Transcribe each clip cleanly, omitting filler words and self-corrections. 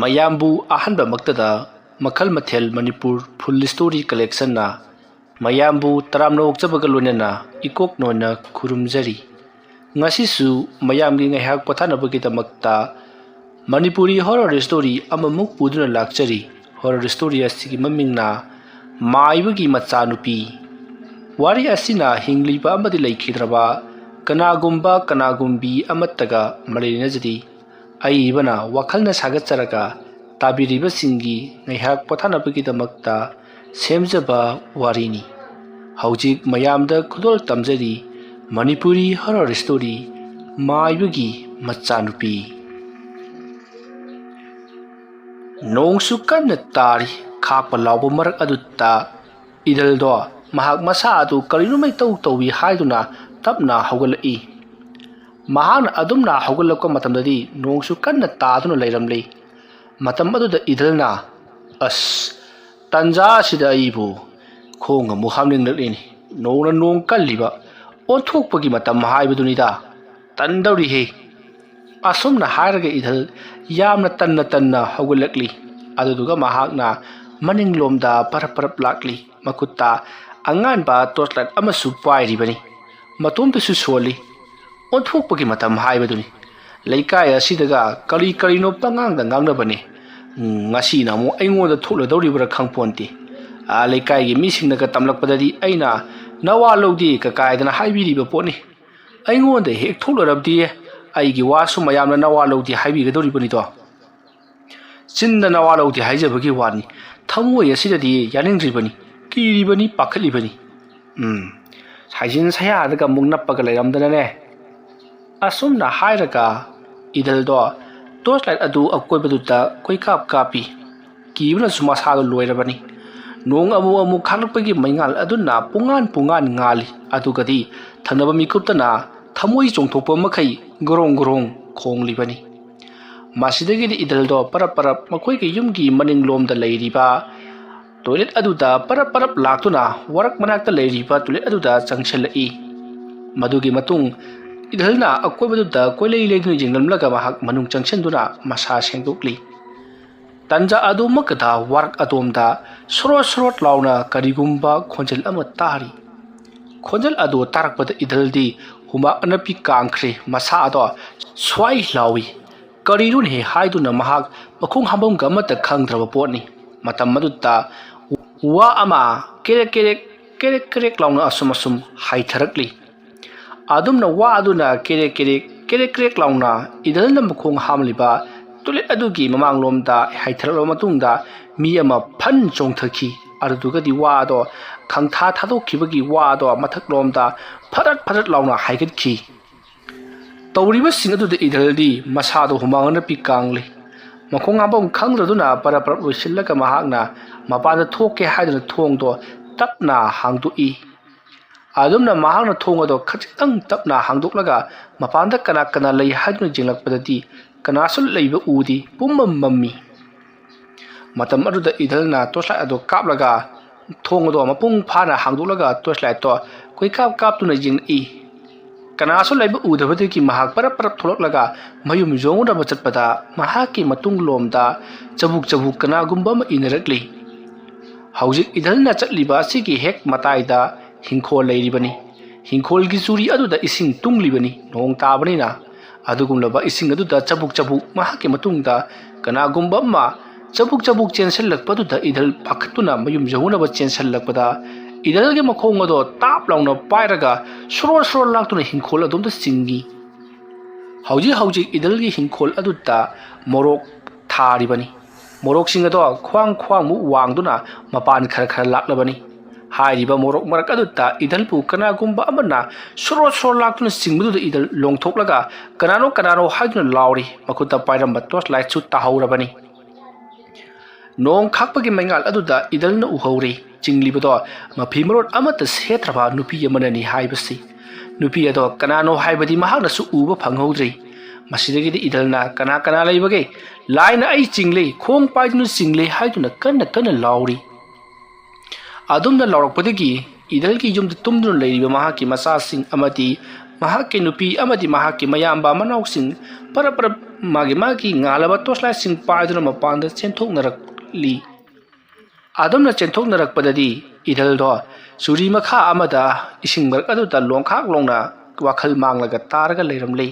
ꯃꯌꯥꯝꯕꯨ ꯑꯍꯥꯟꯕ ꯃꯛꯇꯗ ꯃꯈꯜ ꯃꯊꯦꯜ ꯃꯅꯤꯄꯨꯔ ꯐꯨꯜ ꯁ꯭ꯇꯣꯔꯤ ꯀꯂꯦꯛꯁꯟꯅ ꯃꯌꯥꯝꯕꯨ ꯇꯔꯥꯝꯅ ꯑꯣꯛꯆꯕꯒ ꯂꯣꯏꯅꯅ ꯏꯀꯣꯛꯅꯣꯟꯅ ꯈꯨꯔꯨꯝꯖꯔꯤ꯫ ꯉꯁꯤꯁꯨ ꯃꯌꯥꯝꯒꯤ ꯉꯥꯏꯍꯥꯛ ꯄꯣꯊꯥꯅꯕꯒꯤꯗꯃꯛꯇ ꯃꯅꯤꯄꯨꯔꯤ ꯍꯣꯔꯔ ꯁ꯭ꯇꯣꯔꯤ ꯑꯃꯃꯨꯛ ꯄꯨꯗꯨꯅ ꯂꯥꯛꯆꯔꯤ꯫ ꯍꯣꯔꯔ ꯁ꯭ꯇꯣꯔꯤ ꯑꯁꯤꯒꯤ ꯃꯃꯤꯡꯅ ꯃꯥꯏꯕꯒꯤ ꯃꯆꯥꯅꯨꯄꯤ꯫ ꯋꯥꯔꯤ ꯑꯁꯤꯅ ꯍꯤꯡꯂꯤꯕ ꯑꯃꯗꯤ ꯂꯩꯈꯤꯗ꯭ꯔꯕ ꯀꯅꯥꯒꯨꯝꯕ ꯀꯅꯥꯒꯨꯝꯕꯤ ꯑꯃꯠꯇꯒ ꯃꯔꯤ ꯂꯩꯅꯖꯗꯤ ꯑꯏꯕꯅ ꯋꯥꯈꯜꯅ ꯁꯥꯒꯠꯆꯔꯒ ꯇꯥꯕꯤꯔꯤꯕꯁꯤꯡꯒꯤ ꯉꯥꯏꯍꯥꯛ ꯄꯣꯊꯥꯅꯕꯒꯤꯗꯃꯛꯇ ꯁꯦꯝꯖꯕ ꯋꯥꯔꯤꯅꯤ꯫ ꯍꯧꯖꯤꯛ ꯃꯌꯥꯝꯗ ꯈꯨꯗꯣꯜ ꯇꯝꯖꯔꯤ ꯃꯅꯤꯄꯨꯔꯤ ꯍꯣꯔꯔ ꯁ꯭ꯇꯣꯔꯤ ꯃꯥꯏꯕꯒꯤ ꯃꯆꯥꯅꯨꯄꯤ꯫ ꯅꯣꯡꯁꯨ ꯀꯟꯅ ꯇꯥꯔꯤ꯫ ꯈꯥꯛꯄ ꯂꯥꯎꯕ ꯃꯔꯛ ꯑꯗꯨꯗ ꯏꯗꯜꯗꯣ ꯃꯍꯥꯛ ꯃꯁꯥ ꯑꯗꯨ ꯀꯔꯤꯅꯣꯃ ꯏꯇꯧ ꯇꯧꯏ ꯍꯥꯏꯗꯨꯅ ꯇꯞꯅ ꯍꯧꯒꯠꯂꯛꯏ꯫ ꯃꯍꯥꯛꯅ ꯑꯗꯨꯝꯅ ꯍꯧꯒꯠꯂꯛꯄ ꯃꯇꯝꯗꯗꯤ ꯅꯣꯡꯁꯨ ꯀꯟꯅ ꯇꯥꯗꯨꯅ ꯂꯩꯔꯝꯂꯤ꯫ ꯃꯇꯝ ꯑꯗꯨꯗ ꯏꯗꯜꯅ ꯑꯁ ꯇꯟꯖꯥ ꯑꯁꯤꯗ ꯑꯩꯕꯨ ꯈꯣꯡ ꯑꯃꯨꯛ ꯍꯥꯝꯅꯤꯡꯂꯛꯂꯤꯅꯤ꯫ ꯅꯣꯡꯅ ꯅꯣꯡ ꯀꯜꯂꯤꯕ ꯑꯣꯟꯊꯣꯛꯄꯒꯤ ꯃꯇꯝ ꯍꯥꯏꯕꯗꯨꯅꯤꯗ ꯇꯟꯗꯧꯔꯤꯍꯦ꯫ ꯑꯁꯨꯝꯅ ꯍꯥꯏꯔꯒ ꯏꯗꯜ ꯌꯥꯝꯅ ꯇꯟꯅ ꯍꯧꯒꯠꯂꯛꯂꯤ꯫ ꯑꯗꯨꯗꯨꯒ ꯃꯍꯥꯛꯅ ꯃꯅꯤꯡꯂꯣꯝꯗ ꯄꯔꯞ ꯂꯥꯛꯂꯤ꯫ ꯃꯈꯨꯠꯇ ꯑꯉꯥꯟꯕ ꯇꯣꯔꯆꯂꯥꯏꯠ ꯑꯃꯁꯨ ꯄꯥꯏꯔꯤꯕꯅꯤ꯫ ꯃꯇꯣꯝꯇꯁꯨ ꯁꯣꯜꯂꯤ꯫ ꯑꯣꯟꯊꯣꯛꯄꯒꯤ ꯃꯇꯝ ꯍꯥꯏꯕꯗꯨꯅꯤ꯫ ꯂꯩꯀꯥꯏ ꯑꯁꯤꯗꯒ ꯀꯔꯤꯅꯣ ꯄꯉꯥꯡꯗ ꯉꯥꯡꯅꯕꯅꯤ꯫ ꯉꯁꯤꯅ ꯑꯃꯨꯛ ꯑꯩꯉꯣꯟꯗ ꯊꯣꯛꯂꯗꯧꯔꯤꯕ꯭ꯔꯥ ꯈꯪꯄꯣꯟꯇꯦ꯫ ꯂꯩꯀꯥꯏꯒꯤ ꯃꯤꯁꯤꯡꯅꯒ ꯇꯝꯂꯛꯄꯗꯗꯤ ꯑꯩꯅ ꯅꯋꯥ ꯂꯧꯗꯦ ꯀꯥꯏꯗꯅ ꯍꯥꯏꯕꯤꯔꯤꯕ ꯄꯣꯠꯅꯤ꯫ ꯑꯩꯉꯣꯟꯗ ꯍꯦꯛ ꯊꯣꯛꯂꯔꯕꯗꯤ ꯑꯩꯒꯤ ꯋꯥꯁꯨ ꯃꯌꯥꯝꯅ ꯅꯋꯥ ꯂꯧꯗꯦ ꯍꯥꯏꯕꯤꯒꯗꯧꯔꯤꯕꯅꯤꯗꯣ꯫ ꯆꯤꯟꯗ ꯅꯋꯥ ꯂꯧꯗꯦ ꯍꯥꯏꯖꯕꯒꯤ ꯋꯥꯅꯤ, ꯊꯃꯣꯏ ꯑꯁꯤꯗꯗꯤ ꯌꯥꯅꯤꯡꯗ꯭ꯔꯤꯕꯅꯤ, ꯀꯤꯔꯤꯕꯅꯤ, ꯄꯥꯈꯠꯂꯤꯕꯅꯤ꯫ ꯁꯥꯏꯖꯤꯟ ꯁꯌꯥꯗꯒ ꯑꯃꯨꯛ ꯅꯞꯄꯒ ꯂꯩꯔꯝꯗꯅꯅꯦ꯫ ꯑꯁꯨꯝꯅ ꯍꯥꯏꯔꯒ ꯏꯗꯜꯗꯣ ꯇꯣꯔꯆꯂꯥꯏꯠ ꯑꯗꯨ ꯑꯀꯣꯏꯕꯗꯨꯗ ꯀꯣꯏꯀꯥꯞ ꯀꯥꯞꯄꯤ꯫ ꯀꯤꯕꯅꯁꯨ ꯃꯁꯥꯗꯣ ꯂꯣꯏꯔꯕꯅꯤ꯫ ꯅꯣꯡ ꯑꯃꯨꯛ ꯈꯥꯛꯂꯛꯄꯒꯤ ꯃꯩꯉꯥꯜ ꯑꯗꯨꯅ ꯄꯨꯡꯉꯥꯟ ꯉꯥꯜꯂꯤ꯫ ꯑꯗꯨꯒꯗꯤ ꯊꯪꯅꯕ ꯃꯤꯀꯨꯞꯇꯅ ꯊꯃꯣꯏ ꯆꯣꯡꯊꯣꯛꯄ ꯃꯈꯩ ꯒ꯭ꯔꯣꯡ ꯈꯣꯡꯂꯤꯕꯅꯤ꯫ ꯃꯁꯤꯗꯒꯤꯗꯤ ꯏꯗꯜꯗꯣ ꯄꯔꯞ ꯃꯈꯣꯏꯒꯤ ꯌꯨꯝꯒꯤ ꯃꯅꯤꯡꯂꯣꯝꯗ ꯂꯩꯔꯤꯕ ꯇꯣꯏꯂꯦꯠ ꯑꯗꯨꯗ ꯄꯔꯞ ꯂꯥꯛꯇꯨꯅ ꯋꯥꯔꯛ ꯃꯅꯥꯛꯇ ꯂꯩꯔꯤꯕ ꯇꯣꯏꯂꯦꯠ ꯑꯗꯨꯗ ꯆꯪꯁꯤꯜꯂꯛꯏ꯫ ꯃꯗꯨꯒꯤ ꯃꯇꯨꯡ ꯏꯗꯜꯅ ꯑꯀꯣꯏꯕꯗꯨꯗ ꯀꯣꯏꯂꯩ ꯂꯩꯗꯨꯅ ꯌꯦꯡꯂꯝꯂꯒ ꯃꯍꯥꯛ ꯃꯅꯨꯡ ꯆꯪꯁꯤꯟꯗꯨꯅ ꯃꯁꯥ ꯁꯦꯡꯗꯣꯛꯂꯤ꯫ ꯇꯟꯖꯥ ꯑꯗꯨꯃꯛꯇꯗ ꯋꯥꯔꯛ ꯑꯗꯣꯝꯗ ꯁꯣꯔꯣꯠ ꯂꯥꯎꯅ ꯀꯔꯤꯒꯨꯝꯕ ꯈꯣꯟꯖꯦꯜ ꯑꯃ ꯇꯥꯔꯤ꯫ ꯈꯣꯟꯖꯦꯜ ꯑꯗꯨ ꯇꯥꯔꯛꯄꯗ ꯏꯗꯜꯗꯤ ꯍꯨꯃꯥꯛ ꯑꯅꯞꯄꯤ ꯀꯥꯡꯈ꯭ꯔꯦ꯫ ꯃꯁꯥ ꯑꯗꯣ ꯁ꯭ꯋꯥꯏ ꯂꯥꯎꯏ꯫ ꯀꯔꯤꯅꯣꯅꯦ ꯍꯥꯏꯗꯨꯅ ꯃꯍꯥꯛ ꯃꯈꯣꯡ ꯍꯥꯝꯐꯝꯒ ꯑꯃꯠꯇ ꯈꯪꯗ꯭ꯔꯕ ꯄꯣꯠꯅꯤ꯫ ꯃꯇꯝ ꯑꯗꯨꯗ ꯋꯥ ꯑꯃ ꯀꯦꯔꯦꯛ ꯂꯥꯎꯅ ꯑꯁꯨꯝ ꯍꯥꯏꯊꯔꯛꯂꯤ꯫ ꯑꯗꯨꯝꯅ ꯋꯥ ꯑꯗꯨꯅ ꯀꯦꯔꯦꯛ ꯂꯥꯎꯅ ꯏꯗꯜꯅ ꯃꯈꯣꯡ ꯍꯥꯝꯂꯤꯕ ꯇꯣꯏꯂꯦꯠ ꯑꯗꯨꯒꯤ ꯃꯃꯥꯡꯂꯣꯝꯗ ꯍꯥꯏꯊꯔꯛꯂꯕ ꯃꯇꯨꯡꯗ ꯃꯤ ꯑꯃ ꯐꯟ ꯆꯣꯡꯊꯈꯤ꯫ ꯑꯗꯨꯗꯨꯒꯗꯤ ꯋꯥ ꯑꯗꯣ ꯈꯪꯊꯥ ꯊꯥꯗꯣꯛꯈꯤꯕꯒꯤ ꯋꯥ ꯑꯗꯣ ꯃꯊꯛꯂꯣꯝꯗ ꯐꯗꯠ ꯂꯥꯎꯅ ꯍꯥꯏꯒꯠꯈꯤ꯫ ꯇꯧꯔꯤꯕꯁꯤꯡ ꯑꯗꯨꯗ ꯏꯗꯜꯗꯤ ꯃꯁꯥꯗꯣ ꯍꯨꯃꯥꯡ ꯑꯅꯞꯄꯤ ꯀꯥꯡꯂꯤ꯫ ꯃꯈꯣꯡ ꯍꯥꯝꯐꯝ ꯈꯪꯗ꯭ꯔꯗꯨꯅ ꯄꯔꯞ ꯂꯣꯏꯁꯤꯜꯂꯒ ꯃꯍꯥꯛꯅ ꯃꯄꯥꯟꯗ ꯊꯣꯛꯀꯦ ꯍꯥꯏꯗꯨꯅ ꯊꯣꯡꯗꯣ ꯇꯞꯅ ꯍꯥꯡꯗꯣꯛꯏ꯫ ꯑꯗꯨꯝꯅ ꯃꯍꯥꯛꯅ ꯊꯣꯡ ꯑꯗꯣ ꯈꯖꯤꯛꯇꯪ ꯇꯞꯅ ꯍꯥꯡꯗꯣꯛꯂꯒ ꯃꯄꯥꯟꯗ ꯀꯅꯥ ꯂꯩ ꯍꯥꯏꯗꯨꯅ ꯌꯦꯡꯂꯛꯄꯗꯗꯤ ꯀꯅꯥꯁꯨ ꯂꯩꯕ ꯎꯗꯦ, ꯄꯨꯝꯃꯝ ꯃꯝꯃꯤ꯫ ꯃꯇꯝ ꯑꯗꯨꯗ ꯏꯗꯜꯅ ꯇꯣꯔꯆꯂꯥꯏꯠ ꯑꯗꯣ ꯀꯥꯞꯂꯒ ꯊꯣꯡ ꯑꯗꯣ ꯃꯄꯨꯡ ꯐꯥꯅ ꯍꯥꯡꯗꯣꯛꯂꯒ ꯇꯣꯔꯆꯂꯥꯏꯠꯇꯣ ꯀꯥꯞꯇꯨꯅ ꯌꯦꯡꯂꯛꯏ꯫ ꯀꯅꯥꯁꯨ ꯂꯩꯕ ꯎꯗꯕꯗꯒꯤ ꯃꯍꯥꯛ ꯄꯔꯞ ꯊꯣꯛꯂꯛꯂꯒ ꯃꯌꯨꯝ ꯌꯧꯅꯕ ꯆꯠꯄꯗ ꯃꯍꯥꯛꯀꯤ ꯃꯇꯨꯡꯂꯣꯝꯗ ꯆꯕꯨꯛ ꯀꯅꯥꯒꯨꯝꯕ ꯑꯃ ꯏꯟꯅꯔꯛꯂꯤ꯫ ꯍꯧꯖꯤꯛ ꯏꯗꯜꯅ ꯆꯠꯂꯤꯕ ꯑꯁꯤꯒꯤ ꯍꯦꯛ ꯃꯇꯥꯏꯗ ꯍꯤꯡꯈꯣꯜ ꯂꯩꯔꯤꯕꯅꯤ꯫ ꯍꯤꯡꯈꯣꯜꯒꯤ ꯆꯨꯔꯤ ꯑꯗꯨꯗ ꯏꯁꯤꯡ ꯇꯨꯡꯂꯤꯕꯅꯤ, ꯅꯣꯡ ꯇꯥꯕꯅꯤꯅ꯫ ꯑꯗꯨꯒꯨꯝꯂꯕ ꯏꯁꯤꯡ ꯑꯗꯨꯗ ꯆꯕꯨꯛ ꯃꯍꯥꯛꯀꯤ ꯃꯇꯨꯡꯗ ꯀꯅꯥꯒꯨꯝꯕ ꯑꯃ ꯆꯕꯨꯛ ꯆꯦꯟꯁꯤꯜꯂꯛꯄꯗꯨꯗ ꯏꯗꯜ ꯄꯥꯈꯠꯇꯨꯅ ꯃꯌꯨꯝ ꯌꯧꯅꯕ ꯆꯦꯟꯁꯤꯜꯂꯛꯄꯗ ꯏꯗꯜꯒꯤ ꯃꯈꯣꯡ ꯑꯗꯣ ꯇꯥꯞ ꯂꯥꯎꯅ ꯄꯥꯏꯔꯒ ꯁꯣꯔꯣꯠ ꯂꯥꯛꯇꯨꯅ ꯍꯤꯡꯈꯣꯜ ꯑꯗꯣꯝꯗ ꯆꯤꯡꯏ꯫ ꯍꯧꯖꯤꯛ ꯏꯗꯜꯒꯤ ꯍꯤꯡꯈꯣꯜ ꯑꯗꯨꯗ ꯃꯣꯔꯣꯛ ꯊꯥꯔꯤꯕꯅꯤ꯫ ꯃꯣꯔꯣꯛꯁꯤꯡ ꯑꯗꯣ ꯈ꯭ꯋꯥꯡꯃꯨꯛ ꯋꯥꯡꯗꯨꯅ ꯃꯄꯥꯟ ꯈꯔ ꯂꯥꯛꯂꯕꯅꯤ꯫ ꯍꯥꯏꯔꯤꯕ ꯃꯣꯔꯣꯛ ꯃꯔꯛ ꯑꯗꯨꯗ ꯏꯗꯜꯕꯨ ꯀꯅꯥꯒꯨꯝꯕ ꯑꯃꯅ ꯁꯣꯔꯣꯠ ꯂꯥꯛꯇꯨꯅ ꯆꯤꯡꯕꯗꯨꯗ ꯏꯗꯜ ꯂꯣꯡꯊꯣꯛꯂꯒ ꯀꯅꯥꯅꯣ ꯍꯥꯏꯗꯨꯅ ꯂꯥꯎꯔꯤ꯫ ꯃꯈꯨꯠꯇ ꯄꯥꯏꯔꯝꯕ ꯇꯣꯔꯆꯂꯥꯏꯠꯁꯨ ꯇꯥꯍꯧꯔꯕꯅꯤ꯫ ꯅꯣꯡ ꯈꯥꯛꯄꯒꯤ ꯃꯩꯉꯥꯜ ꯑꯗꯨꯗ ꯏꯗꯜꯅ ꯎꯍꯧꯔꯤ ꯆꯤꯡꯂꯤꯕꯗꯣ ꯃꯐꯤ ꯃꯔꯣꯟ ꯑꯃꯠꯇ ꯁꯦꯠꯇ꯭ꯔꯕ ꯅꯨꯄꯤ ꯑꯃꯅꯅꯤ ꯍꯥꯏꯕꯁꯤ꯫ ꯅꯨꯄꯤ ꯑꯗꯣ ꯀꯅꯥꯅꯣ ꯍꯥꯏꯕꯗꯤ ꯃꯍꯥꯛꯅꯁꯨ ꯎꯕ ꯐꯪꯍꯧꯗ꯭ꯔꯤ꯫ ꯃꯁꯤꯗꯒꯤꯗꯤ ꯏꯗꯜꯅ ꯀꯅꯥ ꯂꯩꯕꯒꯦ, ꯂꯥꯏꯅ ꯑꯩ ꯆꯤꯡꯂꯦ, ꯈꯣꯡ ꯄꯥꯏꯗꯨꯅ ꯆꯤꯡꯂꯦ ꯍꯥꯏꯗꯨꯅ ꯀꯟꯅ ꯂꯥꯎꯔꯤ꯫ ꯑꯗꯨꯝꯅ ꯂꯥꯎꯔꯛꯄꯗꯒꯤ ꯏꯗꯜꯒꯤ ꯌꯨꯝꯗ ꯇꯨꯝꯗꯨꯅ ꯂꯩꯔꯤꯕ ꯃꯍꯥꯛꯀꯤ ꯃꯆꯥꯁꯤꯡ ꯑꯃꯗꯤ ꯃꯍꯥꯛꯀꯤ ꯅꯨꯄꯤ ꯑꯃꯗꯤ ꯃꯍꯥꯛꯀꯤ ꯃꯌꯥꯝꯕ ꯃꯅꯥꯎꯁꯤꯡ ꯄꯔꯞ ꯃꯥꯒꯤ ꯉꯥꯜꯂꯕ ꯇꯣꯔꯆꯂꯥꯏꯠꯁꯤꯡ ꯄꯥꯏꯗꯨꯅ ꯃꯄꯥꯟꯗ ꯆꯦꯟꯊꯣꯛꯅꯔꯛꯂꯤ꯫ ꯑꯗꯨꯝꯅ ꯆꯦꯟꯊꯣꯛꯅꯔꯛꯄꯗꯗꯤ ꯏꯗꯜꯗꯣ ꯆꯨꯔꯤ ꯃꯈꯥ ꯑꯃꯗ ꯏꯁꯤꯡ ꯃꯔꯛ ꯑꯗꯨꯗ ꯂꯣꯡꯈꯥꯛ ꯂꯣꯡꯅ ꯋꯥꯈꯜ ꯃꯥꯡꯂꯒ ꯇꯥꯔꯒ ꯂꯩꯔꯝꯂꯤ꯫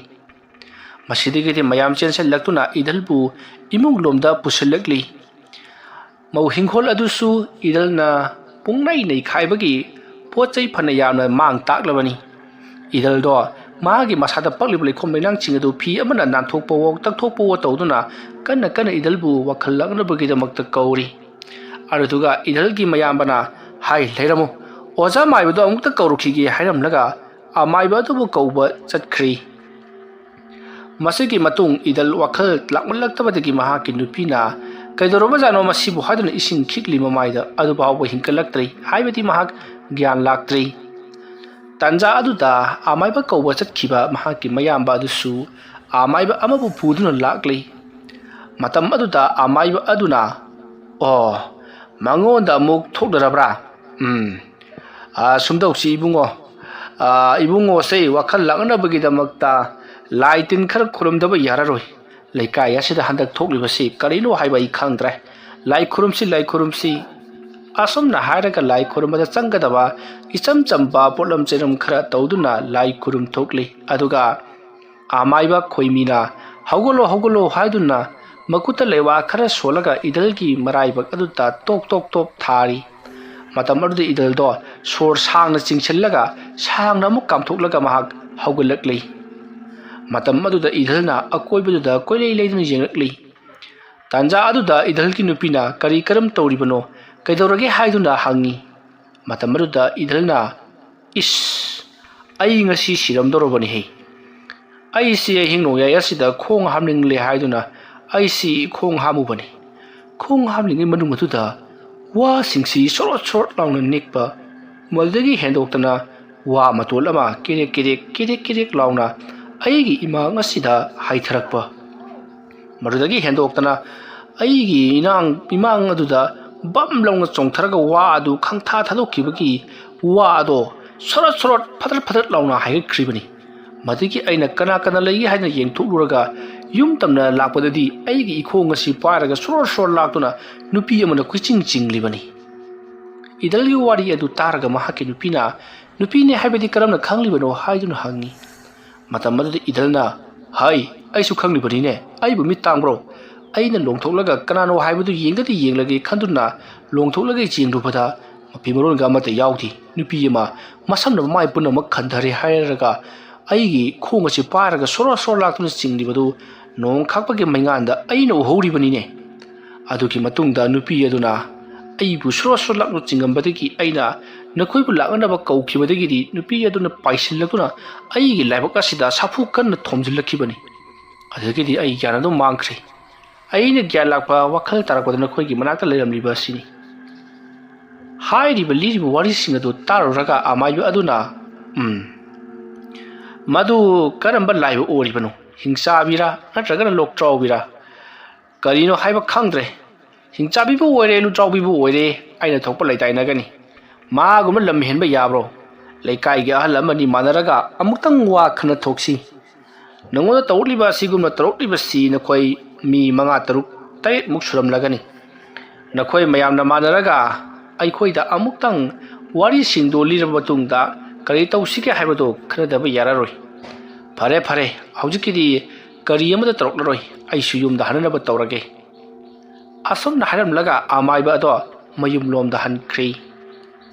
ꯃꯁꯤꯗꯒꯤꯗꯤ ꯃꯌꯥꯝ ꯆꯦꯟꯁꯤꯜꯂꯛꯇꯨꯅ ꯏꯗꯜꯕꯨ ꯏꯃꯨꯡꯂꯣꯝꯗ ꯄꯨꯁꯤꯜꯂꯛꯂꯤ꯫ ꯍꯤꯡꯈꯣꯜ ꯑꯗꯨꯁꯨ ꯏꯗꯜꯅ ꯄꯨꯡꯅꯩ ꯅꯩꯈꯥꯏꯕꯒꯤ ꯄꯣꯠ ꯆꯩ ꯐꯅ ꯌꯥꯝꯅ ꯃꯥꯡ ꯇꯥꯛꯂꯕꯅꯤ꯫ ꯏꯗꯜꯗꯣ ꯃꯥꯒꯤ ꯃꯁꯥꯗ ꯄꯛꯂꯤꯕ ꯂꯩꯈꯣꯝ ꯂꯩꯅꯥꯡꯁꯤꯡ ꯑꯗꯨ ꯐꯤ ꯑꯃꯅ ꯅꯥꯟꯊꯣꯛꯄꯋꯣ ꯇꯛꯊꯣꯛꯄꯋꯣ ꯇꯧꯗꯨꯅ ꯀꯟꯅ ꯏꯗꯜꯕꯨ ꯋꯥꯈꯜ ꯂꯥꯛꯅꯕꯒꯤꯗꯃꯛꯇ ꯀꯧꯔꯤ꯫ ꯑꯗꯨꯗꯨꯒ ꯏꯗꯜꯒꯤ ꯃꯌꯥꯝꯕꯅ ꯍꯥꯏ ꯂꯩꯔꯝꯃꯨ, ꯑꯣꯖꯥ ꯃꯥꯏꯕꯗꯣ ꯑꯃꯨꯛꯇ ꯀꯧꯔꯨꯈꯤꯒꯦ ꯍꯥꯏꯔꯝꯂꯒ ꯑꯃꯥꯏꯕ ꯑꯗꯨꯕꯨ ꯀꯧꯕ ꯆꯠꯈ꯭ꯔꯤ꯫ ꯃꯁꯤꯒꯤ ꯃꯇꯨꯡ ꯏꯗꯜ ꯋꯥꯈꯜ ꯂꯥꯛꯃꯜꯂꯛꯇꯕꯗꯒꯤ ꯃꯍꯥꯛꯀꯤ ꯅꯨꯄꯤꯅ ꯀꯩꯗꯧꯔꯕꯖꯥꯠꯅꯣ ꯃꯁꯤꯕꯨ ꯍꯥꯏꯗꯨꯅ ꯏꯁꯤꯡ ꯈꯤꯛꯂꯤ ꯃꯃꯥꯏꯗ ꯑꯗꯨꯐꯥꯎꯕ ꯍꯤꯡꯀꯠꯂꯛꯇ꯭ꯔꯤ, ꯍꯥꯏꯕꯗꯤ ꯃꯍꯥꯛ ꯒ꯭ꯌꯥꯟ ꯂꯥꯛꯇ꯭ꯔꯤ꯫ ꯇꯥꯟꯖꯥ ꯑꯗꯨꯗ ꯑꯃꯥꯏꯕ ꯀꯧꯕ ꯆꯠꯈꯤꯕ ꯃꯍꯥꯛꯀꯤ ꯃꯌꯥꯝꯕ ꯑꯗꯨꯁꯨ ꯑꯃꯥꯏꯕ ꯑꯃꯕꯨ ꯄꯨꯗꯨꯅ ꯂꯥꯛꯂꯤ꯫ ꯃꯇꯝ ꯑꯗꯨꯗ ꯑꯃꯥꯏꯕ ꯑꯗꯨꯅ ꯑꯣ ꯃꯉꯣꯟꯗ ꯑꯃꯨꯛ ꯊꯣꯛꯅꯔꯕ꯭ꯔꯥ? ꯁꯨꯝꯗꯧꯁꯤ ꯏꯕꯨꯡꯉꯣꯁꯦ ꯋꯥꯈꯜ ꯂꯥꯛꯅꯕꯒꯤꯗꯃꯛꯇ ꯂꯥꯏ ꯇꯤꯟ ꯈꯔ ꯈꯨꯔꯨꯝꯗꯕ ꯌꯥꯔꯔꯣꯏ꯫ ꯂꯩꯀꯥꯏ ꯑꯁꯤꯗ ꯍꯟꯗꯛ ꯊꯣꯛꯂꯤꯕꯁꯤ ꯀꯔꯤꯅꯣ ꯍꯥꯏꯕ ꯑꯩ ꯈꯪꯗ꯭ꯔꯦ꯫ ꯂꯥꯏ ꯈꯨꯔꯨꯝꯁꯤ꯫ ꯑꯁꯨꯝꯅ ꯍꯥꯏꯔꯒ ꯂꯥꯏ ꯈꯨꯔꯨꯝꯕꯗ ꯆꯪꯒꯗꯕ ꯏꯆꯝ ꯆꯝꯕ ꯄꯣꯠꯂꯝ ꯆꯩꯔꯝ ꯈꯔ ꯇꯧꯗꯨꯅ ꯂꯥꯏ ꯈꯨꯔꯨꯝ ꯊꯣꯛꯂꯤ꯫ ꯑꯗꯨꯒ ꯑꯃꯥꯏꯕ ꯈꯣꯏꯃꯤꯅ ꯍꯧꯒꯠꯂꯣ ꯍꯥꯏꯗꯨꯅ ꯃꯈꯨꯠꯇ ꯂꯩꯋꯥ ꯈꯔ ꯁꯣꯜꯂꯒ ꯏꯗꯜꯒꯤ ꯃꯔꯥꯏꯕꯛ ꯑꯗꯨꯗ ꯇꯣꯞ ꯊꯥꯔꯤ꯫ ꯃꯇꯝ ꯑꯗꯨꯗ ꯏꯗꯜꯗꯣ ꯁꯣꯔ ꯁꯥꯡꯅ ꯆꯤꯡꯁꯤꯜꯂꯒ ꯁꯥꯡꯅ ꯑꯃꯨꯛ ꯀꯥꯝꯊꯣꯛꯂꯒ ꯃꯍꯥꯛ ꯍꯧꯒꯠꯂꯛꯂꯤ꯫ ꯃꯇꯝ ꯑꯗꯨꯗ ꯏꯗꯜꯅ ꯑꯀꯣꯏꯕꯗꯨꯗ ꯀꯣꯏꯂꯩ ꯂꯩꯗꯨꯅ ꯌꯦꯡꯂꯛꯂꯤ꯫ ꯇꯥꯟꯖꯥ ꯑꯗꯨꯗ ꯏꯗꯜꯒꯤ ꯅꯨꯄꯤꯅ ꯀꯔꯝ ꯇꯧꯔꯤꯕꯅꯣ, ꯀꯩꯗꯧꯔꯒꯦ ꯍꯥꯏꯗꯨꯅ ꯍꯪꯉꯤ꯫ ꯃꯇꯝ ꯑꯗꯨꯗ ꯏꯗꯜꯅ ꯑꯩ ꯉꯁꯤ ꯁꯤꯔꯝꯗꯧꯔꯕꯅꯤꯍꯦ꯫ ꯑꯩꯁꯤ ꯑꯍꯤꯡ ꯅꯣꯡꯌꯥꯏ ꯑꯁꯤꯗ ꯈꯣꯡ ꯍꯥꯝꯅꯤꯡꯂꯦ ꯍꯥꯏꯗꯨꯅ ꯑꯩꯁꯤ ꯈꯣꯡ ꯍꯥꯝꯃꯨꯕꯅꯤ꯫ ꯈꯣꯡ ꯍꯥꯝꯂꯤꯉꯩ ꯃꯅꯨꯡ ꯑꯗꯨꯗ ꯋꯥꯁꯤꯡꯁꯤ ꯁꯣꯔꯣꯠ ꯂꯥꯎꯅ ꯅꯤꯛꯄ, ꯃꯗꯨꯗꯒꯤ ꯍꯦꯟꯗꯣꯛꯇꯅ ꯋꯥ ꯃꯇꯣꯜ ꯑꯃ ꯀꯦꯔꯦꯛ ꯂꯥꯎꯅ ꯑꯩꯒꯤ ꯏꯃꯥꯡ ꯑꯁꯤꯗ ꯍꯥꯏꯊꯔꯛꯄ, ꯃꯗꯨꯗꯒꯤ ꯍꯦꯟꯗꯣꯛꯇꯅ ꯑꯩꯒꯤ ꯏꯃꯥꯡ ꯑꯗꯨꯗ ꯕꯝ ꯂꯥꯎꯅ ꯆꯣꯡꯊꯔꯒ ꯋꯥ ꯑꯗꯨ ꯈꯪꯊꯥ ꯊꯥꯗꯣꯛꯈꯤꯕꯒꯤ ꯋꯥ ꯑꯗꯣ ꯁꯣꯔꯣꯠ ꯐꯗ꯭ꯔꯠ ꯂꯥꯎꯅ ꯍꯥꯏꯒꯠꯈ꯭ꯔꯤꯕꯅꯤ꯫ ꯃꯗꯨꯒꯤ ꯑꯩꯅ ꯀꯅꯥ ꯂꯩꯒꯦ ꯍꯥꯏꯅ ꯌꯦꯡꯊꯣꯛꯂꯨꯔꯒ ꯌꯨꯝ ꯇꯝꯅ ꯂꯥꯛꯄꯗꯗꯤ ꯑꯩꯒꯤ ꯏꯈꯣꯡ ꯑꯁꯤ ꯄꯥꯏꯔꯒ ꯁꯣꯔꯣꯠ ꯂꯥꯛꯇꯨꯅ ꯅꯨꯄꯤ ꯑꯃꯅ ꯆꯤꯡꯂꯤꯕꯅꯤ꯫ ꯏꯗꯜꯒꯤ ꯋꯥꯔꯤ ꯑꯗꯨ ꯇꯥꯔꯒ ꯃꯍꯥꯛꯀꯤ ꯅꯨꯄꯤꯅ ꯅꯨꯄꯤꯅꯦ ꯍꯥꯏꯕꯗꯤ ꯀꯔꯝꯅ ꯈꯪꯂꯤꯕꯅꯣ ꯍꯥꯏꯗꯨꯅ ꯍꯪꯉꯤ꯫ ꯃꯇꯝ ꯑꯗꯨꯗ ꯏꯗꯜꯅ ꯑꯩꯁꯨ ꯈꯪꯂꯤꯕꯅꯤꯅꯦ, ꯑꯩꯕꯨ ꯃꯤꯠ ꯇꯥꯡꯕ꯭ꯔꯣ? ꯑꯩꯅ ꯂꯣꯡꯊꯣꯛꯂꯒ ꯀꯅꯥꯅꯣ ꯍꯥꯏꯕꯗꯨ ꯌꯦꯡꯂꯒꯦ ꯈꯟꯗꯨꯅ ꯂꯣꯡꯊꯣꯛꯂꯒ ꯌꯦꯡꯂꯨꯕꯗ ꯃꯄꯤ ꯃꯔꯣꯟꯒ ꯑꯃꯠꯇ ꯌꯥꯎꯗꯦ꯫ ꯅꯨꯄꯤ ꯑꯃ ꯃꯁꯝꯅ ꯃꯃꯥꯏ ꯄꯨꯝꯅꯃꯛ ꯈꯟꯊꯔꯦ ꯍꯥꯏꯔꯒ ꯑꯩꯒꯤ ꯈꯣꯡ ꯑꯁꯤ ꯄꯥꯏꯔꯒ ꯁꯣꯔꯣꯠ ꯂꯥꯛꯇꯨꯅ ꯆꯤꯡꯂꯤꯕꯗꯨ ꯅꯣꯡ ꯈꯥꯛꯄꯒꯤ ꯃꯩꯉꯥꯟꯗ ꯑꯩꯅ ꯎꯍꯧꯔꯤꯕꯅꯤꯅꯦ꯫ ꯑꯗꯨꯒꯤ ꯃꯇꯨꯡꯗ ꯅꯨꯄꯤ ꯑꯗꯨꯅ ꯑꯩꯕꯨ ꯁꯣꯔꯣꯠ ꯂꯥꯛꯅ ꯆꯤꯡꯉꯝꯕꯗꯒꯤ ꯑꯩꯅ ꯅꯈꯣꯏꯕꯨ ꯂꯥꯛꯅꯅꯕ ꯀꯧꯈꯤꯕꯗꯒꯤꯗꯤ ꯅꯨꯄꯤ ꯑꯗꯨꯅ ꯄꯥꯏꯁꯤꯜꯂꯛꯇꯨꯅ ꯑꯩꯒꯤ ꯂꯥꯏꯕꯛ ꯑꯁꯤꯗ ꯁꯥꯐꯨ ꯀꯟꯅ ꯊꯣꯝꯖꯤꯜꯂꯛꯈꯤꯕꯅꯤ꯫ ꯑꯗꯨꯗꯒꯤꯗꯤ ꯑꯩ ꯒ꯭ꯌꯥꯟ ꯑꯗꯨꯝ ꯃꯥꯡꯈ꯭ꯔꯦ꯫ ꯑꯩꯅ ꯒ꯭ꯌꯥꯟ ꯂꯥꯛꯄ ꯋꯥꯈꯜ ꯇꯥꯔꯛꯄꯗ ꯅꯈꯣꯏꯒꯤ ꯃꯅꯥꯛꯇ ꯂꯩꯔꯝꯂꯤꯕ ꯑꯁꯤꯅꯤ꯫ ꯂꯤꯔꯤꯕ ꯋꯥꯔꯤꯁꯤꯡ ꯑꯗꯨ ꯇꯥꯔꯨꯔꯒ ꯑꯃꯥꯏꯕ ꯑꯗꯨꯅ ꯃꯗꯨ ꯀꯔꯝꯕ ꯂꯥꯏꯕ ꯑꯣꯏꯔꯤꯕꯅꯣ? ꯍꯤꯡꯆꯥꯕꯤꯔꯥ ꯅꯠꯇ꯭ꯔꯒꯅ ꯂꯣꯛꯇ꯭ꯔꯥꯎꯕꯤꯔꯥ? ꯀꯔꯤꯅꯣ ꯍꯥꯏꯕ ꯈꯪꯗ꯭ꯔꯦ꯫ ꯍꯤꯡꯆꯥꯕꯤꯕꯨ ꯑꯣꯏꯔꯦ ꯂꯨꯇ꯭ꯔꯥꯎꯕꯤꯕꯨ ꯑꯣꯏꯔꯦ ꯑꯩꯅ ꯊꯣꯛꯄ ꯂꯩꯇꯥꯏꯅꯒꯅꯤ꯫ ꯃꯥꯒꯨꯝꯕ ꯂꯝ ꯍꯦꯟꯕ ꯌꯥꯕ꯭ꯔꯣ? ꯂꯩꯀꯥꯏꯒꯤ ꯑꯍꯜ ꯑꯃꯅꯤ ꯃꯥꯟꯅꯔꯒ ꯑꯃꯨꯛꯇꯪ ꯋꯥ ꯈꯟꯅ ꯊꯣꯛꯁꯤ꯫ ꯅꯉꯣꯟꯗ ꯇꯧꯔꯛꯂꯤꯕ ꯑꯁꯤꯒꯨꯝꯅ ꯇꯧꯔꯛꯂꯤꯕꯁꯤ ꯅꯈꯣꯏ ꯃꯤ 5-6-7ꯃꯨꯛ ꯁꯨꯔꯝꯂꯒꯅꯤ꯫ ꯅꯈꯣꯏ ꯃꯌꯥꯝꯅ ꯃꯥꯟꯅꯔꯒ ꯑꯩꯈꯣꯏꯗ ꯑꯃꯨꯛꯇꯪ ꯋꯥꯔꯤꯁꯤꯡꯗꯨ ꯂꯤꯔꯕ ꯃꯇꯨꯡꯗ ꯀꯔꯤ ꯇꯧꯁꯤꯒꯦ ꯍꯥꯏꯕꯗꯨ ꯈꯟꯅꯗꯕ ꯌꯥꯔꯔꯣꯏ꯫ ꯐꯔꯦ ꯍꯧꯖꯤꯛꯀꯤꯗꯤ ꯀꯔꯤ ꯑꯃꯠꯇ ꯇꯧꯔꯛꯂꯔꯣꯏ, ꯑꯩꯁꯨ ꯌꯨꯝꯗ ꯍꯟꯅꯅꯕ ꯇꯧꯔꯒꯦ꯫ ꯑꯁꯨꯝꯅ ꯍꯥꯏꯔꯝꯂꯒ ꯑꯃꯥꯏꯕ ꯑꯗꯣ ꯃꯌꯨꯝꯂꯣꯝꯗ ꯍꯟꯈ꯭ꯔꯤ꯫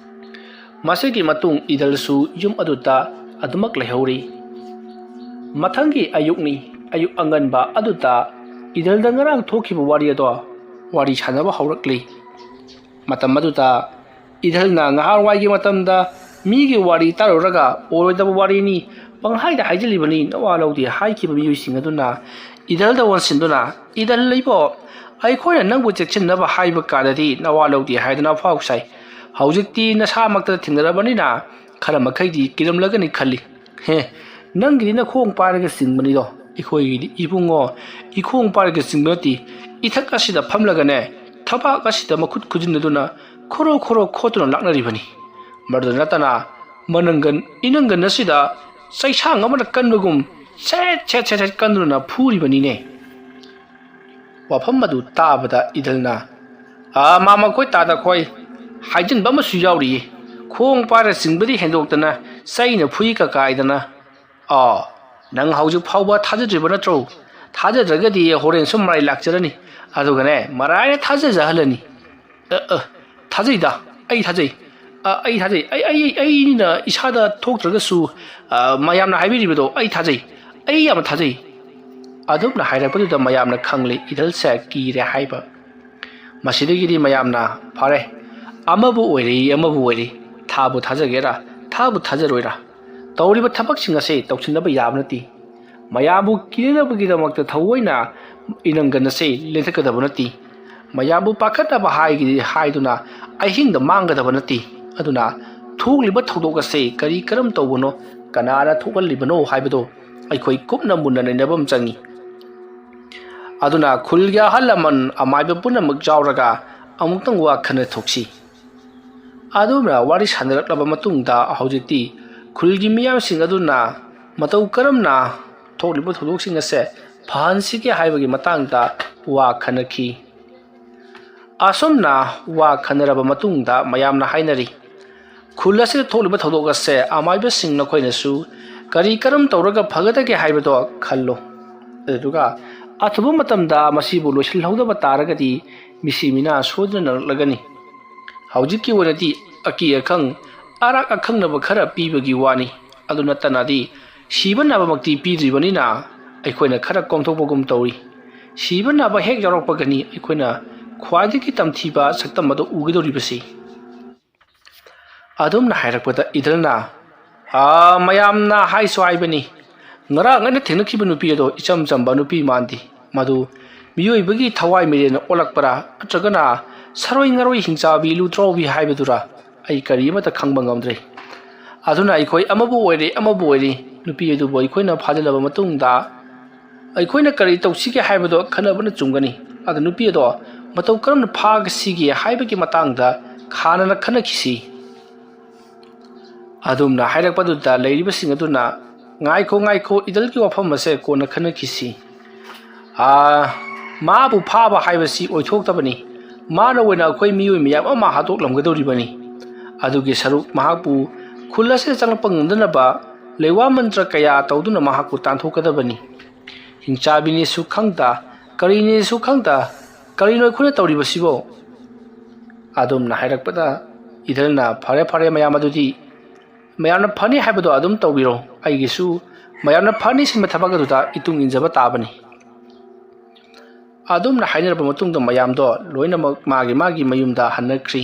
ꯃꯁꯤꯒꯤ ꯃꯇꯨꯡ ꯏꯗꯜꯁꯨ ꯌꯨꯝ ꯑꯗꯨꯗ ꯑꯗꯨꯃꯛ ꯂꯩꯍꯧꯔꯤ꯫ ꯃꯊꯪꯒꯤ ꯑꯌꯨꯛꯅꯤ꯫ ꯑꯌꯨꯛ ꯑꯉꯟꯕ ꯑꯗꯨꯗ ꯏꯗꯜꯗ ꯉꯔꯥꯡ ꯊꯣꯛꯈꯤꯕ ꯋꯥꯔꯤ ꯁꯥꯟꯅꯕ ꯍꯧꯔꯛꯂꯤ꯫ ꯃꯇꯝ ꯑꯗꯨꯗ ꯏꯗꯜꯅ ꯉꯍꯥꯟꯋꯥꯏꯒꯤ ꯃꯇꯝꯗ ꯃꯤꯒꯤ ꯋꯥꯔꯤ ꯇꯥꯔꯨꯔꯒ ꯑꯣꯏꯔꯣꯏꯗꯕ ꯋꯥꯔꯤꯅꯤ, ꯄꯪꯍꯥꯏꯗ ꯍꯥꯏꯖꯤꯜꯂꯤꯕꯅꯤ, ꯅꯋꯥ ꯂꯧꯗꯦ ꯍꯥꯏꯈꯤꯕ ꯃꯤꯑꯣꯏꯁꯤꯡ ꯑꯗꯨꯅ ꯏꯗꯜꯗ ꯑꯣꯟꯁꯤꯟꯗꯨꯅ ꯏꯗꯜ ꯂꯩꯕꯣ, ꯑꯩꯈꯣꯏꯅ ꯅꯪꯕꯨ ꯆꯦꯛꯁꯤꯟꯅꯕ ꯍꯥꯏꯕ ꯀꯥꯟꯗꯗꯤ ꯅꯋꯥ ꯂꯧꯗꯦ ꯍꯥꯏꯗꯨꯅ ꯑꯐꯥꯎ ꯁꯥꯏ꯫ ꯍꯧꯖꯤꯛꯇꯤ ꯅꯁꯥꯃꯛꯇ ꯊꯦꯡꯅꯔꯕꯅꯤꯅ ꯈꯔ ꯃꯈꯩꯗꯤ ꯀꯤꯔꯝꯂꯒꯅꯤ ꯈꯜꯂꯤ꯫ ꯅꯪꯒꯤꯗꯤ ꯅꯈꯣꯡ ꯄꯥꯏꯔꯒ ꯆꯤꯡꯕꯅꯤꯗꯣ, ꯑꯩꯈꯣꯏꯒꯤꯗꯤ ꯏꯕꯨꯡꯉꯣ ꯏꯈꯣꯡ ꯄꯥꯏꯔꯒ ꯆꯤꯡꯕ ꯅꯠꯇꯦ, ꯏꯊꯛ ꯑꯁꯤꯗ ꯐꯝꯂꯒꯅꯦ ꯊꯕꯥꯛ ꯑꯁꯤꯗ ꯃꯈꯨꯠ ꯈꯨꯖꯤꯟꯅꯗꯨꯅ ꯈꯣꯔꯣ ꯈꯣꯠꯇꯨꯅ ꯂꯥꯛꯅꯔꯤꯕꯅꯤ꯫ ꯃꯗꯨꯗ ꯅꯠꯇꯅ ꯏꯅꯪꯒꯟ ꯑꯁꯤꯗ ꯆꯩꯁꯥꯡ ꯑꯃꯅ ꯀꯟꯕꯒꯨꯝ ꯁꯦꯠ ꯀꯟꯗꯨꯅ ꯐꯨꯔꯤꯕꯅꯤꯅꯦ ꯋꯥꯐꯝ ꯑꯗꯨ ꯇꯥꯕꯗ ꯏꯗꯜꯅ ꯃꯈꯣꯏ ꯇꯥꯗꯈꯣꯏ ꯍꯥꯏꯖꯤꯟꯕ ꯑꯃꯁꯨ ꯌꯥꯎꯔꯤꯌꯦ ꯈꯣꯡ ꯄꯥꯏꯔ ꯆꯤꯡꯕꯗꯤ ꯍꯦꯟꯗꯣꯛꯇꯅ ꯆꯩꯅ ꯐꯨꯏ ꯀꯀꯥꯏꯗꯅ ꯅꯪ ꯍꯧꯖꯤꯛ ꯐꯥꯎꯕ ꯊꯥꯖꯗ꯭ꯔꯤꯕ ꯅꯠꯇ꯭ꯔꯣ ꯊꯥꯖꯗ꯭ꯔꯒꯗꯤ ꯍꯣꯔꯦꯟ ꯁꯨꯝ ꯃꯔꯥꯏ ꯂꯥꯛꯆꯔꯅꯤ ꯑꯗꯨꯒꯅꯦ ꯃꯔꯥꯏꯅ ꯊꯥꯖꯖꯍꯜꯂꯅꯤ ꯊꯥꯖꯩꯗ ꯑꯩ ꯊꯥꯖꯩ ꯑꯩꯅ ꯏꯁꯥꯗ ꯊꯣꯛꯇ꯭ꯔꯒꯁꯨ ꯃꯌꯥꯝꯅ ꯍꯥꯏꯕꯤꯔꯤꯕꯗꯣ ꯑꯩ ꯊꯥꯖꯩ ꯑꯩ ꯌꯥꯝꯅ ꯊꯥꯖꯩ ꯑꯗꯨꯝꯅ ꯍꯥꯏꯔꯛꯄꯗꯨꯗ ꯃꯌꯥꯝꯅ ꯈꯪꯂꯦ ꯏꯗꯜꯁꯦ ꯀꯤꯔꯦ ꯍꯥꯏꯕ ꯃꯁꯤꯗꯒꯤꯗꯤ ꯃꯌꯥꯝꯅ ꯐꯔꯦ ꯑꯃꯕꯨ ꯑꯣꯏꯔꯤ ꯊꯥꯕꯨ ꯊꯥꯖꯒꯦꯔꯥ ꯊꯥꯕꯨ ꯊꯥꯖꯔꯣꯏꯔꯥ ꯇꯧꯔꯤꯕ ꯊꯕꯛꯁꯤꯡ ꯑꯁꯤ ꯇꯧꯁꯤꯟꯅꯕ ꯌꯥꯕ ꯅꯠꯇꯦ ꯃꯌꯥꯝꯕꯨ ꯀꯤꯅꯕꯒꯤꯗꯃꯛꯇ ꯊꯑꯣꯏꯅ ꯏꯅꯪꯒꯟ ꯑꯁꯤ ꯂꯦꯟꯊꯠꯀꯗꯕ ꯅꯠꯇꯦ ꯃꯌꯥꯝꯕꯨ ꯄꯥꯈꯠꯅꯕ ꯍꯥꯏꯗꯨꯅ ꯑꯍꯤꯡꯗ ꯃꯥꯡꯒꯗꯕ ꯅꯠꯇꯦ ꯑꯗꯨꯅ ꯊꯣꯛꯂꯤꯕ ꯊꯧꯗꯣꯛ ꯑꯁꯤ ꯀꯔꯝ ꯇꯧꯕꯅꯣ ꯀꯅꯥꯅ ꯊꯣꯛꯍꯜꯂꯤꯕꯅꯣ ꯍꯥꯏꯕꯗꯣ ꯑꯩꯈꯣꯏ ꯀꯨꯞꯅ ꯃꯨꯟꯅ ꯅꯩꯅꯕ ꯆꯪꯏ ꯑꯗꯨꯅ ꯈꯨꯜꯒꯤ ꯑꯍꯜ ꯂꯃꯟ ꯑꯃꯥꯏꯕ ꯄꯨꯝꯅꯃꯛ ꯌꯥꯎꯔꯒ ꯑꯃꯨꯛꯇꯪ ꯋꯥ ꯈꯟꯅꯊꯣꯛꯁꯤ ꯑꯗꯨꯅ ꯋꯥꯔꯤ ꯁꯥꯟꯅꯔꯛꯂꯕ ꯃꯇꯨꯡꯗ ꯍꯧꯖꯤꯛꯇꯤ ꯈꯨꯜꯒꯤ ꯃꯤꯌꯥꯝꯁꯤꯡ ꯑꯗꯨꯅ ꯃꯇꯧ ꯀꯔꯝꯅ ꯊꯣꯛꯂꯤꯕ ꯊꯧꯗꯣꯛꯁꯤꯡ ꯑꯁꯦ ꯐꯍꯟꯁꯤꯒꯦ ꯍꯥꯏꯕꯒꯤ ꯃꯇꯥꯡꯗ ꯋꯥ ꯈꯟꯅꯈꯤ ꯑꯁꯨꯝꯅ ꯋꯥ ꯈꯟꯅꯔꯕ ꯃꯇꯨꯡꯗ ꯃꯌꯥꯝꯅ ꯍꯥꯏꯅꯔꯤ ꯈꯨꯜ ꯑꯁꯤꯗ ꯊꯣꯛꯂꯤꯕ ꯊꯧꯗꯣꯛ ꯑꯁꯦ ꯑꯃꯥꯏꯕꯁꯤꯡ ꯅꯈꯣꯏꯅꯁꯨ ꯀꯔꯝ ꯇꯧꯔꯒ ꯐꯒꯗꯒꯦ ꯍꯥꯏꯕꯗꯣ ꯈꯜꯂꯣ ꯑꯗꯨꯒ ꯑꯊꯨꯕ ꯃꯇꯝꯗ ꯃꯁꯤꯕꯨ ꯂꯣꯏꯁꯤꯜꯍꯧꯗꯕ ꯇꯥꯔꯒꯗꯤ ꯃꯤꯁꯤ ꯃꯤꯅꯥ ꯁꯣꯏꯗꯅ ꯅꯔꯛꯂꯒꯅꯤ ꯍꯧꯖꯤꯛꯀꯤ ꯑꯣꯏꯅꯗꯤ ꯑꯀꯤ ꯑꯈꯪ ꯑꯔꯥꯛ ꯑꯈꯪꯅꯕ ꯈꯔ ꯄꯤꯕꯒꯤ ꯋꯥꯅꯤ ꯑꯗꯨ ꯅꯠꯇꯅꯗꯤ ꯁꯤꯕ ꯅꯥꯕꯃꯛꯇꯤ ꯄꯤꯗ꯭ꯔꯤꯕꯅꯤꯅ ꯑꯩꯈꯣꯏꯅ ꯈꯔ ꯀꯣꯝꯊꯣꯛꯄꯒꯨꯝ ꯇꯧꯔꯤ ꯁꯤꯕ ꯅꯥꯕ ꯍꯦꯛ ꯌꯥꯎꯔꯛꯄꯒꯅꯤ ꯑꯩꯈꯣꯏꯅ ꯈ꯭ꯋꯥꯏꯗꯒꯤ ꯇꯝꯊꯤꯕ ꯁꯛꯇꯝ ꯑꯗꯨ ꯎꯒꯗꯧꯔꯤꯕꯁꯤ ꯑꯗꯨꯝꯅ ꯍꯥꯏꯔꯛꯄꯗ ꯏꯗꯜꯅ ꯃꯌꯥꯝꯅ ꯍꯥꯏꯁꯨ ꯍꯥꯏꯕꯅꯤ ꯉꯔꯥꯡ ꯑꯩꯅ ꯊꯦꯡꯅꯈꯤꯕ ꯅꯨꯄꯤ ꯑꯗꯣ ꯏꯆꯝ ꯆꯝꯕ ꯅꯨꯄꯤ ꯃꯥꯟꯗꯦ ꯃꯗꯨ ꯃꯤꯑꯣꯏꯕꯒꯤ ꯊꯋꯥꯏ ꯃꯤꯔꯦꯟ ꯑꯣꯜꯂꯛꯄꯔꯥ ꯅꯠꯇ꯭ꯔꯒꯅ ꯁꯔꯣꯏ ꯉꯔꯣꯏ ꯍꯤꯡꯆꯥꯕꯤ ꯂꯨꯇ꯭ꯔꯥꯎꯕꯤ ꯍꯥꯏꯕꯗꯨꯔꯥ ꯑꯩ ꯀꯔꯤ ꯑꯃꯠꯇ ꯈꯪꯕ ꯉꯝꯗ꯭ꯔꯦ ꯑꯗꯨꯅ ꯑꯩꯈꯣꯏ ꯑꯃꯕꯨ ꯑꯣꯏꯔꯤ ꯅꯨꯄꯤ ꯑꯗꯨꯕꯨ ꯑꯩꯈꯣꯏꯅ ꯐꯥꯖꯤꯜꯂꯕ ꯃꯇꯨꯡꯗ ꯑꯩꯈꯣꯏꯅ ꯀꯔꯤ ꯇꯧꯁꯤꯒꯦ ꯍꯥꯏꯕꯗꯣ ꯈꯟꯅꯕꯅ ꯆꯨꯝꯒꯅꯤ ꯑꯗꯨ ꯅꯨꯄꯤ ꯑꯗꯣ ꯃꯇꯧ ꯀꯔꯝꯅ ꯐꯥꯒꯁꯤꯒꯦ ꯍꯥꯏꯕꯒꯤ ꯃꯇꯥꯡꯗ ꯈꯥꯟꯅꯅ ꯈꯟꯅꯈꯤꯁꯤ ꯑꯗꯨꯝꯅ ꯍꯥꯏꯔꯛꯄꯗꯨꯗ ꯂꯩꯔꯤꯕꯁꯤꯡ ꯑꯗꯨꯅ ꯉꯥꯏꯈꯣ ꯏꯗꯜꯒꯤ ꯋꯥꯐꯝ ꯑꯁꯦ ꯀꯣꯟꯅ ꯈꯟꯅꯈꯤꯁꯤ ꯃꯥꯕꯨ ꯐꯥꯕ ꯍꯥꯏꯕꯁꯤ ꯑꯣꯏꯊꯣꯛꯇꯕꯅꯤ ꯃꯥꯅ ꯑꯣꯏꯅ ꯑꯩꯈꯣꯏ ꯃꯤꯑꯣꯏ ꯃꯌꯥꯝ ꯑꯃ ꯍꯥꯠꯇꯣꯛꯂꯝꯒꯗꯧꯔꯤꯕꯅꯤ ꯑꯗꯨꯒꯤ ꯁꯔꯨꯛ ꯃꯍꯥꯛꯄꯨ ꯈꯨꯜ ꯑꯁꯤꯗ ꯆꯪꯂꯛꯄ ꯉꯝꯗꯅꯕ ꯂꯩꯋꯥ ꯃꯟꯇ꯭ꯔ ꯀꯌꯥ ꯇꯧꯗꯨꯅ ꯃꯍꯥꯛꯄꯨ ꯇꯥꯟꯊꯣꯛꯀꯗꯕꯅꯤ ꯍꯤꯡꯆꯥꯕꯤꯅꯤꯁꯨ ꯈꯪꯗ ꯀꯔꯤꯅꯤꯁꯨ ꯈꯪꯗ ꯀꯔꯤꯅꯣ ꯑꯩꯈꯣꯏꯅ ꯇꯧꯔꯤꯕꯁꯤꯕꯣ ꯑꯗꯨꯝꯅ ꯍꯥꯏꯔꯛꯄꯗ ꯏꯗꯜꯅ ꯐꯔꯦ ꯃꯌꯥꯝ ꯑꯗꯨꯗꯤ ꯃꯌꯥꯝꯅ ꯐꯅꯤ ꯍꯥꯏꯕꯗꯣ ꯑꯗꯨꯝ ꯇꯧꯕꯤꯔꯣ ꯑꯩꯒꯤꯁꯨ ꯃꯌꯥꯝꯅ ꯐꯅꯤ ꯁꯤꯟꯕ ꯊꯕꯛ ꯑꯗꯨꯗ ꯏꯇꯨꯡ ꯏꯟꯖꯕ ꯇꯥꯕꯅꯤ ꯑꯗꯨꯝꯅ ꯍꯥꯏꯅꯔꯕ ꯃꯇꯨꯡꯗ ꯃꯌꯥꯝꯗꯣ ꯂꯣꯏꯅꯃꯛ ꯃꯥꯒꯤ ꯃꯌꯨꯝꯗ ꯍꯟꯅꯈ꯭ꯔꯤ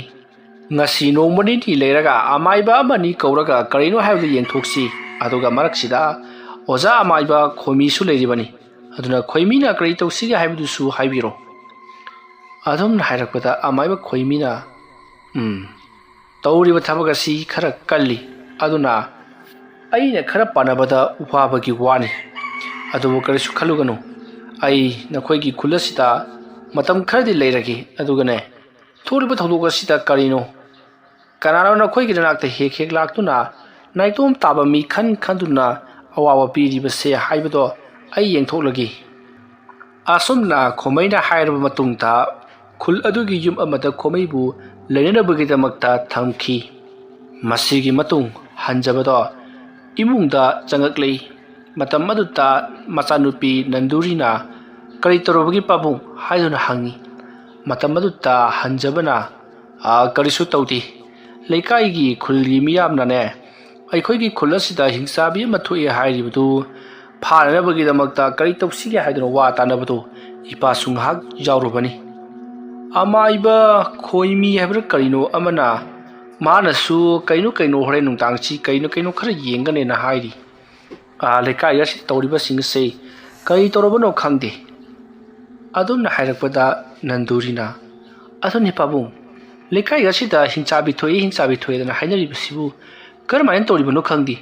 ngasi nongma ni leiraga amaiba amani kauraga karino haibdu yengthoksi aduga maraksida oja amaiba khomi su leiribani aduna khoimina kari tawsiga haibdu su haibiro adum hairakpada amaiba khoimina tawriba thabaga si khara kalli aduna aina khara panabada upabagi wani adubu karisu khaluganu ai nakhoigi khulasida matam kharadi leiragi adugane thoriba thodoga sida karino kanaro nakhoigi nakta hek laktuna naitom taba mi khanduna awawa piriba se haibado ai yengthoklagi asumna khomaina hairaba matungta khul adugi yum amada khomaibu leinanabagi damakta thamki masigi matung hanjabado imungda changaklei matam aduta machanupi nandurina kari torobagi pabung haiduna hangi matam aduta hanjabana karisu tawdi leikaigi khulgi miyamna ne aikhoigi khulasida hingsabi mathoi hairibdu pharanabagi damakta kari tawsige haiduna wa tanabdu ipa sunghak jawrubani amaiba khoimi habra karino amana manasu kaino hore nungtangchi kaino khara yengane na hairi lekai yasi tawriba singse kai torobano khangde aduna hairakpada nandurina aduni pabung lekai asida hingchabi thoi dana hainari bisibu karmain toribano khangdi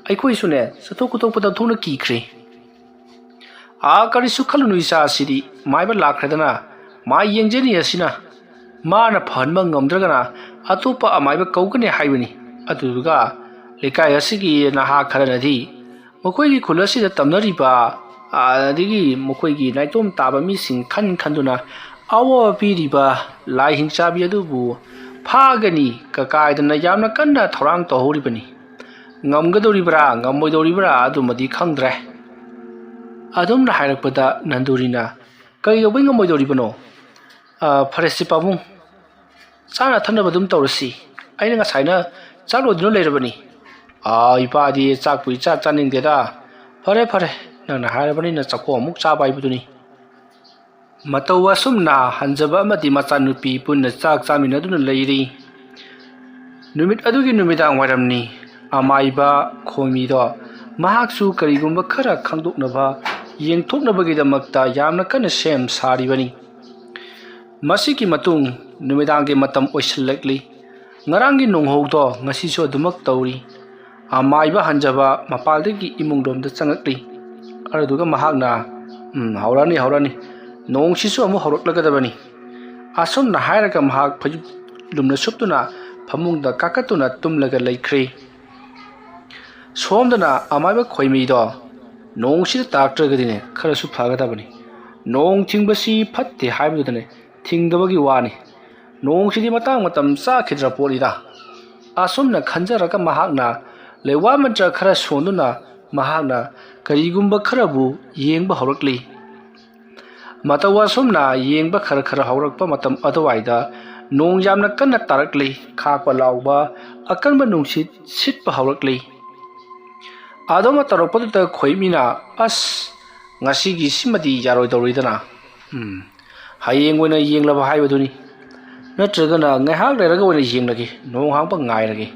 aikoi sune satok pada thona kikre kari sukhalunu isa asidi maiba lakhredana ma yengjeni asina mana phanma ngamdragana atopa amaiba kaugane haibani aduga lekai asigi naha kharanadi ꯃꯈꯣꯏꯒꯤ ꯈꯨꯜ ꯑꯁꯤꯗ ꯇꯝꯅꯔꯤꯕ ꯑꯗꯒꯤ ꯃꯈꯣꯏꯒꯤ ꯅꯥꯏꯇꯣꯝ ꯇꯥꯕ ꯃꯤꯁꯤꯡ ꯈꯟꯗꯨꯅ ꯑꯋꯥꯕ ꯄꯤꯔꯤꯕ ꯂꯥꯏ ꯍꯤꯡꯆꯥꯕꯤ ꯑꯗꯨꯕꯨ ꯐꯥꯒꯅꯤ ꯀꯀꯥꯏꯗꯅ ꯌꯥꯝꯅ ꯀꯟꯅ ꯊꯧꯔꯥꯡ ꯇꯧꯍꯧꯔꯤꯕꯅꯤ꯫ ꯉꯝꯒꯗꯧꯔꯤꯕ꯭ꯔꯥ ꯉꯝꯃꯣꯏꯗꯧꯔꯤꯕ꯭ꯔꯥ ꯑꯗꯨꯃꯗꯤ ꯈꯪꯗ꯭ꯔꯦ꯫ ꯑꯗꯨꯝꯅ ꯍꯥꯏꯔꯛꯄꯗ ꯅꯟꯗꯨꯔꯤꯅ ꯀꯩꯗꯧꯕꯩ ꯉꯝꯃꯣꯏꯗꯧꯔꯤꯕꯅꯣ? ꯐꯔꯦꯁꯤ ꯄꯥꯕꯨꯡ, ꯆꯥꯅ ꯊꯛꯅꯕ ꯑꯗꯨꯝ ꯇꯧꯔꯁꯤ꯫ ꯑꯩꯅ ꯉꯁꯥꯏꯅ ꯆꯥꯛ ꯂꯣꯏꯗꯨꯅ ꯂꯩꯔꯕꯅꯤ꯫ ꯏꯄꯥꯗꯤ ꯆꯥꯛꯄꯨ ꯏꯆꯥ ꯆꯥꯅꯤꯡꯗꯦꯗ꯫ ꯐꯔꯦ ꯐꯔꯦ, ꯅꯪꯅ ꯍꯥꯏꯔꯕꯅꯤꯅ ꯆꯥꯛꯈꯣꯝ ꯑꯃꯨꯛ ꯆꯥꯕ ꯍꯥꯏꯕꯗꯨꯅꯤ꯫ ꯃꯇꯧ ꯑꯁꯨꯝꯅ ꯍꯟꯖꯕ ꯑꯃꯗꯤ ꯃꯆꯥꯅꯨꯄꯤ ꯄꯨꯟꯅ ꯆꯥꯛ ꯆꯥꯃꯤꯟꯅꯗꯨꯅ ꯂꯩꯔꯤ꯫ ꯅꯨꯃꯤꯠ ꯑꯗꯨꯒꯤ ꯅꯨꯃꯤꯗꯥꯡ ꯋꯥꯏꯔꯝꯅꯤ꯫ ꯑꯃꯥꯏꯕ ꯈꯣꯏꯃꯤꯗꯣ ꯃꯍꯥꯛꯁꯨ ꯀꯔꯤꯒꯨꯝꯕ ꯈꯔ ꯈꯪꯗꯣꯛꯅꯕ ꯌꯦꯡꯊꯣꯛꯅꯕꯒꯤꯗꯃꯛꯇ ꯌꯥꯝꯅ ꯀꯟꯅ ꯁꯦꯝ ꯁꯥꯔꯤꯕꯅꯤ꯫ ꯃꯁꯤꯒꯤ ꯃꯇꯨꯡ ꯅꯨꯃꯤꯗꯥꯡꯒꯤ ꯃꯇꯝ ꯑꯣꯏꯁꯤꯜꯂꯛꯂꯤ꯫ ꯉꯔꯥꯡꯒꯤ ꯅꯣꯡꯍꯧꯗꯣ ꯉꯁꯤꯁꯨ ꯑꯗꯨꯃꯛ ꯇꯧꯔꯤ꯫ ꯑꯃꯥꯏꯕ ꯍꯟꯖꯕ ꯃꯄꯥꯜꯗꯒꯤ ꯏꯃꯨꯡꯂꯣꯝꯗ ꯆꯪꯉꯛꯂꯤ꯫ ꯑꯗꯨꯒ ꯃꯍꯥꯛꯅ ꯍꯧꯔꯅꯤ, ꯅꯣꯡꯁꯤꯁꯨ ꯑꯃꯨꯛ ꯍꯧꯔꯛꯂꯒꯗꯕꯅꯤ꯫ ꯑꯁꯨꯝꯅ ꯍꯥꯏꯔꯒ ꯃꯍꯥꯛ ꯐꯩꯖꯨꯞ ꯂꯨꯝꯅ ꯁꯨꯞꯇꯨꯅ ꯐꯃꯨꯡꯗ ꯀꯥꯈꯠꯇꯨꯅ ꯇꯨꯝꯂꯒ ꯂꯩꯈ꯭ꯔꯦ꯫ ꯁꯣꯝꯗꯅ ꯑꯃꯥꯏꯕ ꯈꯣꯏꯃꯤꯗꯣ ꯅꯣꯡꯁꯤꯗ ꯇꯥꯔꯛꯇ꯭ꯔꯒꯗꯤꯅꯦ ꯈꯔꯁꯨ ꯐꯒꯗꯕꯅꯤ꯫ ꯅꯣꯡ ꯊꯤꯡꯕꯁꯤ ꯐꯠꯇꯦ ꯍꯥꯏꯕꯗꯨꯗꯅꯦ ꯊꯤꯡꯗꯕꯒꯤ ꯋꯥꯅꯤ꯫ ꯅꯣꯡꯁꯤꯗꯤ ꯃꯇꯥꯡ ꯃꯇꯝ ꯆꯥꯈꯤꯗ꯭ꯔ ꯄꯣꯠꯅꯤꯗ꯫ ꯑꯁꯨꯝꯅ ꯈꯟꯖꯔꯒ ꯃꯍꯥꯛꯅ ꯂꯩꯋꯥ ꯃꯟꯇ꯭ꯔ ꯈꯔ ꯁꯣꯟꯗꯨꯅ ꯃꯍꯥꯛꯅ ꯀꯔꯤꯒꯨꯝꯕ ꯈꯔꯕꯨ ꯌꯦꯡꯕ ꯍꯧꯔꯛꯂꯤ꯫ ꯃꯇꯧ ꯑꯁꯨꯝꯅ ꯌꯦꯡꯕ ꯈꯔ ꯍꯧꯔꯛꯄ ꯃꯇꯝ ꯑꯗꯨꯋꯥꯏꯗ ꯅꯣꯡ ꯌꯥꯝꯅ ꯀꯟꯅ ꯇꯥꯔꯛꯂꯤ꯫ ꯈꯥꯛꯄ ꯂꯥꯎꯕ ꯑꯀꯟꯕ ꯅꯨꯡꯁꯤꯠ ꯁꯤꯠꯄ ꯍꯧꯔꯛꯂꯤ꯫ ꯑꯗꯨꯝꯅ ꯇꯧꯔꯛꯄꯗꯨꯗ ꯈꯣꯏꯃꯤꯅ ꯉꯁꯤꯒꯤ ꯁꯤꯃꯗꯤ ꯌꯥꯔꯣꯏꯗꯧꯔꯤꯗꯅ꯫ ꯍꯌꯦꯡ ꯑꯣꯏꯅ ꯌꯦꯡꯂꯕ ꯍꯥꯏꯕꯗꯨꯅꯤ꯫ ꯅꯠꯇ꯭ꯔꯒꯅ ꯉꯥꯏꯍꯥꯛ ꯂꯩꯔꯒ ꯑꯣꯏꯅ ꯌꯦꯡꯂꯒꯦ, ꯅꯣꯡ ꯍꯥꯡꯕ ꯉꯥꯏꯔꯒꯦ꯫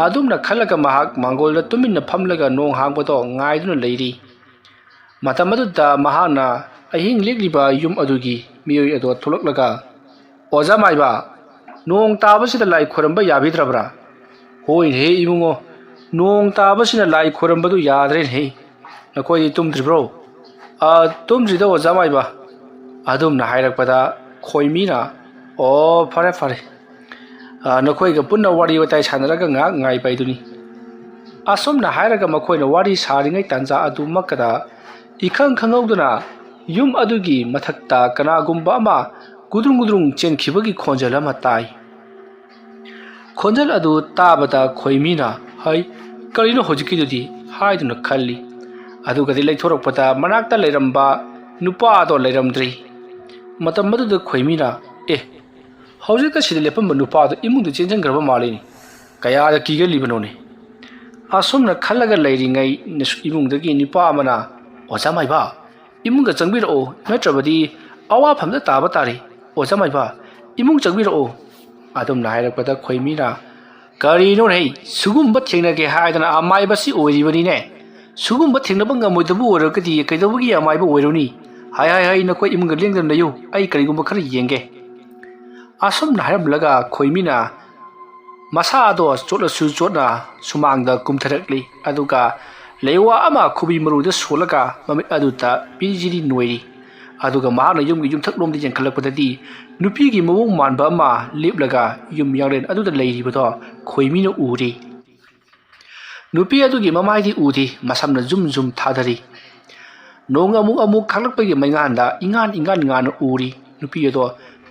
ꯑꯗꯨꯝꯅ ꯈꯜꯂꯒ ꯃꯍꯥꯛ ꯃꯥꯡꯒꯣꯜꯗ ꯇꯨꯃꯤꯟꯅ ꯐꯝꯂꯒ ꯅꯣꯡ ꯍꯥꯡꯕꯗꯣ ꯉꯥꯏꯗꯨꯅ ꯂꯩꯔꯤ꯫ ꯃꯇꯝ ꯑꯗꯨꯗ ꯃꯍꯥꯛꯅ ꯑꯍꯤꯡ ꯂꯦꯛꯂꯤꯕ ꯌꯨꯝ ꯑꯗꯨꯒꯤ ꯃꯤꯑꯣꯏ ꯑꯗꯣ ꯊꯣꯛꯂꯛꯂꯒ, ꯑꯣꯖꯥ ꯃꯥꯏꯕ, ꯅꯣꯡ ꯇꯥꯕꯁꯤꯗ ꯂꯥꯏ ꯈꯣꯏꯔꯝꯕ ꯌꯥꯕꯤꯗ꯭ꯔꯕ꯭ꯔꯥ? ꯍꯣꯏꯅꯦꯍꯦ ꯏꯕꯨꯡꯉꯣ, ꯅꯣꯡ ꯇꯥꯕꯁꯤꯅ ꯂꯥꯏ ꯈꯣꯏꯔꯝꯕꯗꯨ ꯌꯥꯗ꯭ꯔꯦꯅꯦꯍꯦ꯫ ꯅꯈꯣꯏꯗꯤ ꯇꯨꯝꯗ꯭ꯔꯤꯕ꯭ꯔꯣ? ꯇꯨꯝꯗ꯭ꯔꯤꯗ ꯑꯣꯖꯥ ꯃꯥꯏꯕ꯫ ꯑꯗꯨꯝꯅ ꯍꯥꯏꯔꯛꯄꯗ ꯈꯣꯏꯃꯤꯅ, ꯑꯣ ꯐꯔꯦ ꯐꯔꯦ, ꯅꯈꯣꯏꯒ ꯄꯨꯟꯅ ꯋꯥꯔꯤ ꯋꯥꯇꯥꯏ ꯁꯥꯟꯅꯔꯒ ꯉꯥꯏꯍꯥꯛ ꯉꯥꯏꯕ ꯍꯥꯏꯗꯨꯅꯤ꯫ ꯑꯁꯨꯝꯅ ꯍꯥꯏꯔꯒ ꯃꯈꯣꯏꯅ ꯋꯥꯔꯤ ꯁꯥꯔꯤꯉꯩ ꯇꯥꯟꯖꯥ ꯑꯗꯨꯃꯛꯀꯗ ꯏꯈꯪ ꯈꯪꯍꯧꯗꯅ ꯌꯨꯝ ꯑꯗꯨꯒꯤ ꯃꯊꯛꯇ ꯀꯅꯥꯒꯨꯝꯕ ꯑꯃ ꯒꯨꯗ꯭ꯔꯨꯡ ꯆꯦꯟꯈꯤꯕꯒꯤ ꯈꯣꯟꯖꯦꯜ ꯑꯃ ꯇꯥꯏ꯫ ꯈꯣꯟꯖꯦꯜ ꯑꯗꯨ ꯇꯥꯕꯗ ꯈꯣꯏꯃꯤꯅ ꯀꯔꯤꯅꯣ ꯍꯧꯖꯤꯛꯀꯤꯗꯨꯗꯤ ꯍꯥꯏꯗꯨꯅ ꯈꯜꯂꯤ꯫ ꯑꯗꯨꯒꯗꯤ ꯂꯩꯊꯣꯔꯛꯄꯗ ꯃꯅꯥꯛꯇ ꯂꯩꯔꯝꯕ ꯅꯨꯄꯥ ꯑꯗꯣ ꯂꯩꯔꯝꯗ꯭ꯔꯤ꯫ ꯃꯇꯝ ꯑꯗꯨꯗ ꯈꯣꯏꯃꯤꯅ, ꯍꯧꯖꯤꯛꯇ ꯁꯤꯗ ꯂꯦꯞꯄꯝꯕ ꯅꯨꯄꯥꯗꯣ ꯏꯃꯨꯡꯗ ꯆꯦꯟꯁꯤꯟꯈ꯭ꯔꯕ ꯃꯥꯜꯂꯤꯅꯤ꯫ ꯀꯌꯥꯗ ꯀꯤꯒꯜꯂꯤꯕꯅꯣꯅꯦ꯫ ꯑꯁꯨꯝꯅ ꯈꯜꯂꯒ ꯂꯩꯔꯤꯉꯩ ꯏꯃꯨꯡꯗꯒꯤ ꯅꯨꯄꯥ ꯑꯃꯅ, ꯑꯣꯖꯥ ꯃꯥꯏꯕ, ꯏꯃꯨꯡꯗ ꯆꯪꯕꯤꯔꯛꯑꯣ, ꯅꯠꯇ꯭ꯔꯕꯗꯤ ꯑꯋꯥꯐꯝꯗ ꯇꯥꯕ ꯇꯥꯔꯤ꯫ ꯑꯣꯖꯥ ꯃꯥꯏꯕ, ꯏꯃꯨꯡ ꯆꯪꯕꯤꯔꯛꯑꯣ꯫ ꯑꯗꯨꯝꯅ ꯍꯥꯏꯔꯛꯄꯗ ꯈꯣꯏꯃꯤꯅ, ꯀꯔꯤꯅꯣꯅꯦ, ꯁꯨꯒꯨꯝꯕ ꯊꯦꯡꯅꯒꯦ ꯍꯥꯏꯗꯅ ꯑꯃꯥꯏꯕꯁꯤ ꯑꯣꯏꯔꯤꯕꯅꯤꯅꯦ꯫ ꯁꯨꯒꯨꯝꯕ ꯊꯦꯡꯅꯕ ꯉꯝꯃꯣꯏꯗꯕ ꯑꯣꯏꯔꯒꯗꯤ ꯀꯩꯗꯧꯕꯒꯤ ꯑꯃꯥꯏꯕ ꯑꯣꯏꯔꯨꯅꯤ? ꯍꯥꯏ ꯅꯈꯣꯏ ꯏꯃꯨꯡꯒ ꯂꯦꯡꯗꯅ ꯂꯩꯌꯨ, ꯑꯩ ꯀꯔꯤꯒꯨꯝꯕ ꯈꯔ ꯌꯦꯡꯒꯦ꯫ ꯑꯁꯨꯝꯅ ꯍꯥꯏꯔꯝꯂꯒ ꯈꯣꯏꯃꯤꯅ ꯃꯁꯥ ꯑꯗꯣ ꯆꯣꯠꯂꯁꯨ ꯆꯣꯠꯅ ꯁꯨꯃꯥꯡꯗ ꯀꯨꯝꯊꯔꯛꯂꯤ꯫ ꯑꯗꯨꯒ ꯂꯩꯋꯥ ꯑꯃ ꯈꯨꯕꯤ ꯃꯔꯨꯗ ꯁꯣꯜꯂꯒ ꯃꯃꯤꯠ ꯑꯗꯨꯗ ꯄꯤꯔꯤꯖꯤꯔꯤ ꯅꯣꯏꯔꯤ꯫ ꯑꯗꯨꯒ ꯃꯍꯥꯛꯅ ꯌꯨꯝꯒꯤ ꯌꯨꯝꯊꯛꯂꯣꯝꯗ ꯌꯦꯡꯈꯠꯂꯛꯄꯗꯗꯤ ꯅꯨꯄꯤꯒꯤ ꯃꯑꯣꯡ ꯃꯥꯟꯕ ꯑꯃ ꯂꯦꯞꯂꯒ ꯌꯨꯝ ꯌꯥꯡꯂꯦꯟ ꯑꯗꯨꯗ ꯂꯩꯔꯤꯕꯗꯣ ꯈꯣꯏꯃꯤꯅ ꯎꯔꯤ꯫ ꯅꯨꯄꯤ ꯑꯗꯨꯒꯤ ꯃꯃꯥꯏꯗꯤ ꯎꯗꯦ, ꯃꯁꯝꯅ ꯖꯨꯝ ꯊꯥꯗꯔꯤ꯫ ꯅꯣꯡ ꯑꯃꯨꯛ ꯈꯥꯛꯂꯛꯄꯒꯤ ꯃꯩꯉꯥꯟꯗ ꯏꯉꯥꯟ ꯉꯥꯟꯅ ꯎꯔꯤ꯫ ꯅꯨꯄꯤ ꯑꯗꯣ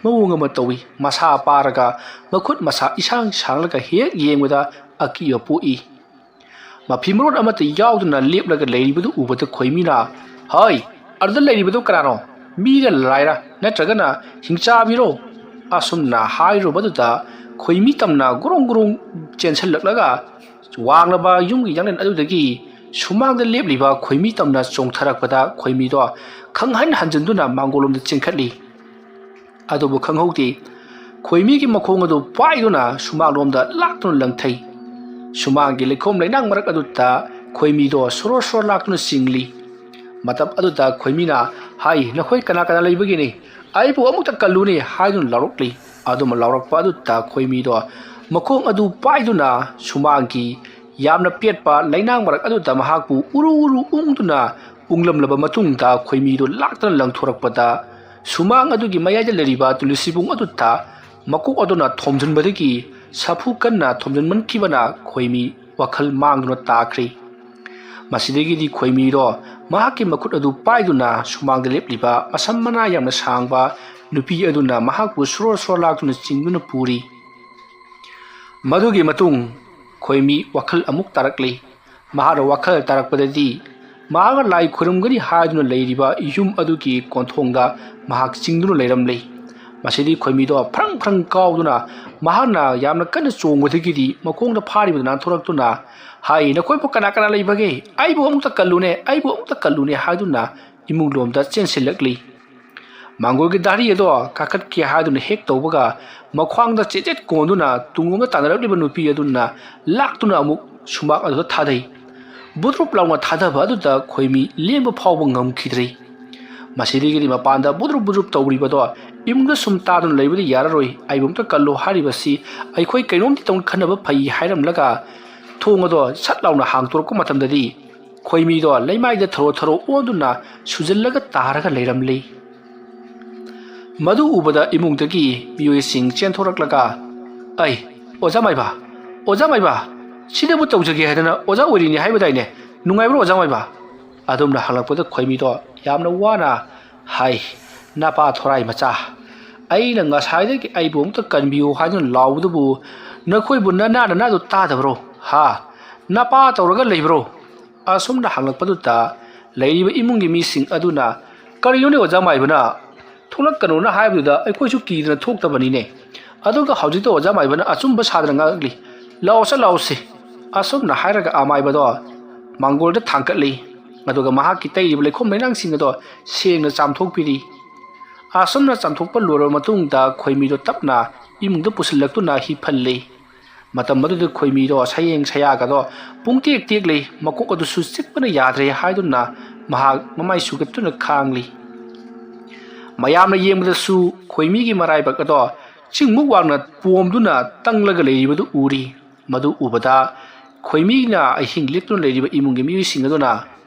ꯃꯑꯣꯡ ꯑꯃ ꯇꯧꯏ꯫ ꯃꯁꯥ ꯄꯥꯔꯒ ꯃꯈꯨꯠ ꯃꯁꯥ ꯏꯁꯥꯡ ꯁꯥꯡꯂꯒ ꯍꯦꯛ ꯌꯦꯡꯕꯗ ꯑꯀꯤꯕ ꯄꯣꯛꯏ꯫ ꯃꯐꯤ ꯃꯔꯣꯟ ꯑꯃꯠꯇ ꯌꯥꯎꯗꯅ ꯂꯦꯞꯂꯒ ꯂꯩꯔꯤꯕꯗꯨ ꯎꯕꯗ ꯈꯣꯏꯃꯤꯅ, ꯑꯗꯨꯗ ꯂꯩꯔꯤꯕꯗꯨ ꯀꯅꯥꯅꯣ? ꯃꯤꯔ ꯂꯥꯏꯔ ꯅꯠꯇ꯭ꯔꯒꯅ ꯍꯤꯡꯆꯥꯕꯤꯔꯣ? ꯑꯁꯨꯝꯅ ꯍꯥꯏꯔꯨꯕꯗꯨꯗ ꯈꯣꯏꯃꯤ ꯇꯝꯅ ꯒꯣꯔꯣꯡ ꯆꯦꯟꯁꯤꯜꯂꯛꯂꯒ ꯋꯥꯡꯂꯕ ꯌꯨꯝꯒꯤ ꯌꯥꯡꯂꯦꯟ ꯑꯗꯨꯗꯒꯤ ꯁꯨꯃꯥꯡꯗ ꯂꯦꯞꯂꯤꯕ ꯈꯣꯏꯃꯤ ꯇꯝꯅ ꯆꯣꯡꯊꯔꯛꯄꯗ ꯈꯣꯏꯃꯤꯗꯣ ꯈꯪꯍꯟ ꯍꯟꯖꯤꯟꯗꯨꯅ ꯃꯥꯡꯒꯣꯜꯂꯣꯝꯗ ꯆꯦꯟꯈꯠꯂꯤ꯫ ꯑꯗꯨꯕꯨ ꯈꯪꯍꯧꯗꯦ, ꯈꯣꯏꯃꯤꯒꯤ ꯃꯈꯣꯡ ꯑꯗꯨ ꯄꯥꯏꯗꯨꯅ ꯁꯨꯃꯥꯡꯂꯣꯝꯗ ꯂꯥꯛꯇꯨꯅ ꯂꯪꯊꯩ꯫ ꯁꯨꯃꯥꯡꯒꯤ ꯂꯩꯈꯣꯝ ꯂꯩꯅꯥꯡ ꯃꯔꯛ ꯑꯗꯨꯗ ꯈꯣꯏꯃꯤꯗꯣ ꯁꯣꯔꯣ ꯂꯥꯛꯇꯨꯅ ꯆꯤꯡꯂꯤ꯫ ꯃꯇꯝ ꯑꯗꯨꯗ ꯈꯣꯏꯃꯤꯅ, ꯅꯈꯣꯏ ꯀꯅꯥ ꯂꯩꯕꯒꯤꯅꯤ? ꯑꯩꯕꯨ ꯑꯃꯨꯛꯇ ꯀꯜꯂꯨꯅꯦ ꯍꯥꯏꯗꯨꯅ ꯂꯥꯎꯔꯛꯂꯤ꯫ ꯑꯗꯨꯝꯅ ꯂꯥꯎꯔꯛꯄ ꯑꯗꯨꯗ ꯈꯣꯏꯃꯤꯗꯣ ꯃꯈꯣꯡ ꯑꯗꯨ ꯄꯥꯏꯗꯨꯅ ꯁꯨꯃꯥꯡꯒꯤ ꯌꯥꯝꯅ ꯄꯦꯠꯄ ꯂꯩꯅꯥꯡ ꯃꯔꯛ ꯑꯗꯨꯗ ꯃꯍꯥꯛꯄꯨ ꯎꯔꯨ ꯎꯪꯗꯨꯅ ꯎꯪꯂꯝꯂꯕ ꯃꯇꯨꯡꯗ ꯈꯣꯏꯃꯤꯗꯣ ꯂꯥꯛꯇꯨꯅ ꯂꯪꯊꯣꯔꯛꯄꯗ ꯁꯨꯃꯥꯡ ꯑꯗꯨꯒꯤ ꯃꯌꯥꯏꯗ ꯂꯩꯔꯤꯕ ꯇꯨꯜꯁꯤꯕꯨꯡ ꯑꯗꯨꯗ ꯃꯀꯣꯛ ꯑꯗꯨꯅ ꯊꯣꯝꯖꯤꯟꯕꯗꯒꯤ ꯁꯥꯐꯨ ꯀꯟꯅ ꯊꯣꯝꯖꯤꯟꯃꯟꯈꯤꯕꯅ ꯈꯣꯏꯃꯤ ꯋꯥꯈꯜ ꯃꯥꯡꯗꯨꯅ ꯇꯥꯈ꯭ꯔꯤ꯫ ꯃꯁꯤꯗꯒꯤꯗꯤ ꯈꯣꯏꯃꯤꯗꯣ ꯃꯍꯥꯛꯀꯤ ꯃꯈꯨꯠ ꯑꯗꯨ ꯄꯥꯏꯗꯨꯅ ꯁꯨꯃꯥꯡꯗ ꯂꯦꯞꯂꯤꯕ ꯃꯁꯝ ꯃꯅꯥ ꯌꯥꯝꯅ ꯁꯥꯡꯕ ꯅꯨꯄꯤ ꯑꯗꯨꯅ ꯃꯍꯥꯛꯄꯨ ꯁꯣꯔ ꯁꯣꯔ ꯂꯥꯛꯇꯨꯅ ꯆꯤꯡꯗꯨꯅ ꯄꯨꯔꯤ꯫ ꯃꯗꯨꯒꯤ ꯃꯇꯨꯡ ꯈꯣꯏꯃꯤ ꯋꯥꯈꯜ ꯑꯃꯨꯛ ꯇꯥꯔꯛꯂꯤ꯫ ꯃꯍꯥꯛꯅ ꯋꯥꯈꯜ ꯇꯥꯔꯛꯄꯗꯗꯤ ꯃꯍꯥꯛꯅ ꯂꯥꯏ ꯈꯨꯔꯨꯝꯒꯅꯤ ꯍꯥꯏꯗꯨꯅ ꯂꯩꯔꯤꯕ ꯌꯨꯝ ꯑꯗꯨꯒꯤ ꯀꯣꯟꯊꯣꯡꯗ ꯃꯍꯥꯛ ꯆꯤꯡꯗꯨꯅ ꯂꯩꯔꯝꯂꯤ꯫ ꯃꯁꯤꯗꯤ ꯈꯣꯏꯃꯤꯗꯣ ꯐ꯭ꯔꯪ ꯐ꯭ꯔꯪ ꯀꯥꯎꯗꯨꯅ ꯃꯍꯥꯛꯅ ꯌꯥꯝꯅ ꯀꯟꯅ ꯆꯣꯡꯕꯗꯒꯤꯗꯤ ꯃꯈꯣꯡꯗ ꯐꯥꯔꯤꯕꯗꯨ ꯅꯥꯟꯊꯣꯔꯛꯇꯨꯅ ꯍꯥꯏ ꯅꯈꯣꯏꯕꯨ ꯀꯅꯥ ꯀꯅꯥ ꯂꯩꯕꯒꯦ ꯑꯩꯕꯨ ꯑꯃꯨꯛꯇ ꯀꯜꯂꯨꯅꯦ ꯍꯥꯏꯗꯨꯅ ꯏꯃꯨꯡ ꯂꯣꯝꯗ ꯆꯦꯟꯁꯤꯜꯂꯛꯂꯤ꯫ ꯃꯥꯡꯒꯣꯜꯒꯤ ꯗꯥꯔꯤ ꯑꯗꯣ ꯀꯥꯈꯠꯀꯦ ꯍꯥꯏꯗꯨꯅ ꯍꯦꯛ ꯇꯧꯕꯒ ꯃꯈ꯭ꯋꯥꯡꯗ ꯆꯦꯆꯦꯠ ꯀꯣꯟꯗꯨꯅ ꯇꯨꯡꯂꯣꯝꯗ ꯇꯥꯟꯅꯔꯛꯂꯤꯕ ꯅꯨꯄꯤ ꯑꯗꯨꯅ ꯂꯥꯛꯇꯨꯅ ꯑꯃꯨꯛ ꯁꯨꯃꯥꯡ ꯑꯗꯨꯗ ꯊꯥꯗꯩ꯫ ꯕꯨꯗ꯭ꯔꯨꯞ ꯂꯥꯎꯅ ꯊꯥꯗꯕ ꯑꯗꯨꯗ ꯈꯣꯏꯃꯤ ꯂꯦꯡꯕ ꯐꯥꯎꯕ ꯉꯝꯈꯤꯗ꯭ꯔꯦ꯫ ꯃꯁꯤꯗꯒꯤꯗꯤ ꯃꯄꯥꯟꯗ ꯕꯨꯗ꯭ꯔꯨꯞ ꯇꯧꯔꯤꯕꯗꯣ ꯏꯃꯨꯡꯗ ꯁꯨꯝ ꯇꯥꯗꯨꯅ ꯂꯩꯕꯗꯤ ꯌꯥꯔꯔꯣꯏ ꯑꯩꯕꯨ ꯑꯝꯇ ꯀꯜꯂꯨ ꯍꯥꯏꯔꯤꯕꯁꯤ ꯑꯩꯈꯣꯏ ꯀꯩꯅꯣꯝꯗꯤ ꯇꯧꯅ ꯈꯟꯅꯕ ꯐꯩ ꯍꯥꯏꯔꯝꯂꯒ ꯊꯣꯡ ꯑꯗꯣ ꯁꯠ ꯂꯥꯎꯅ ꯍꯥꯡꯇꯣꯔꯛꯄ ꯃꯇꯝꯗꯗꯤ ꯈꯣꯏꯃꯤꯗꯣ ꯂꯩꯃꯥꯏꯗ ꯊꯔꯣ ꯑꯣꯟꯗꯨꯅ ꯁꯨꯖꯜꯂꯒ ꯇꯥꯔꯒ ꯂꯩꯔꯝꯂꯤ꯫ ꯃꯗꯨ ꯎꯕꯗ ꯏꯃꯨꯡꯗꯒꯤ ꯃꯤꯑꯣꯏꯁꯤꯡ ꯆꯦꯟꯊꯣꯔꯛꯂꯒ ꯑꯩ ꯑꯣꯖꯥ ꯃꯥꯏꯕ ꯁꯤꯗꯕꯨ ꯇꯧꯖꯒꯦ ꯍꯥꯏꯗꯅ ꯑꯣꯖꯥ ꯑꯣꯏꯔꯤꯅꯤ ꯍꯥꯏꯕꯗꯥꯏꯅꯦ ꯅꯨꯡꯉꯥꯏꯕ꯭ꯔꯣ ꯑꯣꯖꯥ ꯃꯥꯏꯕ? ꯑꯗꯨꯝꯅ ꯍꯪꯂꯛꯄꯗ ꯈꯣꯏꯃꯤꯗꯣ ꯌꯥꯝꯅ ꯋꯥꯅ ꯍꯥꯏ ꯅꯄꯥ ꯊꯣꯔꯥꯏ ꯃꯆꯥ ꯑꯩꯅ ꯉꯁꯥꯏꯗꯒꯤ ꯑꯩꯕꯨ ꯑꯃꯨꯛꯇ ꯀꯟꯕꯤꯌꯨ ꯍꯥꯏꯗꯨꯅ ꯂꯥꯎꯕꯗꯨꯕꯨ ꯅꯈꯣꯏꯕꯨ ꯅꯅꯥꯗꯨ ꯇꯥꯗꯕ꯭ꯔꯣ? ꯍꯥ ꯅꯄꯥ ꯇꯧꯔꯒ ꯂꯩꯕ꯭ꯔꯣ? ꯑꯁꯨꯝꯅ ꯍꯪꯂꯛꯄꯗꯨꯗ ꯂꯩꯔꯤꯕ ꯏꯃꯨꯡꯒꯤ ꯃꯤꯁꯤꯡ ꯑꯗꯨꯅ ꯀꯔꯤꯅꯣꯅꯦ ꯑꯣꯖꯥ ꯃꯥꯏꯕꯅ ꯊꯣꯛꯂꯛꯀꯅꯣꯅ ꯍꯥꯏꯕꯗꯨꯗ ꯑꯩꯈꯣꯏꯁꯨ ꯀꯤꯗꯅ ꯊꯣꯛꯇꯕꯅꯤꯅꯦ ꯑꯗꯨꯒ ꯍꯧꯖꯤꯛꯇ ꯑꯣꯖꯥ ꯃꯥꯏꯕꯅ ꯑꯆꯨꯝꯕ ꯁꯥꯗꯅ ꯉꯥꯡꯂꯤ ꯂꯥꯎꯁꯤ ꯑꯁꯨꯝꯅ ꯍꯥꯏꯔꯒ ꯑꯃꯥꯏꯕꯗꯣ ꯃꯥꯡꯒꯣꯜꯗ ꯊꯥꯡꯀꯠꯂꯤ ꯑꯗꯨꯒ ꯃꯍꯥꯛꯀꯤ ꯇꯩꯔꯤꯕ ꯂꯩꯈꯣꯝ ꯂꯩꯅꯥꯡꯁꯤꯡ ꯑꯗꯣ ꯁꯦꯡꯅ ꯆꯥꯝꯊꯣꯛꯄꯤꯔꯤ꯫ ꯑꯁꯨꯝꯅ ꯆꯥꯝꯊꯣꯛꯄ ꯂꯣꯏꯔꯕ ꯃꯇꯨꯡꯗ ꯈꯣꯏꯃꯤꯗꯣ ꯇꯞꯅ ꯏꯃꯨꯡꯗ ꯄꯨꯁꯤꯜꯂꯛꯇꯨꯅ ꯍꯤꯞꯍꯜꯂꯤ꯫ ꯃꯇꯝ ꯑꯗꯨꯗ ꯈꯣꯏꯃꯤꯗꯣ ꯁꯌꯦꯡ ꯁꯌꯥꯒꯗꯣ ꯄꯨꯡꯇꯦꯛ ꯇꯦꯛꯂꯤ ꯃꯀꯣꯛ ꯑꯗꯨꯁꯨ ꯆꯤꯛꯄꯅ ꯌꯥꯗ꯭ꯔꯦ ꯍꯥꯏꯗꯨꯅ ꯃꯍꯥꯛ ꯃꯃꯥꯏ ꯁꯨꯒꯠꯇꯨꯅ ꯈꯥꯡꯂꯤ꯫ ꯃꯌꯥꯝꯅ ꯌꯦꯡꯕꯗꯁꯨ ꯈꯣꯏꯃꯤꯒꯤ ꯃꯔꯥꯏꯕꯛ ꯑꯗꯣ ꯆꯤꯡꯃꯨꯛ ꯋꯥꯡꯅ ꯄꯣꯝꯗꯨꯅ ꯇꯪꯂꯒ ꯂꯩꯔꯤꯕꯗꯨ ꯎꯔꯤ꯫ ꯃꯗꯨ ꯎꯕꯗ ꯈꯣꯏꯃꯤꯅ ꯑꯍꯤꯡ ꯂꯦꯛꯇꯨꯅ ꯂꯩꯔꯤꯕ ꯏꯃꯨꯡꯒꯤ ꯃꯤꯑꯣꯏꯁꯤꯡ ꯑꯗꯨꯅ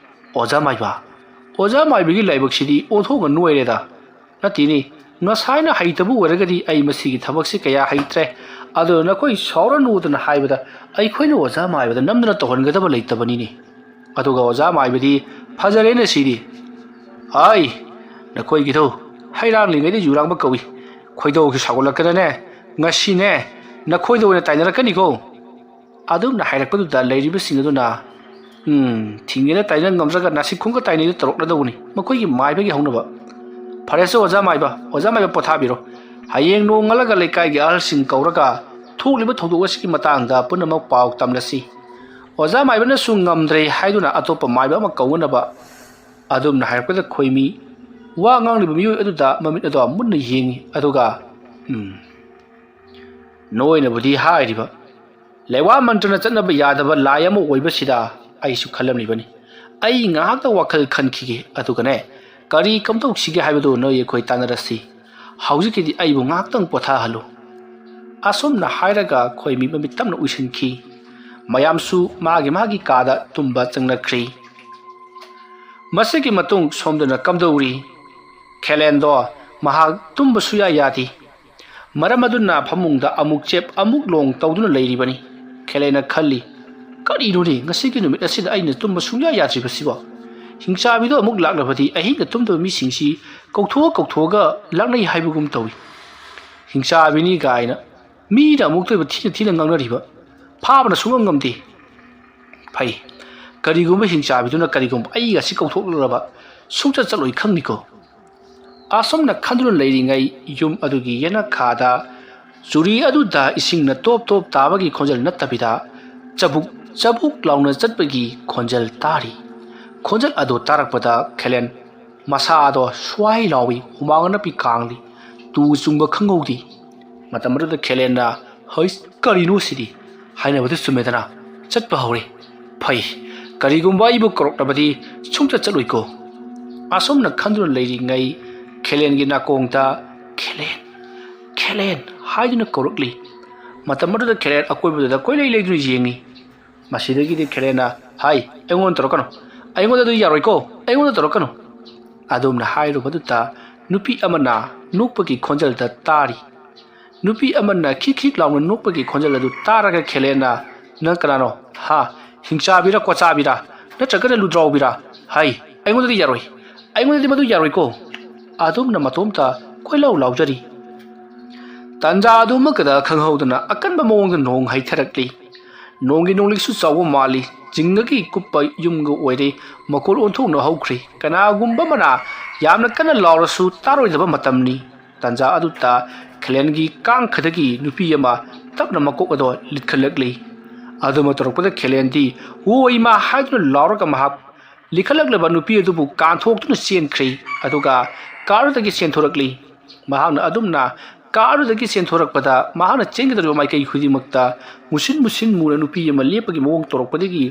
ꯑꯣꯖꯥ ꯃꯥꯏꯕꯒꯤ ꯂꯥꯏꯕꯛꯁꯤꯗꯤ ꯑꯣꯟꯊꯣꯛꯅ ꯅꯣꯏꯔꯦꯗ ꯅꯠꯇꯦꯅꯤ ꯉꯁꯥꯏꯅ ꯍꯩꯇꯕ ꯑꯣꯏꯔꯒꯗꯤ ꯑꯩ ꯃꯁꯤꯒꯤ ꯊꯕꯛꯁꯤ ꯀꯌꯥ ꯍꯩꯇ꯭ꯔꯦ ꯑꯗꯣ ꯅꯈꯣꯏ ꯁꯥꯎꯔꯅꯨꯗꯅ ꯍꯥꯏꯕꯗ ꯑꯩꯈꯣꯏꯅ ꯑꯣꯖꯥ ꯃꯥꯏꯕꯗ ꯅꯝꯗꯅ ꯇꯧꯍꯟꯒꯗꯕ ꯂꯩꯇꯕꯅꯤꯅꯦ꯫ ꯑꯗꯨꯒ ꯑꯣꯖꯥ ꯃꯥꯏꯕꯗꯤ ꯐꯖꯔꯦꯅ ꯁꯤꯗꯤ ꯑꯩ ꯅꯈꯣꯏꯒꯤꯗꯣ ꯍꯩꯔꯥꯡꯂꯤꯉꯩꯗ ꯌꯨꯔꯥꯡꯕ ꯀꯧꯏ ꯈꯣꯏꯗꯧꯁꯨ ꯁꯥꯎꯒꯠꯂꯛꯀꯗꯅꯦ ꯉꯁꯤꯅꯦ ꯅꯈꯣꯏꯗ ꯑꯣꯏꯅ ꯇꯥꯏꯅꯔꯛꯀꯅꯤꯀꯣ꯫ ꯑꯗꯨꯝꯅ ꯍꯥꯏꯔꯛꯄꯗꯨꯗ ꯂꯩꯔꯤꯕꯁꯤꯡ ꯑꯗꯨꯅ ꯊꯤꯡꯉꯦꯅ ꯇꯥꯏꯅ ꯉꯝꯗ꯭ꯔꯒ ꯅꯥꯁꯤꯛꯈꯣꯡꯒ ꯇꯥꯏꯅꯩꯗꯨ ꯇꯧꯔꯛꯂꯗꯧꯕꯅꯤ ꯃꯈꯣꯏꯒꯤ ꯃꯥꯏꯕꯒꯤ ꯍꯧꯅꯕ꯫ ꯐꯔꯦꯁꯨ ꯑꯣꯖꯥ ꯃꯥꯏꯕ ꯄꯣꯊꯥꯕꯤꯔꯣ ꯍꯌꯦꯡ ꯅꯣꯡꯉꯥꯜꯂꯒ ꯂꯩꯀꯥꯏꯒꯤ ꯑꯍꯜꯁꯤꯡ ꯀꯧꯔꯒ ꯊꯣꯛꯂꯤꯕ ꯊꯧꯗꯣꯛ ꯑꯁꯤꯒꯤ ꯃꯇꯥꯡꯗ ꯄꯨꯝꯅꯃꯛ ꯄꯥꯎ ꯇꯝꯂꯁꯤ꯫ ꯑꯣꯖꯥ ꯃꯥꯏꯕꯅꯁꯨ ꯉꯝꯗ꯭ꯔꯦ ꯍꯥꯏꯗꯨꯅ ꯑꯇꯣꯞꯄ ꯃꯥꯏꯕ ꯑꯃ ꯀꯧꯅꯅꯕ꯫ ꯑꯗꯨꯝꯅ ꯍꯥꯏꯔꯛꯄꯗ ꯈꯣꯏꯃꯤ ꯋꯥ ꯉꯥꯡꯂꯤꯕ ꯃꯤꯑꯣꯏ ꯑꯗꯨꯗ ꯃꯃꯤꯠ ꯑꯗꯣ ꯃꯨꯟꯅ ꯌꯦꯡꯉꯤ ꯑꯗꯨꯒ ꯅꯣꯏꯅꯕꯨꯗꯤ ꯍꯥꯏꯔꯤꯕ ꯂꯩꯋꯥ ꯃꯟꯇ꯭ꯔꯅ ꯆꯠꯅꯕ ꯌꯥꯗꯕ ꯂꯥꯏ ꯑꯃ ꯑꯣꯏꯕꯁꯤꯗ ꯑꯩꯁꯨ ꯈꯜꯂꯝꯂꯤꯕꯅꯤ ꯑꯩ ꯉꯥꯏꯍꯥꯛꯇ ꯋꯥꯈꯜ ꯈꯟꯈꯤꯒꯦ ꯑꯗꯨꯒꯅꯦ ꯀꯔꯤ ꯀꯝꯗꯧꯁꯤꯒꯦ ꯍꯥꯏꯕꯗꯨ ꯅꯣꯏ ꯑꯩꯈꯣꯏ ꯇꯥꯟꯅꯔꯁꯤ ꯍꯧꯖꯤꯛꯀꯤꯗꯤ ꯑꯩꯕꯨ ꯉꯥꯏꯍꯥꯛꯇꯪ ꯄꯣꯊꯥꯍꯜꯂꯨ꯫ ꯑꯁꯨꯝꯅ ꯍꯥꯏꯔꯒ ꯈꯣꯏꯃꯤ ꯃꯃꯤꯠ ꯇꯞꯅ ꯎꯏꯁꯤꯟꯈꯤ꯫ ꯃꯌꯥꯝꯁꯨ ꯃꯥꯒꯤ ꯀꯥꯗ ꯇꯨꯝꯕ ꯆꯪꯅꯈ꯭ꯔꯤ꯫ ꯃꯁꯤꯒꯤ ꯃꯇꯨꯡ ꯁꯣꯝꯗꯅ ꯀꯝꯗꯧꯔꯤ? ꯈꯦꯂꯦꯟꯗꯣ ꯃꯍꯥꯛ ꯇꯨꯝꯕ ꯁꯨꯌꯥ ꯌꯥꯗꯦ꯫ ꯃꯔꯝ ꯑꯗꯨꯅ ꯐꯃꯨꯡꯗ ꯑꯃꯨꯛ ꯆꯦꯞ ꯑꯃꯨꯛ ꯂꯣꯡ ꯇꯧꯗꯨꯅ ꯂꯩꯔꯤꯕꯅꯤ꯫ ꯈꯦꯂꯦꯟꯅ ꯈꯜꯂꯤ ꯀꯔꯤꯅꯣꯅꯦ ꯉꯁꯤꯒꯤ ꯅꯨꯃꯤꯠ ꯑꯁꯤꯗ ꯑꯩꯅ ꯇꯨꯝꯕ ꯁꯨꯡꯌꯥ ꯌꯥꯗ꯭ꯔꯤꯕꯁꯤꯕꯣ? ꯍꯤꯡꯆꯥꯕꯤꯗꯣ ꯑꯃꯨꯛ ꯂꯥꯛꯂꯕꯗꯤ ꯑꯍꯤꯡꯗ ꯇꯨꯝꯗꯕ ꯃꯤꯁꯤꯡꯁꯤ ꯀꯧꯊꯣꯛꯑꯒ ꯂꯥꯛꯅꯩ ꯍꯥꯏꯕꯒꯨꯝ ꯇꯧꯏ꯫ ꯍꯤꯡꯆꯥꯕꯤꯅꯤ ꯒꯥꯏꯅ ꯃꯤꯅ ꯑꯃꯨꯛꯇꯣꯏꯕ ꯊꯤꯅ ꯉꯥꯡꯅꯔꯤꯕ ꯐꯥꯕꯅ ꯁꯨꯡꯉꯝ ꯉꯝꯗꯦ꯫ ꯐꯩ ꯀꯔꯤꯒꯨꯝꯕ ꯍꯤꯡꯆꯥꯕꯤꯗꯨꯅ ꯀꯔꯤꯒꯨꯝꯕ ꯑꯩꯒꯁꯤ ꯀꯧꯊꯣꯛꯂꯨꯔꯕ ꯁꯨꯡꯆꯠ ꯆꯠꯂꯣꯏ ꯈꯪꯅꯤꯀꯣ꯫ ꯑꯁꯨꯝꯅ ꯈꯟꯗꯨꯅ ꯂꯩꯔꯤꯉꯩ ꯌꯨꯝ ꯑꯗꯨꯒꯤ ꯌꯦꯅꯈꯥꯗ ꯆꯨꯔꯤ ꯑꯗꯨꯗ ꯏꯁꯤꯡꯅ ꯇꯣꯞ ꯇꯥꯕꯒꯤ ꯈꯣꯟꯖꯦꯜ ꯅꯠꯇꯕꯤꯗ ꯆꯕꯨꯛ ꯂꯥꯎꯅ ꯆꯠꯄꯒꯤ ꯈꯣꯟꯖꯦꯜ ꯇꯥꯔꯤ꯫ ꯈꯣꯟꯖꯦꯜ ꯑꯗꯨ ꯇꯥꯔꯛꯄꯗ ꯈꯦꯂꯦꯟ ꯃꯁꯥꯗꯣ ꯁ꯭ꯋꯥꯏ ꯂꯥꯎꯏ ꯍꯨꯃꯥꯡ ꯅꯞꯄꯤ ꯀꯥꯡꯂꯤ ꯇꯨ ꯆꯨꯡꯕ ꯈꯪꯍꯧꯗꯦ꯫ ꯃꯇꯝ ꯑꯗꯨꯗ ꯈꯦꯂꯦꯟꯅ ꯍꯩꯁ ꯀꯔꯤꯅꯣ ꯁꯤꯗꯤ ꯍꯥꯏꯅꯕꯗꯨ ꯆꯨꯝꯃꯦꯗꯅ ꯆꯠꯄ ꯍꯧꯔꯦ꯫ ꯐꯩ ꯀꯔꯤꯒꯨꯝꯕ ꯑꯩꯕꯨ ꯀꯧꯔꯛꯂꯕꯗꯤ ꯁꯨꯡꯆꯠ ꯆꯠꯂꯣꯏꯀꯣ꯫ ꯑꯁꯨꯝꯅ ꯈꯟꯗꯨꯅ ꯂꯩꯔꯤꯉꯩ ꯈꯦꯂꯦꯟꯒꯤ ꯅꯥꯀꯣꯡꯗ ꯈꯦꯂꯦꯟ ꯍꯥꯏꯗꯨꯅ ꯀꯧꯔꯛꯂꯤ꯫ ꯃꯇꯝ ꯑꯗꯨꯗ ꯈꯦꯂꯦꯟ ꯑꯀꯣꯏꯕꯗꯨꯗ ꯀꯣꯏꯂꯩ ꯂꯩꯗꯨꯅ ꯌꯦꯡꯉꯤ꯫ ꯃꯁꯤꯗꯒꯤꯗꯤ ꯈꯦꯂꯦꯟꯅ ꯍꯥꯏ ꯑꯩꯉꯣꯟꯗ ꯇꯧꯔꯛꯀꯅꯨ ꯑꯩꯉꯣꯟꯗ ꯌꯥꯔꯣꯏꯀꯣ ꯑꯩꯉꯣꯟꯗ ꯇꯧꯔꯛꯀꯅꯨ꯫ ꯑꯗꯨꯝꯅ ꯍꯥꯏꯔꯨꯕꯗꯨꯗ ꯅꯨꯄꯤ ꯑꯃꯅ ꯅꯣꯛꯄꯒꯤ ꯈꯣꯟꯖꯦꯜꯗ ꯇꯥꯔꯤ꯫ ꯅꯨꯄꯤ ꯑꯃꯅ ꯈꯤꯛ ꯂꯥꯎꯅ ꯅꯣꯛꯄꯒꯤ ꯈꯣꯟꯖꯦꯜ ꯑꯗꯨ ꯇꯥꯔꯒ ꯈꯦꯂꯦꯟꯅ ꯅꯪ ꯀꯅꯥꯅꯣ? ꯍꯥ ꯍꯤꯡꯆꯥꯕꯤꯔ ꯀꯣꯆꯥꯕꯤꯔ ꯅꯠꯇ꯭ꯔꯒꯅ ꯂꯨꯗ꯭ꯔꯥꯎꯕꯤꯔꯥ ꯍꯩ ꯑꯩꯉꯣꯟꯗꯗꯤ ꯌꯥꯔꯣꯏ ꯑꯩꯉꯣꯟꯗꯗꯤ ꯃꯗꯨ ꯌꯥꯔꯣꯏꯀꯣ ꯑꯗꯨꯝꯅ ꯃꯇꯣꯝꯇ ꯀꯣꯏꯂꯥꯎ ꯂꯥꯎꯖꯔꯤ ꯇꯥꯟꯖꯥ ꯑꯗꯨꯃꯛꯇꯗ ꯈꯪꯍꯧꯗꯅ ꯑꯀꯟꯕ ꯃꯑꯣꯡꯗ ꯅꯣꯡ ꯍꯩꯊꯔꯛꯂꯤ ꯅꯣꯡꯒꯤ ꯅꯣꯡꯂꯤꯛꯁꯨ ꯆꯥꯎꯕ ꯃꯥꯜꯂꯤ ꯆꯤꯡꯗꯒꯤ ꯀꯨꯞꯄ ꯌꯨꯝꯒ ꯑꯣꯏꯔꯦ ꯃꯈꯣꯜ ꯑꯣꯟꯊꯣꯛꯅ ꯍꯧꯈ꯭ꯔꯦ ꯀꯅꯥꯒꯨꯝꯕ ꯑꯃꯅ ꯌꯥꯝꯅ ꯀꯟꯅ ꯂꯥꯎꯔꯁꯨ ꯇꯥꯔꯣꯏꯗꯕ ꯃꯇꯝꯅꯤ ꯇꯥꯟꯖꯥ ꯑꯗꯨꯗ ꯈꯦꯂꯦꯟꯒꯤ ꯀꯥꯡꯈꯗꯒꯤ ꯅꯨꯄꯤ ꯑꯃ ꯇꯞꯅ ꯃꯀꯣꯛ ꯑꯗꯣ ꯂꯤꯠꯈꯠꯂꯛꯂꯤ ꯑꯗꯨꯃ ꯇꯧꯔꯛꯄꯗ ꯈꯦꯂꯦꯟꯗꯤ ꯋꯣ ꯏꯃꯥ ꯍꯥꯏꯗꯨꯅ ꯂꯥꯎꯔꯒ ꯃꯍꯥꯛ ꯂꯤꯈꯠꯂꯛꯂꯕ ꯅꯨꯄꯤ ꯑꯗꯨꯕꯨ ꯀꯥꯟꯊꯣꯛꯇꯨꯅ ꯆꯦꯟꯈ꯭ꯔꯦ ꯑꯗꯨꯒ ꯀꯥꯔꯗꯒꯤ ꯆꯦꯟꯊꯣꯔꯛꯂꯤ ꯃꯍꯥꯛꯅ ꯑꯗꯨꯝꯅ ꯀꯥꯔꯗꯒꯤ ꯆꯦꯟꯊꯣꯔꯛꯄꯗ ꯃꯍꯥꯛꯅ ꯆꯦꯟꯒꯗꯧꯔꯤꯕ ꯃꯥꯏꯀꯩ ꯈꯨꯗꯤꯡꯃꯛꯇ ꯃꯨꯁꯤꯟ ꯃꯨꯁꯤꯟ ꯃꯨꯅ ꯅꯨꯄꯤ ꯑꯃ ꯂꯦꯞꯄꯒꯤ ꯃꯑꯣꯡ ꯇꯧꯔꯛꯄꯗꯒꯤ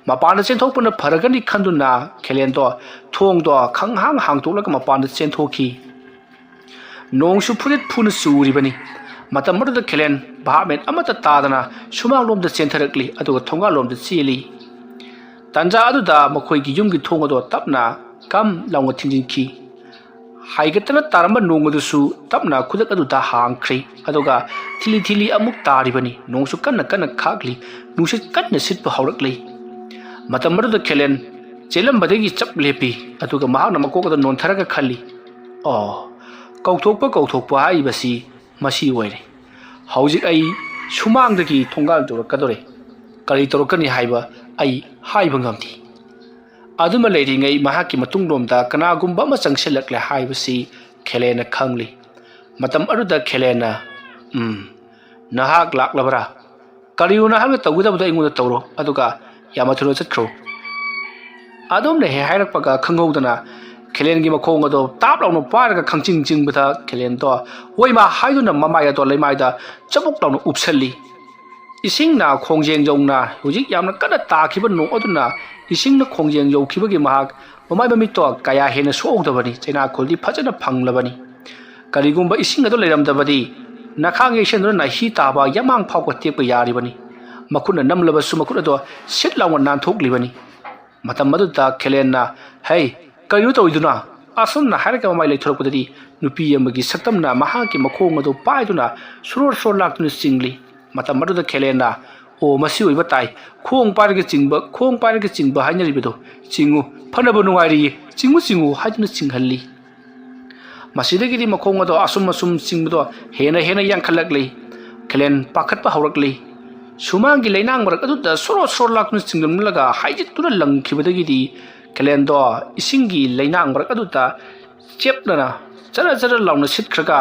ꯃꯄꯥꯟꯗ ꯆꯦꯟꯊꯣꯛꯄꯅ ꯐꯔꯒꯅꯤ ꯈꯟꯗꯨꯅ ꯈꯦꯂꯦꯟꯗꯣ ꯊꯣꯡꯗꯣ ꯈꯪꯍꯥꯡ ꯍꯥꯡꯗꯣꯛꯂꯒ ꯃꯄꯥꯟꯗ ꯆꯦꯟꯊꯣꯛꯈꯤ ꯅꯣꯡꯁꯨ ꯐꯨꯔꯤꯠ ꯐꯨꯅ ꯆꯨꯔꯤꯕꯅꯤ ꯃꯇꯝ ꯑꯗꯨꯗ ꯈꯦꯂꯦꯟ ꯚꯥꯞꯃꯦꯟ ꯑꯃꯠꯇ ꯇꯥꯗꯅ ꯁꯨꯃꯥꯡꯂꯣꯝꯗ ꯆꯦꯟꯊꯔꯛꯂꯤ ꯑꯗꯨꯒ ꯊꯣꯡꯒꯥꯜꯂꯣꯝꯗ ꯆꯦꯜꯂꯤ ꯇꯥꯟꯖꯥ ꯑꯗꯨꯗ ꯃꯈꯣꯏꯒꯤ ꯌꯨꯝꯒꯤ ꯊꯣꯡ ꯑꯗꯣ ꯇꯞꯅ ꯀꯝ ꯂꯥꯎꯅ ꯊꯤꯡꯖꯤꯟꯈꯤ ꯍꯥꯏꯒꯠꯇꯅ ꯇꯥꯔꯝꯕ ꯅꯣꯡ ꯑꯗꯨꯁꯨ ꯇꯞꯅ ꯈꯨꯗꯛ ꯑꯗꯨꯗ ꯍꯥꯡꯈ꯭ꯔꯦ ꯑꯗꯨꯒ ꯊꯤꯂꯤ ꯊꯤꯂꯤ ꯑꯃꯨꯛ ꯇꯥꯔꯤꯕꯅꯤ ꯅꯣꯡꯁꯨ ꯀꯟꯅ ꯀꯟꯅ ꯈꯥꯛꯂꯤ ꯅꯨꯡꯁꯤꯠ ꯀꯟꯅ ꯁꯤꯠꯄ ꯍꯧꯔꯛꯂꯤ ꯃꯇꯝ ꯑꯗꯨꯗ ꯈꯦꯂꯦꯟ ꯆꯦꯜꯂꯝꯕꯗꯒꯤ ꯆꯞ ꯂꯦꯞꯄꯤ ꯑꯗꯨꯒ ꯃꯍꯥꯛꯅ ꯃꯀꯣꯛ ꯑꯗꯨ ꯅꯣꯟꯊꯔꯒ ꯈꯜꯂꯤ ꯑꯣ ꯀꯧꯊꯣꯛꯄ ꯍꯥꯏꯕꯁꯤ ꯃꯁꯤ ꯑꯣꯏꯔꯦ ꯍꯧꯖꯤꯛ ꯑꯩ ꯁꯨꯃꯥꯡꯗꯒꯤ ꯊꯣꯡꯒꯥꯜ ꯇꯧꯔꯛꯀꯗꯣꯔꯦ ꯀꯔꯤ ꯇꯧꯔꯛꯀꯅꯤ ꯍꯥꯏꯕ ꯑꯩ ꯍꯥꯏꯕ ꯉꯝꯗꯦ ꯑꯗꯨꯃ ꯂꯩꯔꯤꯉꯩ ꯃꯍꯥꯛꯀꯤ ꯃꯇꯨꯡꯂꯣꯝꯗ ꯀꯅꯥꯒꯨꯝꯕ ꯑꯃ ꯆꯪꯁꯤꯜꯂꯛꯂꯦ ꯍꯥꯏꯕꯁꯤ ꯈꯦꯂꯦꯟꯅ ꯈꯪꯂꯤ ꯃꯇꯝ ꯑꯗꯨꯗ ꯈꯦꯂꯦꯟꯅ ꯅꯍꯥꯛ ꯂꯥꯛꯂꯕꯔꯥ ꯀꯔꯤꯅꯣ ꯅꯍꯥꯛꯅ ꯇꯧꯒꯗꯕꯗꯣ ꯑꯩꯉꯣꯟꯗ ꯇꯧꯔꯣ ꯑꯗꯨꯒ ꯌꯥꯝ ꯊꯨꯅ ꯆꯠꯈ꯭ꯔꯣ ꯑꯗꯣꯝꯅ ꯍꯦꯛ ꯍꯥꯏꯔꯛꯄꯒ ꯈꯪꯍꯧꯗꯅ ꯈꯦꯂꯦꯟꯒꯤ ꯃꯈꯣꯡ ꯑꯗꯣ ꯇꯥꯞ ꯂꯥꯎꯅ ꯄꯥꯏꯔꯒ ꯈꯪꯆꯤꯡ ꯆꯤꯡꯕꯗ ꯈꯦꯂꯦꯟꯗꯣ ꯍꯣꯏꯃꯥ ꯍꯥꯏꯗꯨꯅ ꯃꯃꯥꯏ ꯑꯗꯣ ꯂꯩꯃꯥꯏꯗ ꯆꯕꯨꯛ ꯂꯥꯎꯅ ꯎꯞꯁꯜꯂꯤ ꯏꯁꯤꯡꯅ ꯈꯣꯡꯖꯦꯡ ꯌꯧꯅ ꯍꯧꯖꯤꯛ ꯌꯥꯝꯅ ꯀꯟꯅ ꯇꯥꯈꯤꯕ ꯅꯣꯡ ꯑꯗꯨꯅ ꯏꯁꯤꯡꯅ ꯈꯣꯡꯖꯦꯡ ꯌꯧꯈꯤꯕꯒꯤ ꯃꯍꯥꯛ ꯃꯃꯥꯏ ꯃꯃꯤꯠꯇꯣ ꯀꯌꯥ ꯍꯦꯟꯅ ꯁꯣꯛꯍꯧꯗꯕꯅꯤ ꯆꯩꯅꯥꯈꯣꯜꯗꯤ ꯐꯖꯅ ꯐꯪꯂꯕꯅꯤ ꯀꯔꯤꯒꯨꯝꯕ ꯏꯁꯤꯡ ꯑꯗꯨ ꯂꯩꯔꯝꯗꯕꯗꯤ ꯅꯈꯥꯡ ꯌꯩꯁꯟꯗꯨꯅ ꯅꯥꯍꯤ ꯇꯥꯕ ꯌꯥꯃꯥꯡ ꯐꯥꯎꯕ ꯇꯦꯛꯄ ꯌꯥꯔꯤꯕꯅꯤ ꯃꯈꯨꯠꯅ ꯅꯝꯂꯕꯁꯨ ꯃꯈꯨꯠ ꯑꯗꯣ ꯁꯤꯠ ꯂꯥꯎꯅ ꯅꯥꯟꯊꯣꯛꯂꯤꯕꯅꯤ ꯃꯇꯝ ꯑꯗꯨꯗ ꯈꯦꯂꯦꯟꯅ ꯍꯩ ꯀꯔꯤꯅꯣ ꯇꯧꯔꯤꯗꯨꯅ ꯑꯁꯨꯝꯅ ꯍꯥꯏꯔꯒ ꯃꯃꯥꯏ ꯂꯩꯊꯣꯔꯛꯄꯗꯗꯤ ꯅꯨꯄꯤ ꯑꯃꯒꯤ ꯁꯛꯇꯝꯅ ꯃꯍꯥꯛꯀꯤ ꯃꯈꯣꯡ ꯑꯗꯨ ꯄꯥꯏꯗꯨꯅ ꯁꯣꯔꯣꯔ ꯁꯣꯔ ꯂꯥꯛꯇꯨꯅ ꯆꯤꯡꯂꯤ ꯃꯇꯝ ꯑꯗꯨꯗ ꯈꯦꯂꯦꯟꯅ ꯑꯣ ꯃꯁꯤ ꯑꯣꯏꯕ ꯇꯥꯏ ꯈꯣꯡ ꯄꯥꯏꯔꯒ ꯆꯤꯡꯕ ꯍꯥꯏꯅꯔꯤꯕꯗꯣ ꯆꯤꯡꯉꯨ ꯐꯅꯕ ꯅꯨꯡꯉꯥꯏꯔꯤꯌꯦ ꯆꯤꯡꯉꯨ ꯍꯥꯏꯗꯨꯅ ꯆꯤꯡꯍꯜꯂꯤ ꯃꯁꯤꯗꯒꯤꯗꯤ ꯃꯈꯣꯡ ꯑꯗꯣ ꯑꯁꯨꯝ ꯆꯤꯡꯕꯗꯣ ꯍꯦꯟꯅ ꯌꯥꯡꯈꯠꯂꯛꯂꯤ ꯈꯦꯂꯦꯟ ꯄꯥꯈꯠꯄ ꯍꯧꯔꯛꯂꯤ ꯁꯨꯃꯥꯡꯒꯤ ꯂꯩꯅꯥꯡ ꯃꯔꯛ ꯑꯗꯨꯗ ꯁꯣꯔꯣ ꯂꯥꯛꯇꯨꯅ ꯆꯤꯡꯂꯝꯂꯒ ꯍꯥꯏꯖꯤꯠꯇꯨꯅ ꯂꯪꯈꯤꯕꯗꯒꯤꯗꯤ ꯈꯦꯂꯦꯟꯗꯣ ꯏꯁꯤꯡꯒꯤ ꯂꯩꯅꯥꯡ ꯃꯔꯛ ꯑꯗꯨꯗ ꯆꯦꯞꯅꯅ ꯖꯔ ꯂꯥꯎꯅ ꯁꯤꯠꯈ꯭ꯔꯒ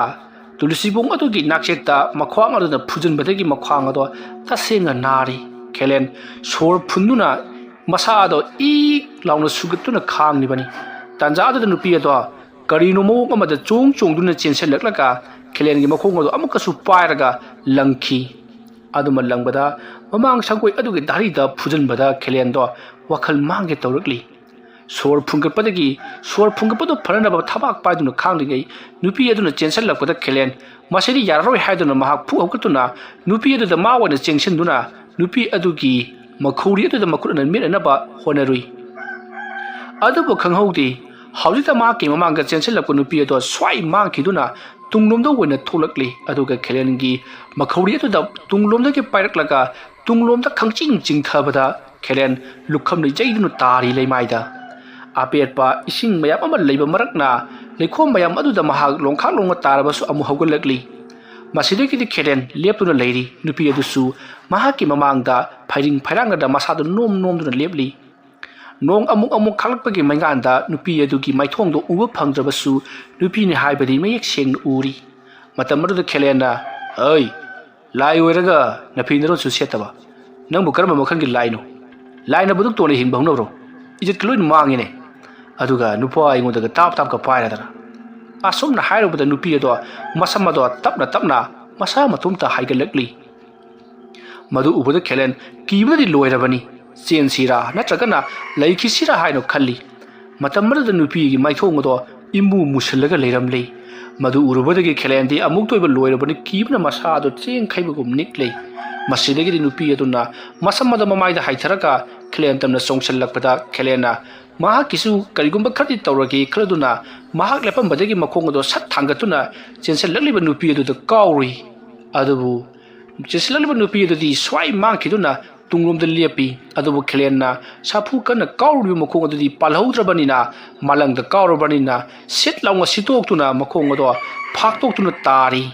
ꯇꯨꯂꯁꯤꯕꯣꯡ ꯑꯗꯨꯒꯤ ꯅꯥꯛꯆꯦꯛꯇ ꯃꯈ꯭ꯋꯥꯡ ꯑꯗꯨꯗ ꯐꯨꯖꯤꯟꯕꯗꯒꯤ ꯃꯈ꯭ꯋꯥꯡ ꯑꯗꯣ ꯇꯁꯦꯡꯅ ꯅꯥꯔꯤ ꯈꯦꯂꯦꯟ ꯁꯣꯔ ꯐꯨꯟꯗꯨꯅ ꯃꯁꯥ ꯑꯗꯣ ꯏꯛ ꯂꯥꯎꯅ ꯁꯨꯒꯠꯇꯨꯅ ꯈꯥꯡꯂꯤꯕꯅꯤ ꯇꯥꯟꯖꯥ ꯑꯗꯨꯗ ꯅꯨꯄꯤ ꯑꯗꯣ ꯀꯔꯤꯅꯣ ꯃꯑꯣꯡ ꯑꯃꯗ ꯆꯣꯡꯗꯨꯅ ꯆꯦꯟꯁꯤꯜꯂꯛꯂꯒ ꯈꯦꯂꯦꯟꯒꯤ ꯃꯈꯣꯡ ꯑꯗꯣ ꯑꯃꯨꯛꯀꯁꯨ ꯄꯥꯏꯔꯒ ꯂꯪꯈꯤ ꯑꯗꯨꯃ ꯂꯪꯕꯗ ꯃꯃꯥꯡ ꯁꯪꯒꯣꯏ ꯑꯗꯨꯒꯤ ꯗꯥꯔꯤꯗ ꯐꯨꯖꯤꯟꯕꯗ ꯈꯦꯂꯦꯟꯗꯣ ꯋꯥꯈꯜ ꯃꯥꯡꯒꯦ ꯇꯧꯔꯛꯂꯤ ꯁꯣꯔ ꯐꯨꯡꯒꯠꯄꯗꯣ ꯐꯅꯅꯕ ꯊꯕꯥꯛ パイドの ꯈꯥꯡꯂꯤꯉꯩ ꯅꯨꯄꯤ ꯑꯗꯨꯅ ꯆꯦꯟꯁꯜꯂꯛꯄꯗ ꯈꯦꯂꯦꯟ ꯃꯁꯤꯗꯤ ꯌꯥꯔꯔꯣꯏ ꯍꯥꯏꯗꯨꯅ ꯃꯍꯥꯛ ꯐꯨꯛ ꯍꯧꯒꯠꯇꯨꯅ ꯅꯨꯄꯤ ꯑꯗꯨꯗ ꯃꯥ ꯑꯣꯏꯅ ꯆꯦꯡꯁꯤꯟꯗꯨꯅ ꯅꯨꯄꯤ ꯑꯗꯨꯒꯤ ꯃꯈꯧꯔꯤ ꯑꯗꯨꯗ ꯃꯈꯨꯠꯅ ꯃꯦꯠꯅꯅꯕ ꯍꯣꯠꯅꯔꯨꯏ ꯑꯗꯨꯕꯨ ꯈꯪꯍꯧꯗꯦ ꯍꯧꯖꯤꯛꯇ ꯃꯍꯥꯛꯀꯤ ꯃꯃꯥꯡꯗ ꯆꯦꯟꯁꯜꯂꯛꯄ ꯅꯨꯄꯤ ꯑꯗꯨ ꯁ꯭ꯋꯥꯏ ꯃꯥꯡꯈꯤꯗꯨꯅ ꯇꯨꯡꯂꯣꯝꯗ ꯑꯣꯏꯅ ꯊꯣꯛꯂꯛꯂꯤ ꯑꯗꯨꯒ ꯈꯦꯂꯦꯟꯒꯤ ꯃꯈꯧꯔꯤ ꯑꯗꯨꯗ ꯇꯨꯡꯂꯣꯝꯗꯒꯤ ꯄꯥꯏꯔꯛꯂꯒ ꯇꯨꯡꯂꯣꯝꯗ ꯈꯪꯆꯤꯡ ꯆꯤꯡꯊꯕꯗ ꯈꯦꯂꯦꯟ ꯂꯨꯈꯝꯅ ꯌꯩꯗꯨꯅ ꯇꯥꯔꯤ ꯂꯩꯃꯥꯏꯗ ꯑꯄꯦꯠꯄ ꯏꯁꯤꯡ ꯃꯌꯥꯝ ꯑꯃ ꯂꯩꯕ ꯃꯔꯛꯅ ꯂꯩꯈꯣꯝ ꯃꯌꯥꯝ ꯑꯗꯨꯗ ꯃꯍꯥꯛ ꯂꯣꯡꯈꯥꯛ ꯇꯥꯔꯕꯁꯨ ꯑꯃꯨꯛ ꯍꯧꯒꯠꯂꯛꯂꯤ ꯃꯁꯤꯗꯒꯤꯗꯤ ꯈꯦꯂꯦꯟ ꯂꯦꯞꯇꯨꯅ ꯂꯩꯔꯤ ꯅꯨꯄꯤ ꯑꯗꯨꯁꯨ ꯃꯍꯥꯛꯀꯤ ꯃꯃꯥꯡꯗ ꯐꯩꯔꯤꯡ ꯐꯩꯔꯥꯡꯅꯗ ꯃꯁꯥꯗꯨ ꯅꯣꯝꯗꯨꯅ ꯂꯦꯞꯂꯤ ꯅꯣꯡ ꯑꯃꯨꯛ ꯈꯥꯛꯂꯛꯄꯒꯤ ꯃꯩꯉꯥꯟꯗ ꯅꯨꯄꯤ ꯑꯗꯨꯒꯤ ꯃꯥꯏꯊꯣꯡꯗꯣ ꯎꯕ ꯐꯪꯗ꯭ꯔꯕꯁꯨ ꯅꯨꯄꯤꯅꯤ ꯍꯥꯏꯕꯗꯤ ꯃꯌꯦꯛ ꯁꯦꯡꯅ ꯎꯔꯤ ꯃꯇꯝ ꯑꯗꯨꯗ ꯈꯦꯂꯦꯟꯅ ꯍꯩ ꯂꯥꯏ ꯑꯣꯏꯔꯒ ꯅꯐꯤ ꯅꯔꯣꯟꯁꯨ ꯁꯦꯠꯇꯕ ꯅꯪꯕꯨ ꯀꯔꯝꯕ ꯃꯈꯜꯒꯤ ꯂꯥꯏꯅꯣ ꯂꯥꯏꯅ ꯕꯨꯗꯨꯛ ꯇꯣꯟꯅ ꯍꯤꯡꯕ ꯍꯧꯅꯕ꯭ꯔꯣ ꯏꯖꯠꯀ ꯂꯣꯏꯅ ꯃꯥꯡꯉꯤꯅꯦ ꯑꯗꯨꯒ ꯅꯨꯄꯥ ꯑꯩꯉꯣꯟꯗꯒ ꯇꯥꯞꯀ ꯄꯥꯏꯔꯗꯅ ꯑꯁꯨꯝꯅ ꯍꯥꯏꯔꯨꯕꯗ ꯅꯨꯄꯤ ꯑꯗꯣ ꯃꯁꯝ ꯑꯗꯣ ꯇꯞꯅ ꯃꯁꯥ ꯃꯇꯣꯝꯇ ꯍꯥꯏꯒꯠꯂꯛꯂꯤ ꯃꯗꯨ ꯎꯕꯗ ꯈꯦꯂꯦꯟ ꯀꯤꯕꯅꯗꯤ ꯂꯣꯏꯔꯕꯅꯤ ꯆꯦꯟꯁꯤꯔꯥ ꯅꯠꯇ꯭ꯔꯒꯅ ꯂꯩꯈꯤꯁꯤꯔꯥ ꯍꯥꯏꯅ ꯈꯜꯂꯤ ꯃꯇꯝ ꯑꯗꯨꯗ ꯅꯨꯄꯤꯒꯤ ꯃꯥꯏꯊꯣꯡ ꯑꯗꯣ ꯏꯃꯨ ꯃꯨꯁꯤꯜꯂꯒ ꯂꯩꯔꯝꯂꯤ ꯃꯗꯨ ꯎꯔꯨꯕꯗꯒꯤ ꯈꯦꯂꯦꯟꯗꯤ ꯑꯃꯨꯛꯇꯣꯏꯕ ꯂꯣꯏꯔꯕꯅꯤ ꯀꯤꯕꯅ ꯃꯁꯥ ꯑꯗꯨ ꯆꯦꯡꯈꯩꯕꯒꯨꯝ ꯅꯤꯛꯂꯤ ꯃꯁꯤꯗꯒꯤꯗꯤ ꯅꯨꯄꯤ ꯑꯗꯨꯅ ꯃꯁꯝ ꯑꯗꯨ ꯃꯃꯥꯏꯗ ꯍꯥꯏꯊꯔꯒ ꯈꯦꯂꯦꯟ ꯇꯝꯅ ꯆꯣꯡꯁꯤꯜꯂꯛꯄꯗ ꯈꯦꯂꯦꯟꯅ ꯃꯍꯥꯛꯀꯤꯁꯨ ꯀꯔꯤꯒꯨꯝꯕ ꯈꯔꯗꯤ ꯇꯧꯔꯒꯦ ꯈꯜꯂꯗꯨꯅ ꯃꯍꯥꯛ ꯂꯦꯞꯄꯝꯕꯗꯒꯤ ꯃꯈꯣꯡ ꯑꯗꯣ ꯁꯠ ꯊꯥꯡꯒꯠꯇꯨꯅ ꯆꯦꯟꯁꯤꯜꯂꯛꯂꯤꯕ ꯅꯨꯄꯤ ꯑꯗꯨꯗ ꯀꯥꯎꯔꯨꯏ ꯑꯗꯨꯕꯨ ꯆꯦꯟꯁꯤꯜꯂꯛꯂꯤꯕ ꯅꯨꯄꯤ ꯑꯗꯨꯗꯤ ꯁ꯭ꯋꯥꯏ ꯃꯥꯡꯈꯤꯗꯨꯅ ꯇꯨꯡꯂꯣꯝꯗ ꯂꯦꯞꯄꯤ ꯑꯗꯨꯕꯨ ꯈꯦꯂꯦꯟꯅ ꯁꯥꯐꯨ ꯀꯟꯅ ꯀꯥꯎꯔꯤꯕ ꯃꯈꯣꯡ ꯑꯗꯨꯗꯤ ꯄꯥꯜꯍꯧꯗ꯭ꯔꯕꯅꯤꯅ ꯃꯥꯂꯪꯗ ꯀꯥꯎꯔꯕꯅꯤꯅ ꯁꯤꯠ ꯂꯥꯎꯅ ꯁꯤꯠꯇꯣꯛꯇꯨꯅ ꯃꯈꯣꯡ ꯑꯗꯣ ꯐꯥꯛꯇꯣꯛꯇꯨꯅ ꯇꯥꯔꯤ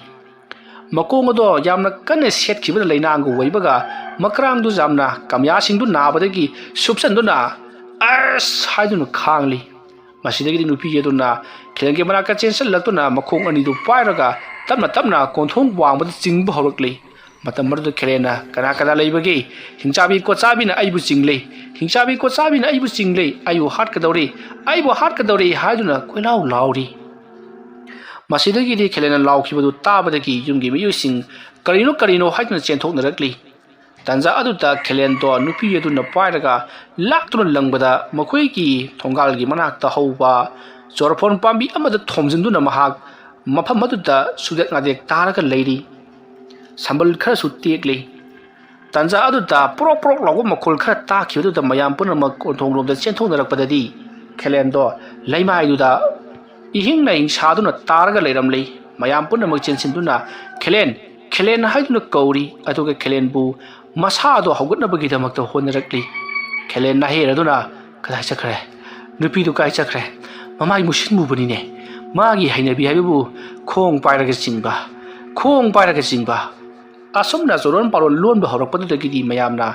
ꯃꯈꯣꯡ ꯑꯗꯣ ꯌꯥꯝꯅ ꯀꯟꯅ ꯁꯦꯠꯈꯤꯕꯅ ꯂꯩꯅꯥꯡꯒ ꯑꯣꯏꯕꯒ ꯃꯀ꯭ꯔꯥꯡꯗꯨ ꯌꯥꯝꯅ ꯀꯝꯌꯥꯁꯤꯡꯗꯨ ꯅꯥꯕꯗꯒꯤ ꯁꯨꯞꯆꯟꯗꯨꯅ ꯑꯁ ꯍꯥꯏꯗꯨꯅ ꯈꯥꯡꯂꯤ ꯃꯁꯤꯗꯒꯤꯗꯤ ꯅꯨꯄꯤ ꯑꯗꯨꯅ ꯈꯦꯂꯦꯟꯒꯤ ꯃꯅꯥꯛꯇ ꯆꯦꯟꯁꯤꯜꯂꯛꯇꯨꯅ ꯃꯈꯣꯡ ꯑꯅꯤꯗꯨ ꯄꯥꯏꯔꯒ ꯇꯞꯅ ꯇꯞꯅ ꯀꯣꯟꯊꯣꯡ ꯋꯥꯡꯕꯗ ꯆꯤꯡꯕ ꯍꯧꯔꯛꯂꯤ ꯃꯇꯝ ꯑꯗꯨꯗ ꯈꯦꯂꯦꯟꯅ ꯀꯅꯥ ꯀꯅꯥ ꯂꯩꯕꯒꯦ ꯍꯤꯡꯆꯥꯕꯤ ꯀꯣꯠꯆꯥꯕꯤꯅ ꯑꯩꯕꯨ ꯆꯤꯡꯂꯦ ꯍꯤꯡꯆꯥꯕꯤ ꯀꯣꯠꯆꯥꯕꯤꯅ ꯑꯩꯕꯨ ꯆꯤꯡꯂꯦ ꯑꯩꯕꯨ ꯍꯥꯠꯀꯗꯧꯔꯦ ꯑꯩꯕꯨ ꯍꯥꯠꯀꯗꯧꯔꯦ ꯍꯥꯏꯗꯨꯅ ꯀꯣꯏꯂꯥꯎ ꯂꯥꯎꯔꯤ ꯃꯁꯤꯗꯒꯤꯗꯤ ꯈꯦꯂꯦꯟꯅ ꯂꯥꯎꯈꯤꯕꯗꯨ ꯇꯥꯕꯗꯒꯤ ꯌꯨꯝꯒꯤ ꯃꯤꯑꯣꯏꯁꯤꯡ ꯀꯔꯤꯅꯣ ꯍꯥꯏꯗꯨꯅ ꯆꯦꯟꯊꯣꯛꯅꯔꯛꯂꯤ ꯇꯥꯟꯖꯥ ꯑꯗꯨꯗ ꯈꯦꯂꯦꯟꯗꯣ ꯅꯨꯄꯤ ꯑꯗꯨꯅ ꯄꯥꯏꯔꯒ ꯂꯥꯛꯇꯨꯅ ꯂꯪꯕꯗ ꯃꯈꯣꯏꯒꯤ ꯊꯣꯡꯒꯥꯜꯒꯤ ꯃꯅꯥꯛꯇ ꯍꯧꯕ ꯆꯣꯔꯐꯣꯟ ꯄꯥꯝꯕꯤ ꯑꯃꯗ ꯊꯣꯝꯖꯤꯟꯗꯨꯅ ꯃꯍꯥꯛ ꯃꯐꯝ ꯑꯗꯨꯗ ꯁꯨꯗꯦꯛ ꯅꯥꯗꯦꯛ ꯇꯥꯔꯒ ꯂꯩꯔꯤ ꯁꯝꯕꯜ ꯈꯔꯁꯨ ꯇꯦꯛꯂꯤ ꯇꯥꯟꯖꯥ ꯑꯗꯨꯗ ꯄꯣꯔꯣꯛ ꯄꯣꯔꯣꯛ ꯂꯥꯎꯕ ꯃꯈꯣꯜ ꯈꯔ ꯇꯥꯈꯤꯕꯗꯨꯗ ꯃꯌꯥꯝ ꯄꯨꯝꯅꯃꯛ ꯀꯣꯟꯊꯣꯡꯂꯣꯝꯗ ꯆꯦꯟꯊꯣꯛꯅꯔꯛꯄꯗꯗꯤ ꯈꯦꯂꯦꯟꯗꯣ ꯂꯩꯃꯥꯏꯗꯨꯗ इहिंग नाइंग सादुना तारगा लेरमली मयाम पुनमक चेंसिनदुना खेलेन हाइदुना कौरी अदुगा खेलेनबु मसादो हौगतनबगिदमक्ता होनरकली खेलेन नाहेरदुना कदाय चखरे नुपीदु काय चखरे ममाई मुसिनबुबनिने मागी हाइनबी हाइबु खोंग पाइरगा चिंबा असुमना जोरन पारोन लोनबा हौरकपदुदगिदि मयामना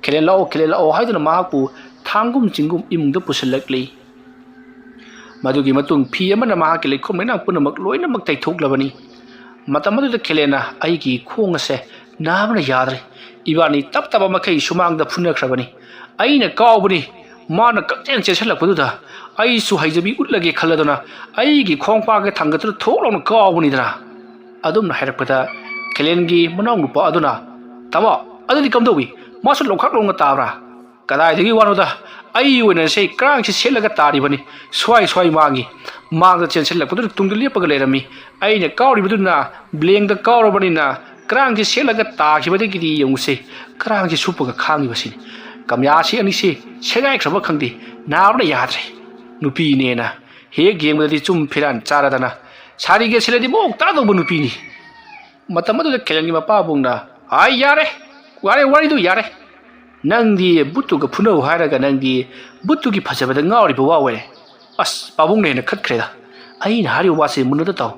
खेलेन लाओ हाइदुना माहाकु थांगुम चिंगुम इमुंगदा पुसलकली मधुगी मतुंग फी अमना माहाकी लेखोम मैना पुनमक लोइनमक तैथोकलबनी मतम अदुदा खेलेना अइगी खोंग असे नाबना याद्रे इबानी तप तप मखै सुमांगदा फुनखरबनी अइना कावबनी माना कचेन चेसलकपदुदा अइसु हाइजबी उट्लगे खल्लदना अइगी खोंगपागे थांगतुदा थोकलौना कावबनीदना अदुमना हाइरकपदा खेलेनगी मनाव नुपा अदुना तमा अदुदि कमदोबी मासु लोखाकलौना ताब्रा कदाइदगी वानोदा आई ओइना से क्रांग से सेलगा तारिबनी स्वाई मांगी मांगदा चेंसलकपदु तुंगदु लेपगा लेरमी अइना कावरिबदुना ब्लेंगदा कावरबनीना क्रांग से सेलगा ताखिबदगिदि यंगसे क्रांग से सुपगा खांगिबसिनि कमयासी अनिसे सेगाइख्रबा खंगदि नाबना याद्रे नुपीनेना हेग येंगदि चुम फिरान चारादना सारिगे सेलदि मोक तादौबा नुपीनि मतम अदुदा खेलेनगी मपाबुंगना आइ यारे वारिदु यारे नंदी बुत्तुगा फुनौ हायरगा नंदी बुत्तुगी फजबदा ngauriba wawe अस पाबुंग ने खतख्रेदा अइन हारियो वासे मुनदा ताव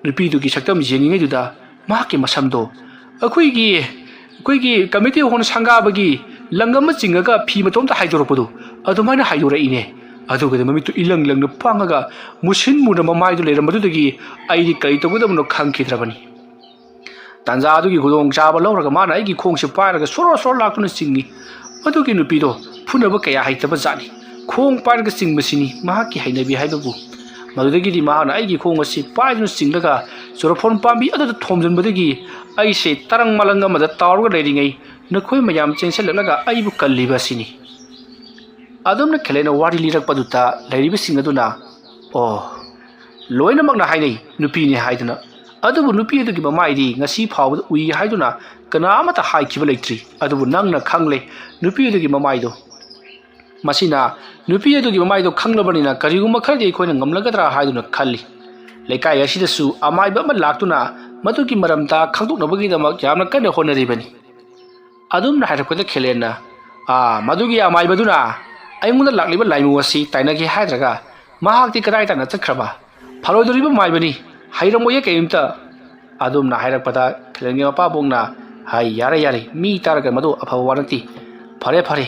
नुपीदुगी सक्तम जेंगिङैदुदा माके मसमदो अखुइगी कमिटी होन संगाबगी लंगम चिंगगा फी मतोमता हाइदोरपदु अदुमाइना हाइदोरइने अदुगदे ममितु इलंग लंग पांगगा मुसिन मुना ममाइदु लेरमदुदगी आइदि कई तगदमनो खंखिद्रबनी तांजा अदुगी गुदोंग चाबा लौरगा माना आइगी खोंगसे पाइरगा सोरो लाक्तुना चिंगी अदुगी नुपीदो फुनबा कया हाइतबा जानी खोंग पाइरगा चिंगबसिनी माहाकी हाइनबी हाइबबु मदुदगिदि माहाना आइगी खोंग असि पाइदुना चिंगलगा जोरफोन पाम्बी अदुदा थोमजनबदगी आइसे तरंग मलंग अमदा तावरगा लेरिङै नखोय मयाम चेंसललगा आइबु कल्लिबसिनी अदुमना खेलेना वारी लिरकपदुता लैरिबसिंग अदुना ओ लोइनमकना हाइनै नुपीनि हाइदुना अदुबु नुपी अदुगी ममाइदि ngasi फावबद उइ हाइदुना कनामता हाइखिबा लेट्री अदुबु नंगना खंगले नुपी अदुगी ममाइदो मसिना नुपी अदुगी ममाइदो खंगलबनिना करिगुमा खरदि अखोइना ngamlagdra हाइदुना खल्ली लेकाय असिदसु अमाइबा अमा लाक्तुना मदुगी मरमता खंगदोकनबगिदमक यामना कन्ना होनरिबनी अदुमना हाइरकपदा खेलेना मदुगी अमाइबदुना अइमुंदा लाक्लिबा लाइमु असि ताइनगे हाइद्रगा माहाक्ति कदाइ ताना चखरबा फलोदुरिबा माइबनी हाइरमोये कयिमता अदुमना हाइरकपदा खेलेंगे मपाबुंगना हाइ यारे मी तारगा मदु अफबा वानती फरे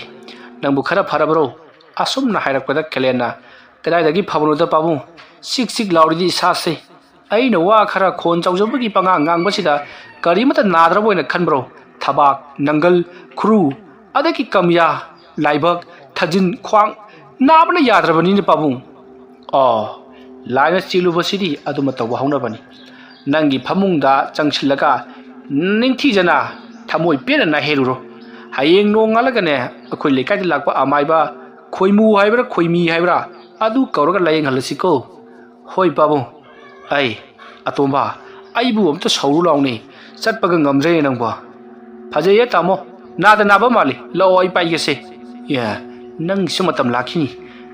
नंबु खरा फरबरो असुमना हाइरकपदा खेलेना कदाइदगी फबनुदा पाबु सिक लाउरिदि सासे अइना वा खरा खोन चाउजबगी पंगा ngangbasida करिमता नाद्रबोइना खनब्रो थबाक नंगल खुरु अदगी कमया लाइबक थजिन ख्वांग नाबना याद्रबनी पाबु लाइना चिलुबसिदि अदुमा तव हौनबनी नंगी फमुंगदा चंगसिलगा निंगथीजना थमोय पेना नाहेरुरो हायेंग नोंगालगने अखोय लेकायदि लाकपा अमाइबा खोइमु हाइब्रा खोइमी हाइब्रा अदु कौरगा लायेंग हलसिको होय बाबु आई अतोंबा आइबु अमता सौरु लाउने चटपगा ngamjre नंबा फजये तामो नादा नाबा माली लो आई पाइगेसे या नंग सुमतम लाखिनी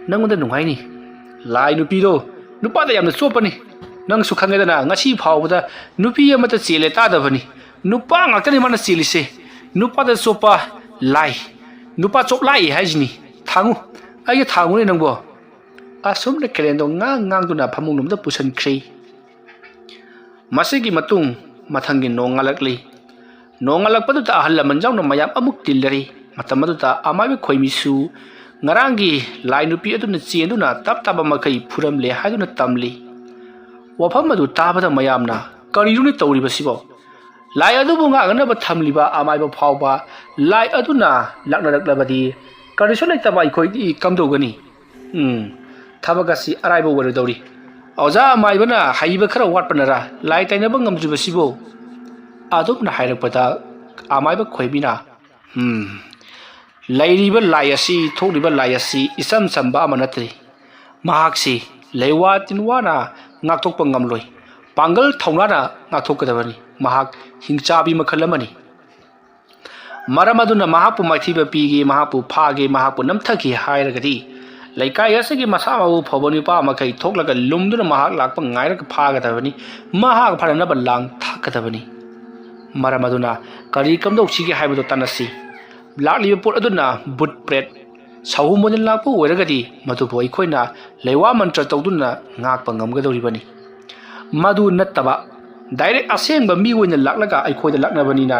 नंगदा नुंगाइनी लाइ नुपीदो नुपादा यामना चोपनी नंग सुखंगेदना ngasi फावबदा नुपी अमता चेले तादबनी नुपा ngakतनी माना चेलिसे नुपादा चोपा ꯂꯥꯏ ꯅꯨꯄꯥ ꯆꯣꯞꯂꯥꯏ ꯍꯥꯏꯁꯤꯅꯤ ꯊꯥꯡꯉꯨ ꯑꯩꯒ ꯊꯥꯡꯉꯨꯅꯦ ꯅꯪꯕꯣ ꯑꯁꯨꯝꯅ ꯀꯦꯂꯦꯟꯗꯣ ꯉꯥꯡꯗꯨꯅ ꯐꯃꯨꯡꯂꯣꯝꯗ ꯄꯨꯁꯤꯟꯈ꯭ꯔꯦ ꯃꯁꯤꯒꯤ ꯃꯇꯨꯡ ꯃꯊꯪꯒꯤ ꯅꯣꯡ ꯉꯥꯜꯂꯛꯂꯤ ꯅꯣꯡ ꯉꯥꯜꯂꯛꯄꯗꯨꯗ ꯑꯍꯜ ꯂꯃꯟ ꯌꯥꯎꯅ ꯃꯌꯥꯝ ꯑꯃꯨꯛ ꯇꯤꯜꯂꯔꯤ ꯃꯇꯝ ꯑꯗꯨꯗ ꯑꯃꯥꯏꯕ ꯈꯣꯏꯃꯤꯁꯨ ꯉꯔꯥꯡꯒꯤ ꯂꯥꯏ ꯅꯨꯄꯤ ꯑꯗꯨꯅ ꯆꯦꯟꯗꯨꯅ ꯇꯞ ꯇꯥꯕ ꯃꯈꯩ ꯐꯨꯔꯝꯂꯦ ꯍꯥꯏꯗꯨꯅ ꯇꯝꯂꯤ ꯋꯥꯐꯝ ꯑꯗꯨ ꯇꯥꯕꯗ ꯃꯌꯥꯝꯅ ꯀꯔꯤꯅꯣꯅꯦ ꯇꯧꯔꯤꯕꯁꯤꯕꯣ ꯂꯥꯏ ꯑꯗꯨꯕꯨ ꯉꯥꯛꯅꯕ ꯊꯝꯂꯤꯕ ꯑꯃꯥꯏꯕ ꯐꯥꯎꯕ ꯂꯥꯏ ꯑꯗꯨꯅ ꯂꯥꯛꯅꯔꯛꯂꯕꯗꯤ ꯀꯔꯤꯁꯨ ꯂꯩꯇꯕ ꯑꯩꯈꯣꯏꯗꯤ ꯀꯝꯗꯧꯒꯅꯤ ꯊꯕꯛ ꯑꯁꯤ ꯑꯔꯥꯏꯕ ꯑꯣꯏꯔꯗꯧꯔꯤ ꯑꯣꯖꯥ ꯑꯃꯥꯏꯕꯅ ꯍꯩꯕ ꯈꯔ ꯋꯥꯠꯄꯅꯔꯥ ꯂꯥꯏ ꯇꯩꯅꯕ ꯉꯝꯗ꯭ꯔꯤꯕꯁꯤꯕꯨ ꯑꯗꯨꯝꯅ ꯍꯥꯏꯔꯛꯄꯗ ꯑꯃꯥꯏꯕ ꯈꯣꯏꯕꯤꯅ ꯂꯩꯔꯤꯕ ꯂꯥꯏ ꯑꯁꯤ ꯊꯣꯛꯂꯤꯕ ꯂꯥꯏ ꯑꯁꯤ ꯏꯆꯝ ꯆꯝꯕ ꯑꯃ ꯅꯠꯇ꯭ꯔꯤ ꯃꯍꯥꯛꯁꯤ ꯂꯩꯋꯥ ꯇꯤꯟꯋꯥꯅ ꯉꯥꯛꯊꯣꯛꯄ ꯉꯝꯂꯣꯏ ꯄꯥꯡꯒꯜ ꯊꯧꯅꯥꯅ ꯉꯥꯛꯊꯣꯛꯀꯗꯕꯅꯤ ꯃꯍꯥꯛ ꯍꯤꯡꯆꯥꯕꯤ ꯃꯈꯜ ꯑꯃꯅꯤ ꯃꯔꯝ ꯑꯗꯨꯅ ꯃꯍꯥꯛꯄꯨ ꯃꯥꯏꯊꯤꯕ ꯄꯤꯒꯦ ꯃꯍꯥꯛꯄꯨ ꯐꯥꯒꯦ ꯃꯍꯥꯛꯄꯨ ꯅꯝꯊꯒꯦ ꯍꯥꯏꯔꯒꯗꯤ ꯂꯩꯀꯥꯏ ꯑꯁꯤꯒꯤ ꯃꯁꯥ ꯃꯎ ꯐꯕ ꯅꯨꯄꯥ ꯃꯈꯩ ꯊꯣꯛꯂꯒ ꯂꯨꯝꯗꯨꯅ ꯃꯍꯥꯛ ꯂꯥꯛꯄ ꯉꯥꯏꯔꯒ ꯐꯥꯒꯗꯕꯅꯤ ꯃꯍꯥꯛ ꯐꯅꯅꯕ ꯂꯥꯡ ꯊꯥꯛꯀꯗꯕꯅꯤ ꯃꯔꯝ ꯑꯗꯨꯅ ꯀꯔꯤ ꯀꯝꯗꯧꯁꯤꯒꯦ ꯍꯥꯏꯕꯗꯨ ꯇꯥꯟꯅꯁꯤ ꯂꯥꯛꯂꯤꯕ ꯄꯣꯠ ꯑꯗꯨꯅ ꯕꯨꯠ ꯄ꯭ꯔꯦꯠ ꯁꯍꯨꯝ ꯑꯣꯏꯅ ꯂꯥꯛꯄ ꯑꯣꯏꯔꯒꯗꯤ ꯃꯗꯨꯕꯨ ꯑꯩꯈꯣꯏꯅ ꯂꯩꯋꯥ ꯃꯟꯇ꯭ꯔ ꯇꯧꯗꯨꯅ ꯉꯥꯛꯄ ꯉꯝꯒꯗꯧꯔꯤꯕꯅꯤ ꯃꯗꯨ ꯅꯠꯇꯕ ꯗꯥꯏꯔꯦꯛ ꯑꯁꯦꯡꯕ ꯃꯤ ꯑꯣꯏꯅ ꯂꯥꯛꯂꯒ ꯑꯩꯈꯣꯏꯗ ꯂꯥꯛꯅꯕꯅꯤꯅ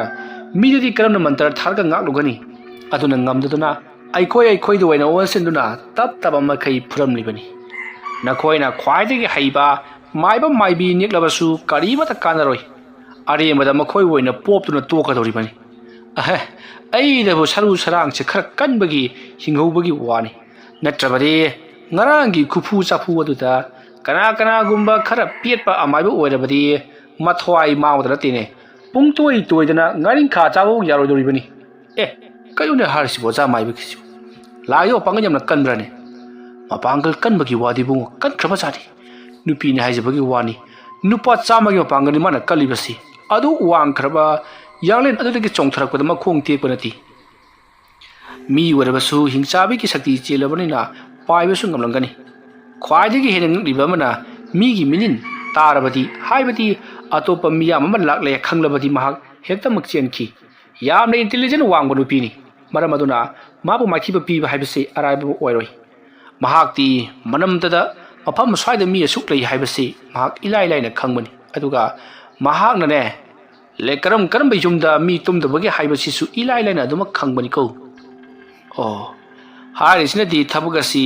ꯃꯤꯗꯨꯗꯤ ꯀꯔꯝꯅ ꯃꯟꯇ꯭ꯔ ꯊꯥꯔꯒ ꯉꯥꯛꯂꯨꯒꯅꯤ ꯑꯗꯨꯅ ꯉꯝꯗꯗꯨꯅ ꯑꯩꯈꯣꯏꯗ ꯑꯣꯏꯅ ꯑꯣꯟꯁꯤꯟꯗꯨꯅ ꯇꯞ ꯇꯞ ꯃꯈꯩ ꯐꯨꯔꯝꯂꯤꯕꯅꯤ ꯅꯈꯣꯏꯅ ꯈ꯭ꯋꯥꯏꯗꯒꯤ ꯍꯩꯕ ꯃꯥꯏꯕ ꯃꯥꯏꯕꯤ ꯅꯦꯛꯂꯕꯁꯨ ꯀꯔꯤꯃꯠꯇ ꯀꯥꯟꯅꯔꯣꯏ ꯑꯔꯦꯝꯕꯗ ꯃꯈꯣꯏ ꯑꯣꯏꯅ ꯄꯣꯞꯇꯨꯅ ꯇꯣꯛꯀꯗꯧꯔꯤꯕꯅꯤ ꯑꯩꯗꯕꯨ ꯁꯔꯨ ꯁꯔꯥꯡꯁꯦ ꯈꯔ ꯀꯟꯕꯒꯤ ꯍꯤꯡꯍꯧꯕꯒꯤ ꯋꯥꯅꯤ ꯅꯠꯇ꯭ꯔꯕꯗꯤ ꯉꯔꯥꯡꯒꯤ ꯈꯨꯐꯨ ꯆꯥꯐꯨ ꯑꯗꯨꯗ ꯀꯅꯥꯒꯨꯝꯕ ꯈꯔ ꯄꯦꯠꯄ ꯑꯃꯥꯏꯕ ꯑꯣꯏꯔꯕꯗꯤ ꯃꯊ꯭ꯋꯥꯏ ꯃꯥꯡꯕꯗ ꯅꯠꯇꯦꯅꯦ ꯄꯨꯡꯇꯣꯏ ꯇꯣꯏꯗꯅ ꯉꯥꯔꯤꯡꯈꯥ ꯆꯥꯕꯐꯥꯎ ꯌꯥꯔꯣꯏꯗꯧꯔꯤꯕꯅꯤ ꯀꯩꯅꯣꯅꯦ ꯍꯥꯏꯔꯤꯁꯤꯕꯣ ꯑꯣꯖꯥ ꯃꯥꯏꯕꯒꯤꯁꯤꯕꯨ ꯂꯥꯏꯗꯣ ꯃꯄꯥꯡꯒꯜ ꯌꯥꯝꯅ ꯀꯟꯕ꯭ꯔꯅꯦ ꯃꯄꯥꯡꯒꯜ ꯀꯟꯕꯒꯤ ꯋꯥꯗꯤ ꯏꯕꯨꯡꯉꯣ ꯀꯟꯈ꯭ꯔꯕꯖꯥꯠꯅꯤ ꯅꯨꯄꯤꯅꯤ ꯍꯥꯏꯖꯕꯒꯤ ꯋꯥꯅꯤ ꯅꯨꯄꯥ 100ꯒꯤ ꯃꯄꯥꯡꯒꯜꯅꯤ ꯃꯥꯅ ꯀꯜꯂꯤꯕꯁꯤ ꯑꯗꯨ ꯋꯥꯡꯈ꯭ꯔꯕ ꯌꯥꯡꯂꯦꯟ ꯑꯗꯨꯗꯒꯤ ꯆꯣꯡꯊꯔꯛꯄꯗ ꯃꯈꯣꯡ ꯇꯦꯛꯄ ꯅꯠꯇꯦ ꯃꯤ ꯑꯣꯏꯔꯕꯁꯨ ꯍꯤꯡꯆꯥꯕꯤꯒꯤ ꯁꯛꯇꯤ ꯆꯦꯜꯂꯕꯅꯤꯅ ꯄꯥꯏꯕꯁꯨ ꯉꯝꯂꯝꯒꯅꯤ ꯈ꯭ꯋꯥꯏꯗꯒꯤ ꯍꯦꯟꯅ ꯉꯛꯂꯤꯕ ꯑꯃꯅ ꯃꯤꯒꯤ ꯃꯤꯅꯤꯟ ꯇꯥꯔꯕꯗꯤ ꯍꯥꯏꯕꯗꯤ ꯑꯇꯣꯞꯄ ꯃꯤꯌꯥꯝ ꯑꯃ ꯂꯥꯛꯂꯦ ꯈꯪꯂꯕꯗꯤ ꯃꯍꯥꯛ ꯍꯦꯛꯇꯃꯛ ꯆꯦꯟꯈꯤ ꯌꯥꯝꯅ ꯏꯟꯇꯦꯂꯤꯖꯦꯟ ꯋꯥꯡꯕ ꯅꯨꯄꯤꯅꯤ ꯃꯔꯝ ꯑꯗꯨꯅ ꯃꯥꯕꯨ ꯃꯥꯏꯊꯤꯕ ꯄꯤꯕ ꯍꯥꯏꯕꯁꯤ ꯑꯔꯥꯏꯕ ꯑꯣꯏꯔꯣꯏ ꯃꯍꯥꯛꯇꯤ ꯃꯅꯝꯇꯗ ꯃꯐꯝ ꯁ꯭ꯋꯥꯏꯗ ꯃꯤ ꯑꯁꯨꯛ ꯂꯩ ꯍꯥꯏꯕꯁꯤ ꯃꯍꯥꯛ ꯏꯂꯥꯏ ꯂꯥꯏꯅ ꯈꯪꯕꯅꯤ ꯑꯗꯨꯒ ꯃꯍꯥꯛꯅꯅꯦ ꯀꯔꯝꯕ ꯌꯨꯝꯗ ꯃꯤ ꯇꯨꯝꯗꯕꯒꯦ ꯍꯥꯏꯕꯁꯤꯁꯨ ꯏꯂꯥꯏ ꯂꯥꯏꯅ ꯑꯗꯨꯃꯛ ꯈꯪꯕꯅꯤꯀꯣ ꯍꯥꯏꯔꯤꯁꯤꯅꯗꯤ ꯊꯕꯛ ꯑꯁꯤ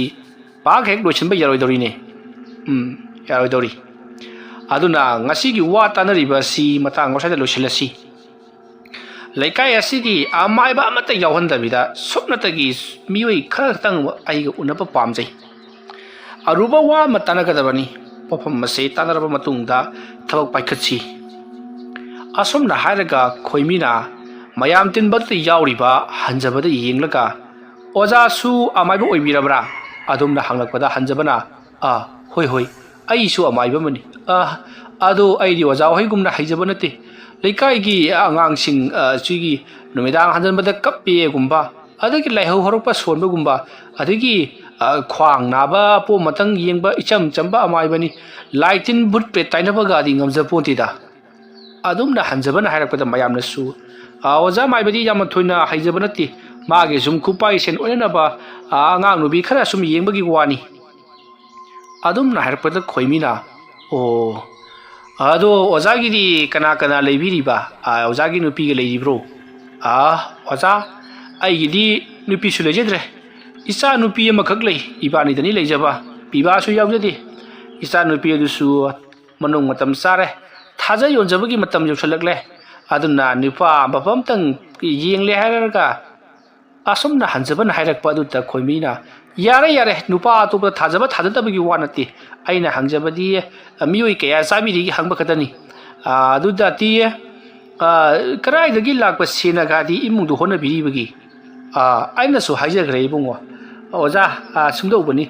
ꯄꯥꯛ ꯍꯦꯛ ꯂꯣꯏꯁꯤꯟꯕ ꯌꯥꯔꯣꯏꯗꯧꯔꯤꯅꯦ ꯌꯥꯔꯣꯏꯗꯧꯔꯤ ꯑꯗꯨꯅ ꯉꯁꯤꯒꯤ ꯋꯥ ꯇꯥꯟꯅꯔꯤꯕ ꯑꯁꯤ ꯃꯇꯥꯡ ꯑꯁ꯭ꯋꯥꯏꯗ ꯂꯣꯏꯁꯤꯜꯂꯁꯤ ꯂꯩꯀꯥꯏ ꯑꯁꯤꯒꯤ ꯑꯃꯥꯏꯕ ꯑꯃꯠꯇ ꯌꯥꯎꯍꯟꯗꯕꯤꯗ ꯁꯨꯞꯅꯇꯒꯤ ꯃꯤꯑꯣꯏ ꯈꯔꯇꯪ ꯑꯩꯒ ꯎꯅꯕ ꯄꯥꯝꯖꯩ ꯑꯔꯨꯕ ꯋꯥ ꯑꯃ ꯇꯥꯟꯅꯒꯗꯕꯅꯤ ꯋꯥꯐꯝ ꯑꯁꯤ ꯇꯥꯟꯅꯔꯕ ꯃꯇꯨꯡꯗ ꯊꯕꯛ ꯄꯥꯏꯈꯠꯁꯤ ꯑꯁꯨꯝꯅ ꯍꯥꯏꯔꯒ ꯈꯣꯏꯃꯤꯅ ꯃꯌꯥꯝ ꯇꯤꯟꯕꯗꯨꯗ ꯌꯥꯎꯔꯤꯕ ꯍꯟꯖꯕꯗ ꯌꯦꯡꯂꯒ ꯑꯣꯖꯥꯁꯨ ꯑꯃꯥꯏꯕ ꯑꯣꯏꯕꯤꯔꯕ꯭ꯔꯥ ꯑꯗꯨꯝꯅ ꯍꯪꯂꯛꯄꯗ ꯍꯟꯖꯕꯅ ꯍꯣꯏ ꯑꯩꯁꯨ ꯑꯃꯥꯏꯕ ꯑꯃꯅꯤ ꯑꯗꯣ ꯑꯩꯗꯤ ꯑꯣꯖꯥ ꯍꯣꯏꯒꯨꯝꯅ ꯍꯩꯖꯕ ꯅꯠꯇꯦ ꯂꯩꯀꯥꯏꯒꯤ ꯑꯉꯥꯡꯁꯤꯡ ꯁꯤꯒꯤ ꯅꯨꯃꯤꯗꯥꯡ ꯍꯟꯖꯟꯕꯗ ꯀꯞꯄꯦꯒꯨꯝꯕ ꯑꯗꯒꯤ ꯂꯥꯏꯍꯧ ꯍꯧꯔꯛꯄ ꯁꯣꯟꯕꯒꯨꯝꯕ ꯑꯗꯒꯤ ꯈ꯭ꯋꯥꯡ ꯅꯥꯕ ꯄꯣꯝ ꯃꯇꯪ ꯌꯦꯡꯕ ꯏꯆꯝ ꯆꯝꯕ ꯑꯃꯥꯏꯕꯅꯤ ꯂꯥꯏ ꯇꯤꯟ ꯕꯨꯠ ꯄ꯭ꯔꯦꯠ ꯇꯥꯏꯅꯕꯒꯗꯤ ꯉꯝꯖꯄꯣꯟꯇꯦꯗ ꯑꯗꯨꯝꯅ ꯍꯟꯖꯕꯅ ꯍꯥꯏꯔꯛꯄꯗ ꯃꯌꯥꯝꯅꯁꯨ ꯑꯣꯖꯥ ꯃꯥꯏꯕꯗꯤ ꯌꯥꯝꯅ ꯊꯣꯏꯅ ꯍꯩꯖꯕ ꯅꯠꯇꯦ ꯃꯥꯒꯤ ꯁꯨꯝ ꯈꯨꯄꯥꯏ ꯁꯦꯟ ꯑꯣꯏꯅꯅꯕ ꯑꯉꯥꯡ ꯅꯨꯄꯤ ꯈꯔ ꯁꯨꯝ ꯌꯦꯡꯕꯒꯤ ꯋꯥꯅꯤ ꯑꯗꯨꯝꯅ ꯍꯥꯏꯔꯛꯄꯗ ꯈꯣꯏꯃꯤꯅ ꯑꯗꯣ ꯑꯣꯖꯥꯒꯤꯗꯤꯀꯅꯥ ꯂꯩꯕꯤꯔꯤꯕ ꯑꯣꯖꯥꯒꯤ ꯅꯨꯄꯤꯒ ꯂꯩꯔꯤꯕ꯭ꯔꯣ ꯑꯣꯖꯥ ꯑꯩꯒꯤꯗꯤ ꯅꯨꯄꯤꯁꯨ ꯂꯩꯖꯗ꯭ꯔꯦ ꯏꯆꯥ ꯅꯨꯄꯤ ꯑꯃꯈꯛ ꯂꯩ ꯏꯕꯥꯅꯤꯗꯅꯤ ꯂꯩꯖꯕ ꯄꯤꯕꯥꯁꯨ ꯌꯥꯎꯖꯗꯦ ꯏꯆꯥ ꯅꯨꯄꯤ ꯑꯗꯨꯁꯨ ꯃꯅꯨꯡ ꯃꯇꯝ ꯆꯥꯔꯦ ꯊꯥꯖ ꯌꯣꯟꯖꯕꯒꯤ ꯃꯇꯝ ꯌꯧꯁꯜꯂꯛꯂꯦ ꯑꯗꯨꯅ ꯅꯨꯄꯥ ꯑꯃ ꯑꯝꯇꯪ ꯌꯦꯡꯂꯦ ꯍꯥꯏꯔꯒ ꯑꯁꯨꯝꯅ ꯍꯟꯖꯕꯅ ꯍꯥꯏꯔꯛꯄ ꯑꯗꯨꯗ ꯈꯣꯏꯃꯤꯅ ꯌꯥꯔꯦ ꯅꯨꯄꯥ ꯑꯇꯣꯞꯄ ꯊꯥꯖꯗꯕꯒꯤ ꯋꯥ ꯅꯠꯇꯦ ꯑꯩꯅ ꯍꯪꯖꯕꯗꯤ ꯃꯤꯑꯣꯏ ꯀꯌꯥ ꯆꯥꯕꯤꯔꯤꯒꯦ ꯍꯪꯕ ꯈꯛꯇꯅꯤ ꯑꯗꯨꯗꯗꯤ ꯀꯗꯥꯏꯗꯒꯤ ꯂꯥꯛꯄ ꯁꯦꯅꯒꯗꯤ ꯏꯃꯨꯡꯗꯨ ꯍꯣꯠꯅꯕꯤꯔꯤꯕꯒꯤ ꯑꯩꯅꯁꯨ ꯍꯥꯏꯖꯈ꯭ꯔꯦ ꯏꯕꯨꯡꯉꯣ ꯑꯣꯖꯥ ꯁꯨꯝꯗꯧꯕꯅꯤ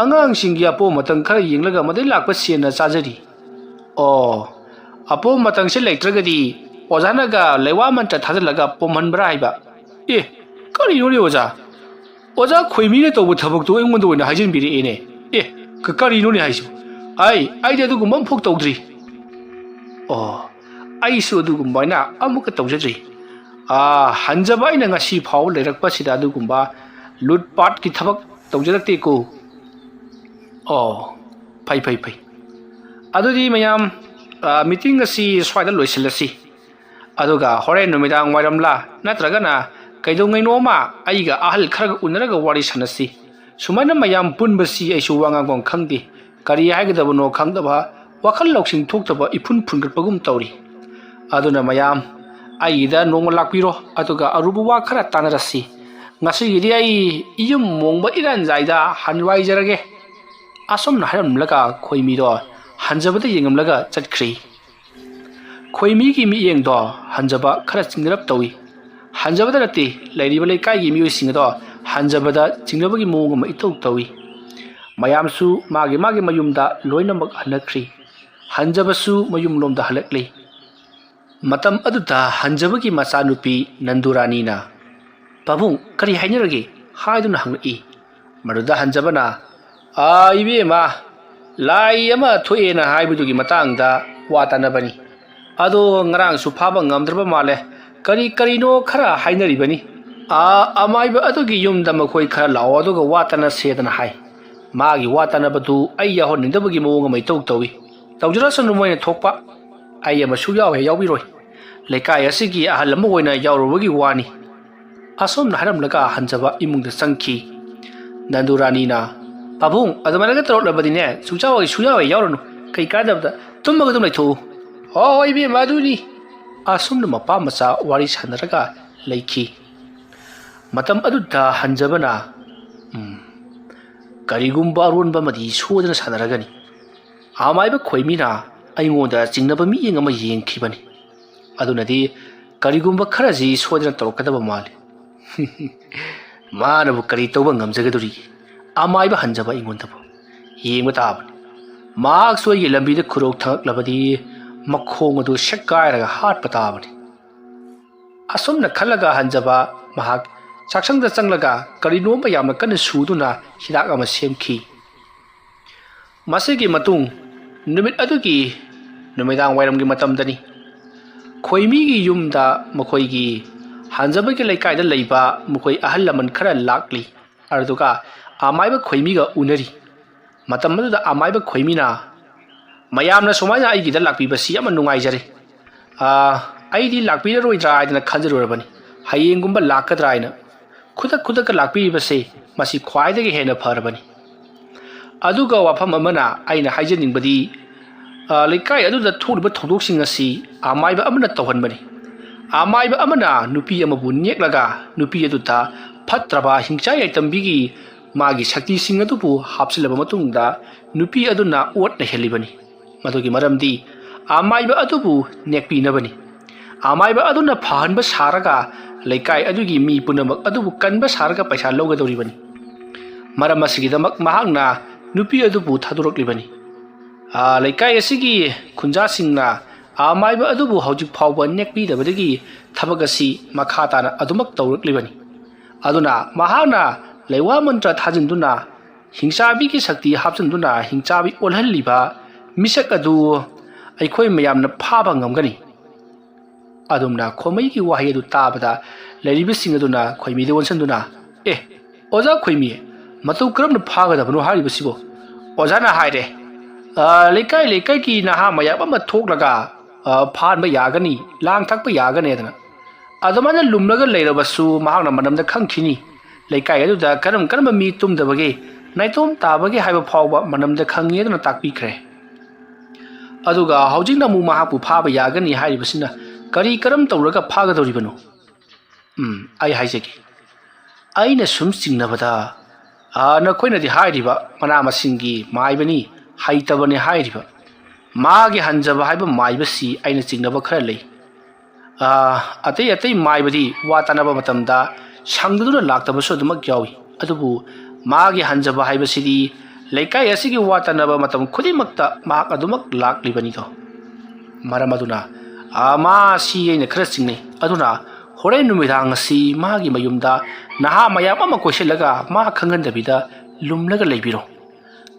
ꯑꯉꯥꯡꯁꯤꯡꯒꯤ ꯑꯄꯣꯝ ꯃꯇꯪ ꯈꯔ ꯌꯦꯡꯂꯒ ꯃꯗꯩ ꯂꯥꯛꯄ ꯁꯦꯟꯅ ꯆꯥꯖꯔꯤ ꯑꯄꯣꯝ ꯃꯇꯪꯁꯦ ꯂꯩꯇ꯭ꯔꯒꯗꯤ ꯑꯣꯖꯥꯅꯒ ꯂꯩꯋꯥ ꯃꯟꯇ꯭ꯔ ꯊꯥꯖꯤꯜꯂꯒ ꯄꯣꯝꯍꯟꯕ꯭ꯔꯥ ꯍꯥꯏꯕ ꯀꯔꯤꯅꯣꯅꯦ ꯑꯣꯖꯥ ꯈꯣꯏꯃꯤꯅ ꯇꯧꯕ ꯊꯕꯛꯇꯣ ꯑꯩꯉꯣꯟꯗ ꯑꯣꯏꯅ ꯍꯥꯏꯖꯤꯟꯕꯤꯔꯛꯑꯦꯅꯦ ꯀꯔꯤꯅꯣꯅꯦ ꯍꯥꯏꯁꯤꯕꯨ ꯑꯩꯗꯤ ꯑꯗꯨꯒꯨꯝꯕ ꯑꯃꯐꯥꯎ ꯇꯧꯗ꯭ꯔꯤ ꯑꯩꯁꯨ ꯑꯗꯨꯒꯨꯝꯕ ꯑꯃꯨꯛꯀ ꯇꯧꯖꯗ꯭ꯔꯤ hanjaba aina ngasi phau leirakpasida adugumba lutpat ki thabak tawjarakte ko oh phai phai phai adudi mayam meeting asi swaida loisilasi aduga horen numidang wairamla natragana kaidongai noma aiga ahal kharaga unaraga wari sanasi sumaina mayam punbasi aisu wangangong khangdi kari haigdabano khangdaba wakhal loksing thoktaba ipun phungatpagum tawri aduna mayam aida nongma lakpiro aduga arubu wa khara tanarasi ngasi gidi ai iyum mongba iran zaida hanwai jarage asomna haramlaga khoimi do hanjabada yengamlaga chatkhri khoimi gi mi yeng do hanjaba khara chingrap tawi hanjabada nati lairiba leikai gi mi sing do hanjabada chingrabagi mong ma itou tawi mayamsu magi mayumda loinamak hanakhri hanjabasu mayum lomda halakli matam aduda hanjabagi masanupi nandurani na pabung kari hainarage haiduna hangi maruda hanjabana ibe ma lai ama thoena haibudugi matangda watanabani ado ngarang su phaba ngamdraba male kari no khara hainaribani amaiba adugi yumda makoi khara law aduga watana sedana hai magi watana badu ai ya honindabagi mawong mai tawi tawjara sanu moina thokpa ai ama su yaw he yawbiroi lekai asigi ahal ama oina yawrobagi wani asomna haramlaga hanjaba imungda sangki nandurani na pabung adamanaga tarolabadine sujawa suyawa yawranu kai kadabda tummaga dum laitho hoi bi maduni asomna mapa macha wari sanaraga leiki matam aduda hanjabana karigumba ronba madi sodana sanaragani amaiba khoimina aingoda chingnaba mi yengama yengkhibani adunadi karigumba kharaji sodana torokadaba mali manabu kari toba ngamjagaduri amaiba hanjaba ingondabo yengba tabani mak soigi lambida khurok thaklabadi makhong adu shekkairaga hatpa tabani asomna khalaga hanjaba mahak chaksangda changlaga karinomba yamna kana suduna hidak ama semki masigi matung numit adugi numidang wairamgi matamdani khoimi gi yumda makhoi gi hanjabagi laikai da leiba makhoi ahal laman khara lakli arduga amaiba khoimi ga unari matam da amaiba khoimi na mayamna somaina aigi da lakpi basi ama nungai jare aidi lakpi roidra aidana khanjarurabani hayengumba lakadra aina khuda ka lakpi base masi khwaidagi hena pharabani aduga wafam amana aina haijaningbadi laikai aduda thuriba thodok asi amaiba amana tawhanbani amaiba amana nupi amabu neklaga nupi aduta phatraba hingchai aitambigi magi shakti sing adubu hapsilaba matungda nupi aduna otna helibani madugi maramdi amaiba adubu nekpi nabani amaiba aduna phahanba saraga laikai adugi mi punamak adubu kanba saraga paisa logadoribani maram asigidamak mahakna nupi adubu thadoroklibani laikai asigi khunja singna amaiba adubu hojik phawba nekpi dabadagi thabagasi makhatana adumak tawraklibani aduna mahakna leiwa mantra thajinduna hingsabi ki shakti hapjinduna hingchabi olhalliba misak adu aikhoi mayamna phaba ngamgani adumna khomai ki wahi adu tabada leribi sing aduna khoimi de wonsanduna oja khoimi matau kram na phaga da bano hari basibo oja na haire leikai ki na ha maya ba thok laga phan ba yagani lang thak ba yagane adana adamana lumlaga leirabasu mahakna manamda khangkhini leikai adu da karam mi tum da bage naitom tabage haiba phawba manamda khangi adana takpi khre aduga haujingna mu mahapu phaba yagani hari basina kari karam tawraga phaga doribano ai haijeki aina sum singnabada na koina di hairiba mana masingi maibani haitabani hairiba magi hanjaba haiba maibasi aina singnaba khara lei atei maibadi watanaba matamda sangduna laktabasu adumak yawi adubu magi hanjaba haibasidi leikai asigi watanaba matam khudimakta mak adumak laklibani do maramaduna ama si aina khara singnei aduna horai numidang si magi mayumda naha mayam ama koiselaga ma khangan lumlaga leibiro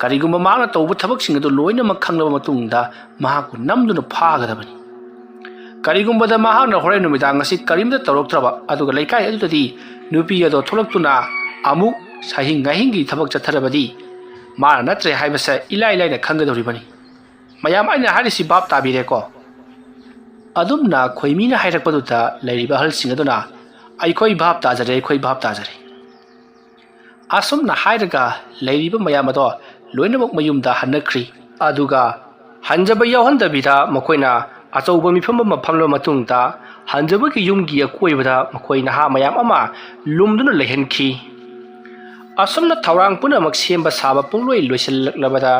karigumba maana tawbu thabak sing adu loina mak khanglaba matungda mahaku namduna phagadabani ꯀꯔꯤꯒꯨꯝꯕꯗ ꯃꯍꯥꯛꯅ ꯍꯣꯔꯦꯟ ꯅꯨꯃꯤꯗꯥꯡ ꯑꯁꯤ ꯀꯔꯤꯝꯇ ꯇꯧꯔꯛꯇ꯭ꯔꯕ ꯑꯗꯨꯒ ꯂꯩꯀꯥꯏ ꯑꯗꯨꯗꯗꯤ ꯅꯨꯄꯤ ꯑꯗꯣ ꯊꯣꯛꯂꯛꯇꯨꯅ ꯑꯃꯨꯛ ꯁꯥꯍꯤꯡ ꯉꯥꯍꯤꯡꯒꯤ ꯊꯕꯛ ꯆꯠꯊꯔꯕꯗꯤ ꯃꯥꯅ ꯅꯠꯇ꯭ꯔꯦ ꯍꯥꯏꯕꯁꯦ ꯏꯂꯥꯏ ꯂꯥꯏꯅ ꯈꯪꯒꯗꯧꯔꯤꯕꯅꯤ꯫ ꯃꯌꯥꯝ ꯑꯩꯅ ꯍꯥꯏꯔꯤꯁꯤ ꯚꯥꯞ ꯇꯥꯕꯤꯔꯦꯀꯣ? ꯑꯗꯨꯝꯅ ꯈꯣꯏꯃꯤꯅ ꯍꯥꯏꯔꯛꯄꯗꯨꯗ ꯂꯩꯔꯤꯕ ꯑꯍꯜꯁꯤꯡ ꯑꯗꯨꯅ ꯑꯩꯈꯣꯏ ꯚꯥꯞ ꯇꯥꯖꯔꯦ, ꯑꯩꯈꯣꯏ ꯚꯥꯞ ꯇꯥꯖꯔꯦ ꯑꯁꯨꯝꯅ ꯍꯥꯏꯔꯒ ꯂꯩꯔꯤꯕ ꯃꯌꯥꯝ ꯑꯗꯣ ꯂꯣꯏꯅꯃꯛ ꯃꯌꯨꯝꯗ ꯍꯟꯅꯈ꯭ꯔꯤ꯫ ꯑꯗꯨꯒ ꯍꯟꯖꯕ ꯌꯥꯎꯍꯟꯗꯕꯤꯗ ꯃꯈꯣꯏꯅ ꯑꯆꯧꯕ ꯃꯤꯐꯝ ꯑꯃ ꯐꯝꯂꯕ ꯃꯇꯨꯡꯗ ꯍꯟꯖꯕꯒꯤ ꯌꯨꯝꯒꯤ ꯑꯀꯣꯏꯕꯗ ꯃꯈꯣꯏ ꯅꯍꯥ ꯃꯌꯥꯝ ꯑꯃ ꯂꯨꯝꯗꯨꯅ ꯂꯩꯍꯟꯈꯤ꯫ ꯑꯁꯨꯝꯅ ꯊꯧꯔꯥꯡ ꯄꯨꯝꯅꯃꯛ ꯁꯦꯝꯕ ꯁꯥꯕ ꯄꯨꯡꯂꯣꯏ ꯂꯣꯏꯁꯤꯜꯂꯛꯂꯕꯗ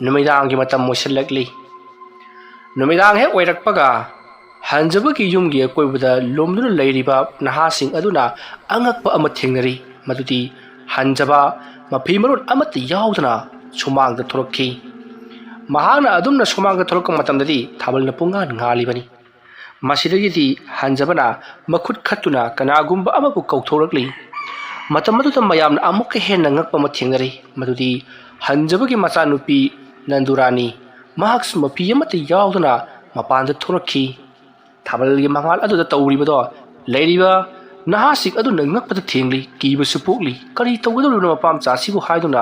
ꯅꯨꯃꯤꯗꯥꯡꯒꯤ ꯃꯇꯝ ꯑꯣꯏꯁꯤꯜꯂꯛꯂꯤ꯫ ꯅꯨꯃꯤꯗꯥꯡ ꯍꯦꯛ ꯑꯣꯏꯔꯛꯄꯒ ꯍꯟꯖꯕꯒꯤ ꯌꯨꯝꯒꯤ ꯑꯀꯣꯏꯕꯗ ꯂꯨꯝꯗꯨꯅ ꯂꯩꯔꯤꯕ ꯅꯍꯥꯁꯤꯡ ꯑꯗꯨꯅ ꯑꯉꯛꯄ ꯑꯃ ꯊꯦꯡꯅꯔꯤ꯫ ꯃꯗꯨꯗꯤ ꯍꯟꯖꯕ ꯃꯐꯤ ꯃꯔꯣꯟ ꯑꯃꯠꯇ ꯌꯥꯎꯗꯅ ꯁꯨꯃꯥꯡꯗ ꯊꯣꯔꯛꯈꯤ꯫ ꯃꯍꯥꯛꯅ ꯑꯗꯨꯝꯅ ꯁꯨꯃꯥꯡꯗ ꯊꯣꯔꯛꯄ ꯃꯇꯝꯗꯗꯤ ꯊꯥꯕꯜꯅ ꯄꯨꯡꯉꯥꯟ ꯉꯥꯜꯂꯤꯕꯅꯤ꯫ ꯃꯁꯤꯗꯒꯤꯗꯤ ꯍꯟꯖꯕꯅ ꯃꯈꯨꯠ ꯈꯠꯇꯨꯅ ꯀꯅꯥꯒꯨꯝꯕ ꯑꯃꯕꯨ ꯀꯧꯊꯣꯔꯛꯂꯤ꯫ ꯃꯇꯝ ꯑꯗꯨꯗ ꯃꯌꯥꯝꯅ ꯑꯃꯨꯛꯀ ꯍꯦꯟꯅ ꯉꯛꯄ ꯑꯃ ꯊꯦꯡꯅꯔꯤ꯫ ꯃꯗꯨꯗꯤ ꯍꯟꯖꯕꯒꯤ ꯃꯆꯥꯅꯨꯄꯤ ꯅꯟꯗꯨꯔꯥꯅꯤ ꯃꯍꯥꯛꯁꯨ ꯃꯐꯤ ꯑꯃꯠꯇ ꯌꯥꯎꯗꯅ ꯃꯄꯥꯟꯗ ꯊꯣꯔꯛꯈꯤ꯫ ꯊꯥꯕꯜꯒꯤ ꯃꯉꯥꯜ ꯑꯗꯨꯗ ꯇꯧꯔꯤꯕꯗꯣ ꯂꯩꯔꯤꯕ ꯅꯍꯥꯁꯤꯡ ꯑꯗꯨꯅ ꯉꯛꯄꯗ ꯊꯦꯡꯂꯤ, ꯀꯤꯕꯁꯨ ꯄꯣꯛꯂꯤ꯫ ꯀꯔꯤ ꯇꯧꯒꯗꯧꯔꯤꯕꯅꯣ ꯃꯄꯥꯝꯆꯥꯁꯤꯕꯨ ꯍꯥꯏꯗꯨꯅ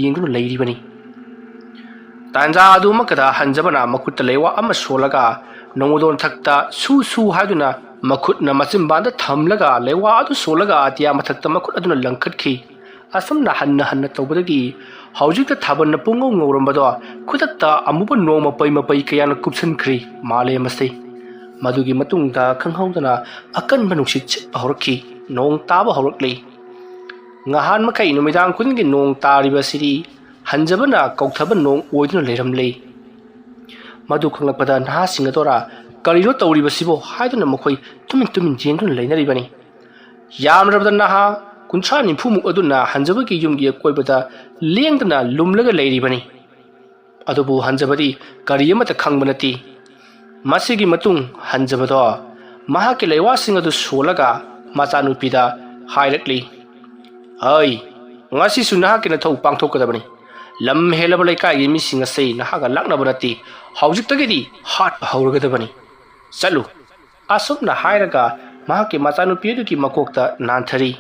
ꯌꯦꯡꯗꯨꯅ ꯂꯩꯔꯤꯕꯅꯤ꯫ ꯇꯥꯟꯖꯥ ꯑꯗꯨ ꯑꯃꯛꯀꯗ ꯍꯟꯖꯕꯅ ꯃꯈꯨꯠꯇ ꯂꯩꯋꯥ ꯑꯃ ꯁꯣꯜꯂꯒ ꯅꯣꯡꯃꯗꯣꯟ ꯊꯛꯇ ꯁꯨ ꯁꯨ ꯍꯥꯏꯗꯨꯅ ꯃꯈꯨꯠꯅ ꯃꯆꯤꯟꯕꯥꯟꯗ ꯊꯝꯂꯒ ꯂꯩꯋꯥ ꯑꯗꯨ ꯁꯣꯜꯂꯒ ꯑꯇꯤꯌꯥ ꯃꯊꯛꯇ ꯃꯈꯨꯠ ꯑꯗꯨꯅ ꯂꯪꯈꯠꯈꯤ꯫ ꯑꯁꯨꯝꯅ ꯍꯟꯅ ꯍꯟꯅ ꯇꯧꯕꯗꯒꯤ ꯍꯧꯖꯤꯛꯇ ꯊꯥꯕꯜꯅ ꯄꯨꯡꯉꯧ ꯉꯧꯔꯝꯕꯗꯣ ꯈꯨꯗꯛꯇ ꯑꯃꯨꯕ ꯅꯣꯡ ꯃꯄꯩ ꯃꯄꯩ ꯀꯌꯥꯅ ꯀꯨꯞꯁꯤꯟꯈ꯭ꯔꯤ ꯃꯥꯂꯦꯝ ꯑꯁꯤ꯫ ꯃꯗꯨꯒꯤ ꯃꯇꯨꯡꯗ ꯈꯪꯍꯧꯗꯅ ꯑꯀꯟꯕ ꯅꯨꯡꯁꯤꯠ ꯁꯤꯠꯄ ꯍꯧꯔꯛꯈꯤ꯫ ꯅꯣꯡ ꯇꯥꯕ ꯍꯧꯔꯛꯂꯤ꯫ ꯉꯍꯥꯟ ꯃꯈꯩ ꯅꯨꯃꯤꯗꯥꯡ ꯈꯨꯗꯤꯡꯒꯤ ꯅꯣꯡ ꯇꯥꯔꯤꯕꯁꯤꯗꯤ ꯍꯟꯖꯕꯅ ꯀꯧꯊꯕ ꯅꯣꯡ ꯑꯣꯏꯗꯨꯅ ꯂꯩꯔꯝꯂꯤ꯫ ꯃꯗꯨ ꯈꯪꯂꯛꯄꯗ ꯅꯍꯥꯁꯤꯡ ꯑꯗꯨꯔ ꯀꯔꯤꯅꯣ ꯇꯧꯔꯤꯕꯁꯤꯕꯣ ꯍꯥꯏꯗꯨꯅ ꯃꯈꯣꯏ ꯇꯨꯃꯤꯟ ꯇꯨꯃꯤꯟ ꯌꯦꯡꯗꯨꯅ ꯂꯩꯅꯔꯤꯕꯅꯤ꯫ ꯌꯥꯝꯗ꯭ꯔꯕꯗ ꯅꯍꯥ 30-40 ꯑꯗꯨꯅ ꯍꯟꯖꯕꯒꯤ ꯌꯨꯝꯒꯤ ꯑꯀꯣꯏꯕꯗ ꯂꯦꯡꯗꯅ ꯂꯨꯝꯂꯒ ꯂꯩꯔꯤꯕꯅꯤ꯫ ꯑꯗꯨꯕꯨ ꯍꯟꯖꯕꯗꯤ ꯀꯔꯤ ꯑꯃꯠꯇ ꯈꯪꯕ ꯅꯠꯇꯦ꯫ ꯃꯁꯤꯒꯤ ꯃꯇꯨꯡ ꯍꯟꯖꯕꯗꯣ ꯃꯍꯥꯛꯀꯤ ꯂꯩꯋꯥꯁꯤꯡ ꯑꯗꯨ ꯁꯣꯜꯂꯒ ꯃꯆꯥꯅꯨꯄꯤꯗ ꯍꯥꯏꯔꯛꯂꯤ, "ꯍꯩ, ꯉꯁꯤꯁꯨ ꯅꯍꯥꯛꯀꯤ ꯅꯊꯧ ꯄꯥꯡꯊꯣꯛꯀꯗꯕꯅꯤ꯫ ꯂꯝ ꯍꯦꯜꯂꯕ ꯂꯩꯀꯥꯏꯒꯤ ꯃꯤꯁꯤꯡ ꯑꯁꯤ ꯅꯍꯥꯛꯀ ꯂꯥꯛꯅꯕ ꯅꯠꯇꯦ, ꯍꯧꯖꯤꯛꯇꯒꯤꯗꯤ ꯍꯥꯠꯄ ꯍꯧꯔꯒꯗꯕꯅꯤ꯫ ꯆꯠꯂꯨ." ꯑꯁꯨꯝꯅ ꯍꯥꯏꯔꯒ ꯃꯍꯥꯛꯀꯤ ꯃꯆꯥꯅꯨꯄꯤ ꯑꯗꯨꯒꯤ ꯃꯀꯣꯛꯇ ꯅꯥꯟꯊꯔꯤ꯫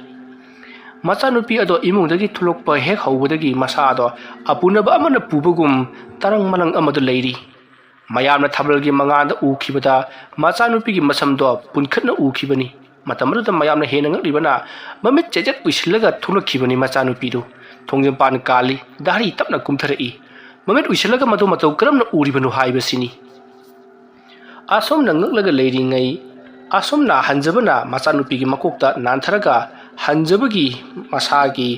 ꯃꯆꯥꯅꯨꯄꯤ ꯑꯗꯣ ꯏꯃꯨꯡꯗꯒꯤ ꯊꯣꯛꯂꯛꯄ ꯍꯦꯛ ꯍꯧꯕꯗꯒꯤ ꯃꯁꯥꯗꯣ ꯑꯄꯨꯅꯕ ꯑꯃꯅ ꯄꯨꯕꯒꯨꯝ ꯇꯔꯪ ꯃꯂꯪ ꯑꯃꯗ ꯂꯩꯔꯤ꯫ ꯃꯌꯥꯝꯅ ꯊꯥꯕꯜꯒꯤ ꯃꯉꯥꯜꯗ ꯎꯈꯤꯕꯗ ꯃꯆꯥꯅꯨꯄꯤꯒꯤ ꯃꯁꯝꯗꯣ ꯄꯨꯟꯈꯠꯅ ꯎꯈꯤꯕꯅꯤ꯫ ꯃꯇꯝ ꯑꯗꯨꯗ ꯃꯌꯥꯝꯅ ꯍꯦꯟꯅ ꯉꯛꯂꯤꯕꯅ ꯃꯃꯤꯠ ꯆꯦꯖꯦꯠ ꯎꯏꯁꯤꯜꯂꯒ ꯊꯣꯛꯂꯛꯈꯤꯕꯅꯤ ꯃꯆꯥꯅꯨꯄꯤꯗꯨ꯫ ꯊꯣꯡꯖꯤꯟꯄꯥꯟ ꯀꯥꯜꯂꯤ, ꯗꯥꯍꯔꯤ ꯇꯞꯅ ꯀꯨꯝꯊꯔꯛꯏ꯫ ꯃꯃꯤꯠ ꯎꯏꯁꯤꯜꯂꯒ ꯃꯗꯨ ꯃꯇꯧ ꯀꯔꯝꯅ ꯎꯔꯤꯕꯅꯣ ꯍꯥꯏꯕꯁꯤꯅꯤ꯫ ꯑꯁꯨꯝꯅ ꯉꯛꯂꯒ ꯂꯩꯔꯤꯉꯩ ꯑꯁꯨꯝꯅ ꯍꯟꯖꯕꯅ ꯃꯆꯥꯅꯨꯄꯤꯒꯤ ꯃꯀꯣꯛꯇ ꯅꯥꯟꯊꯔꯒ ꯍꯟꯖꯕꯒꯤ ꯃꯁꯥꯒꯤ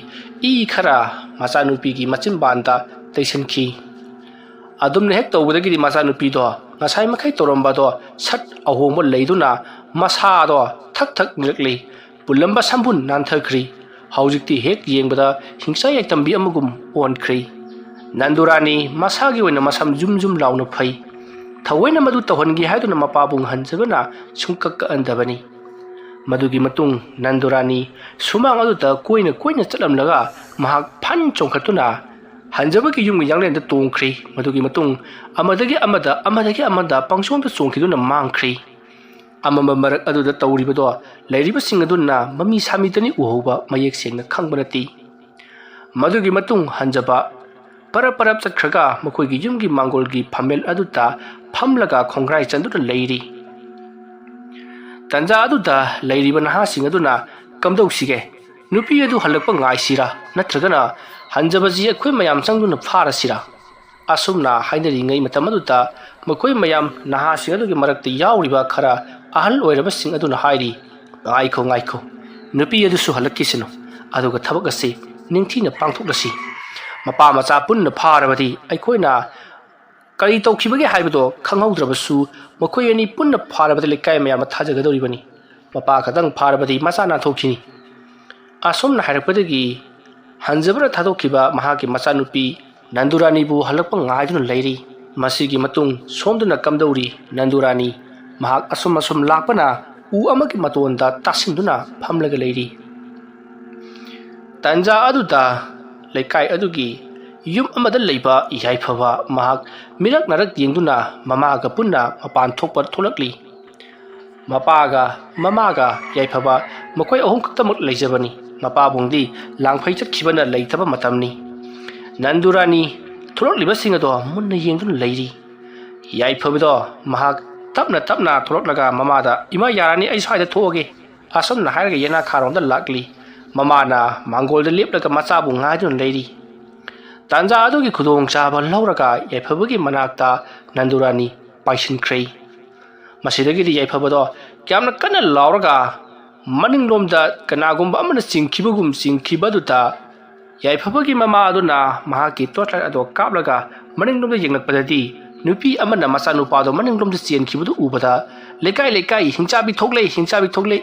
ꯏ ꯈꯔ ꯃꯆꯥꯅꯨꯄꯤꯒꯤ ꯃꯆꯤꯟꯕꯥꯟꯗ ꯇꯩꯁꯟꯈꯤ꯫ ꯑꯗꯨꯝꯅ ꯍꯦꯛ ꯇꯧꯕꯗꯒꯤꯗꯤ ꯃꯆꯥꯅꯨꯄꯤꯗꯣ ꯉꯁꯥꯏ ꯃꯈꯩ ꯇꯧꯔꯝꯕꯗꯣ ꯁꯠ ꯑꯍꯣꯡꯕ ꯂꯩꯗꯨꯅ ꯃꯁꯥꯗꯣ ꯊꯛ ꯊꯛ ꯅꯤꯛꯂꯛꯂꯤ꯫ ꯄꯨꯜꯂꯝꯕ ꯁꯝꯕꯨꯟ ꯅꯥꯟꯊꯈ꯭ꯔꯤ꯫ ꯍꯧꯖꯤꯛꯇꯤ ꯍꯦꯛ ꯌꯦꯡꯕꯗ ꯍꯤꯡꯆꯥ ꯌꯥꯏꯇꯝꯕꯤ ꯑꯃꯒꯨꯝ ꯑꯣꯟꯈ꯭ꯔꯤ꯫ ꯅꯟꯗꯨꯔꯥꯅꯤ ꯃꯁꯥꯒꯤ ꯑꯣꯏꯅ ꯃꯁꯝ ꯖꯨꯝ ꯖꯨꯝ ꯂꯥꯎꯅ ꯐꯩ꯫ ꯊꯑꯣꯏꯅ ꯃꯗꯨ ꯇꯧꯍꯟꯒꯦ ꯍꯥꯏꯗꯨꯅ ꯃꯄꯥꯕꯨꯡ ꯍꯟꯖꯕꯅ ꯁꯨꯡꯀꯛ ꯀꯛꯍꯟꯗꯕꯅꯤ꯫ ꯃꯗꯨꯒꯤ ꯃꯇꯨꯡ ꯅꯟꯗꯨꯔꯥꯅꯤ ꯁꯨꯃꯥꯡ ꯑꯗꯨꯗ ꯀꯣꯏꯅ ꯀꯣꯏꯅ ꯆꯠꯂꯝꯂꯒ ꯃꯍꯥꯛ ꯐꯟ ꯆꯣꯡꯈꯠꯇꯨꯅ ꯍꯟꯖꯕꯒꯤ ꯌꯨꯝꯒꯤ ꯌꯥꯡꯂꯦꯟꯗ ꯇꯣꯡꯈ꯭ꯔꯤ꯫ ꯃꯗꯨꯒꯤ ꯃꯇꯨꯡ ꯑꯃꯗꯒꯤ ꯑꯃꯗ ꯄꯪꯆꯣꯡꯗ ꯆꯣꯡꯈꯤꯗꯨꯅ ꯃꯥꯡꯈ꯭ꯔꯤ꯫ ꯑꯃꯝꯕ ꯃꯔꯛ ꯑꯗꯨꯗ ꯇꯧꯔꯤꯕꯗꯣ ꯂꯩꯔꯤꯕꯁꯤꯡ ꯑꯗꯨꯅ ꯃꯃꯤ ꯁꯥꯃꯤꯇꯅꯤ ꯎꯍꯧꯕ ꯃꯌꯦꯛ ꯁꯦꯡꯅ ꯈꯪꯕ ꯅꯠꯇꯦ꯫ ꯃꯗꯨꯒꯤ ꯃꯇꯨꯡ ꯍꯟꯖꯕ ꯄꯔꯞ ꯄꯔꯞ ꯆꯠꯈ꯭ꯔꯒ ꯃꯈꯣꯏꯒꯤ ꯌꯨꯝꯒꯤ ꯃꯥꯡꯒꯣꯜꯒꯤ ꯐꯝꯃꯦꯜ ꯑꯗꯨꯗ ꯐꯝꯂꯒ ꯈꯣꯡꯒ꯭ꯔꯥꯏ ꯆꯟꯗꯨꯅ ꯂꯩꯔꯤ꯫ ꯇꯟꯖꯥ ꯑꯗꯨꯗ ꯂꯩꯔꯤꯕ ꯅꯍꯥꯁꯤꯡ ꯑꯗꯨꯅ ꯀꯝꯗꯧꯁꯤꯒꯦ, ꯅꯨꯄꯤ ꯑꯗꯨ ꯍꯜꯂꯛꯄ ꯉꯥꯏꯁꯤꯔꯥ ꯅꯠꯇ꯭ꯔꯒꯅ ꯍꯟꯖꯕꯁꯤ ꯑꯩꯈꯣꯏ ꯃꯌꯥꯝ ꯆꯪꯗꯨꯅ ꯐꯥꯔꯁꯤꯔꯥ? ꯑꯁꯨꯝꯅ ꯍꯥꯏꯅꯔꯤꯉꯩ ꯃꯇꯝ ꯑꯗꯨꯗ ꯃꯈꯣꯏ ꯃꯌꯥꯝ ꯅꯍꯥꯁꯤꯡ ꯑꯗꯨꯒꯤ ꯃꯔꯛꯇ ꯌꯥꯎꯔꯤꯕ ꯈꯔ ꯑꯍꯜ ꯑꯣꯏꯔꯕꯁꯤꯡ ꯑꯗꯨꯅ ꯍꯥꯏꯔꯤ, "ꯉꯥꯏꯈꯣ ꯉꯥꯏꯈꯣ, ꯅꯨꯄꯤ ꯑꯗꯨꯁꯨ ꯍꯜꯂꯛꯈꯤꯁꯅꯨ, ꯑꯗꯨꯒ ꯊꯕꯛ ꯑꯁꯤ ꯅꯤꯡꯊꯤꯅ ꯄꯥꯡꯊꯣꯛꯂꯁꯤ꯫ ꯃꯄꯥ ꯃꯆꯥ ꯄꯨꯟꯅ ꯐꯥꯔꯕꯗꯤ ꯑꯩꯈꯣꯏꯅ ꯀꯔꯤ ꯇꯧꯈꯤꯕꯒꯦ ꯍꯥꯏꯕꯗꯣ ꯈꯪꯍꯧꯗ꯭ꯔꯕꯁꯨ ꯃꯈꯣꯏ ꯑꯅꯤ ꯄꯨꯟꯅ ꯐꯥꯔꯕꯗꯤ ꯂꯩꯀꯥꯏ ꯃꯌꯥꯝꯅ ꯊꯥꯖꯒꯗꯧꯔꯤꯕꯅꯤ꯫ ꯃꯄꯥ ꯈꯛꯇꯪ ꯐꯥꯔꯕꯗꯤ ꯃꯆꯥ ꯅꯥꯟꯊꯣꯛꯈꯤꯅꯤ." ꯑꯁꯨꯝꯅ ꯍꯥꯏꯔꯛꯄꯗꯒꯤ ꯍꯟꯖꯕꯅ ꯊꯥꯗꯣꯛꯈꯤꯕ ꯃꯍꯥꯛꯀꯤ ꯃꯆꯥꯅꯨꯄꯤ ꯅꯟꯗꯨꯔꯥꯅꯤꯕꯨ ꯍꯜꯂꯛꯄ ꯉꯥꯏꯗꯨꯅ ꯂꯩꯔꯤ꯫ ꯃꯁꯤꯒꯤ ꯃꯇꯨꯡ ꯁꯣꯝꯗꯨꯅ ꯀꯝꯗꯧꯔꯤ ꯅꯟꯗꯨꯔꯥꯅꯤ ꯃꯍꯥꯛ ꯑꯁꯨꯝ ꯂꯥꯛꯄꯅ ꯎ ꯑꯃꯒꯤ ꯃꯇꯣꯟꯗ ꯇꯥꯁꯤꯟꯗꯨꯅ ꯐꯝꯂꯒ ꯂꯩꯔꯤ꯫ ꯇꯟꯖꯥ ꯑꯗꯨꯗ ꯂꯩꯀꯥꯏ ꯑꯗꯨꯒꯤ ꯌꯨꯝ ꯑꯃꯗ ꯂꯩꯕ ꯌꯥꯏꯐꯕ ꯃꯍꯥꯛ ꯃꯤꯔꯛ ꯅꯥꯔꯛ ꯌꯦꯡꯗꯨꯅ ꯃꯃꯥꯒ ꯄꯨꯟꯅ ꯃꯄꯥꯟ ꯊꯣꯛꯂꯛꯂꯤ꯫ ꯃꯄꯥꯒ ꯃꯃꯥꯒ ꯌꯥꯏꯐꯕ ꯃꯈꯣꯏ ꯑꯍꯨꯝ ꯈꯛꯇꯃꯛ ꯂꯩꯖꯕꯅꯤ ꯃꯄꯥꯕꯨꯡꯗꯤ ꯂꯥꯡꯐꯩ ꯆꯠꯈꯤꯕꯅ ꯂꯩꯇꯕ ꯃꯇꯝꯅꯤ ꯅꯟꯗꯨꯔꯥꯅꯤ ꯊꯣꯛꯂꯛꯂꯤꯕꯁꯤꯡ ꯑꯗꯣ ꯃꯨꯟꯅ ꯌꯦꯡꯗꯨꯅ ꯂꯩꯔꯤ ꯌꯥꯏꯐꯕꯗꯣ ꯃꯍꯥꯛ ꯇꯞꯅ ꯇꯞꯅ ꯊꯣꯛꯂꯛꯂꯒ ꯃꯃꯥꯗ ꯏꯃꯥ ꯌꯥꯔꯅꯤ ꯑꯩ ꯁ꯭ꯋꯥꯏꯗ ꯊꯣꯛꯑꯒꯦ ꯑꯁꯨꯝꯅ ꯍꯥꯏꯔꯒ ꯌꯦꯅꯥꯈꯥꯔꯣꯝꯗ ꯂꯥꯛꯂꯤ ꯃꯃꯥꯅ ꯃꯥꯡꯒꯣꯜꯗ ꯂꯦꯞꯂꯒ ꯃꯆꯥꯕꯨ ꯉꯥꯏꯗꯨꯅ ꯂꯩꯔꯤ ꯇꯥꯟꯖꯥ ꯑꯗꯨꯒꯤ ꯈꯨꯗꯣꯡꯆꯥꯕ ꯂꯧꯔꯒ ꯌꯥꯏꯐꯕꯒꯤ ꯃꯅꯥꯛꯇ ꯅꯟꯗꯨꯔꯥꯅꯤ ꯄꯥꯏꯁꯤꯟꯈ꯭ꯔꯦ ꯃꯁꯤꯗꯒꯤꯗꯤ ꯌꯥꯏꯐꯕꯗꯣ ꯌꯥꯝꯅ ꯀꯟꯅ ꯂꯥꯎꯔꯒ ꯃꯅꯤꯡꯂꯣꯝꯗ ꯀꯅꯥꯒꯨꯝꯕ ꯑꯃꯅ ꯆꯤꯡꯈꯤꯕꯗꯨꯗ ꯌꯥꯏꯐꯕꯒꯤ ꯃꯃꯥ ꯑꯗꯨꯅ ꯃꯍꯥꯛꯀꯤ ꯇꯣꯔꯆꯂꯥꯏꯠ ꯑꯗꯣ ꯀꯥꯞꯂꯒ ꯃꯅꯤꯡꯂꯣꯝꯗ ꯌꯦꯡꯂꯛꯄꯗꯗꯤ ꯅꯨꯄꯤ ꯑꯃꯅ ꯃꯆꯥꯅꯨꯄꯥꯗꯣ ꯃꯅꯤꯡꯂꯣꯝꯗ ꯆꯦꯟꯈꯤꯕꯗꯨ ꯎꯕꯗ ꯂꯩꯀꯥꯏ ꯂꯩꯀꯥꯏ ꯍꯤꯡꯆꯥꯕꯤ ꯊꯣꯛꯂꯦ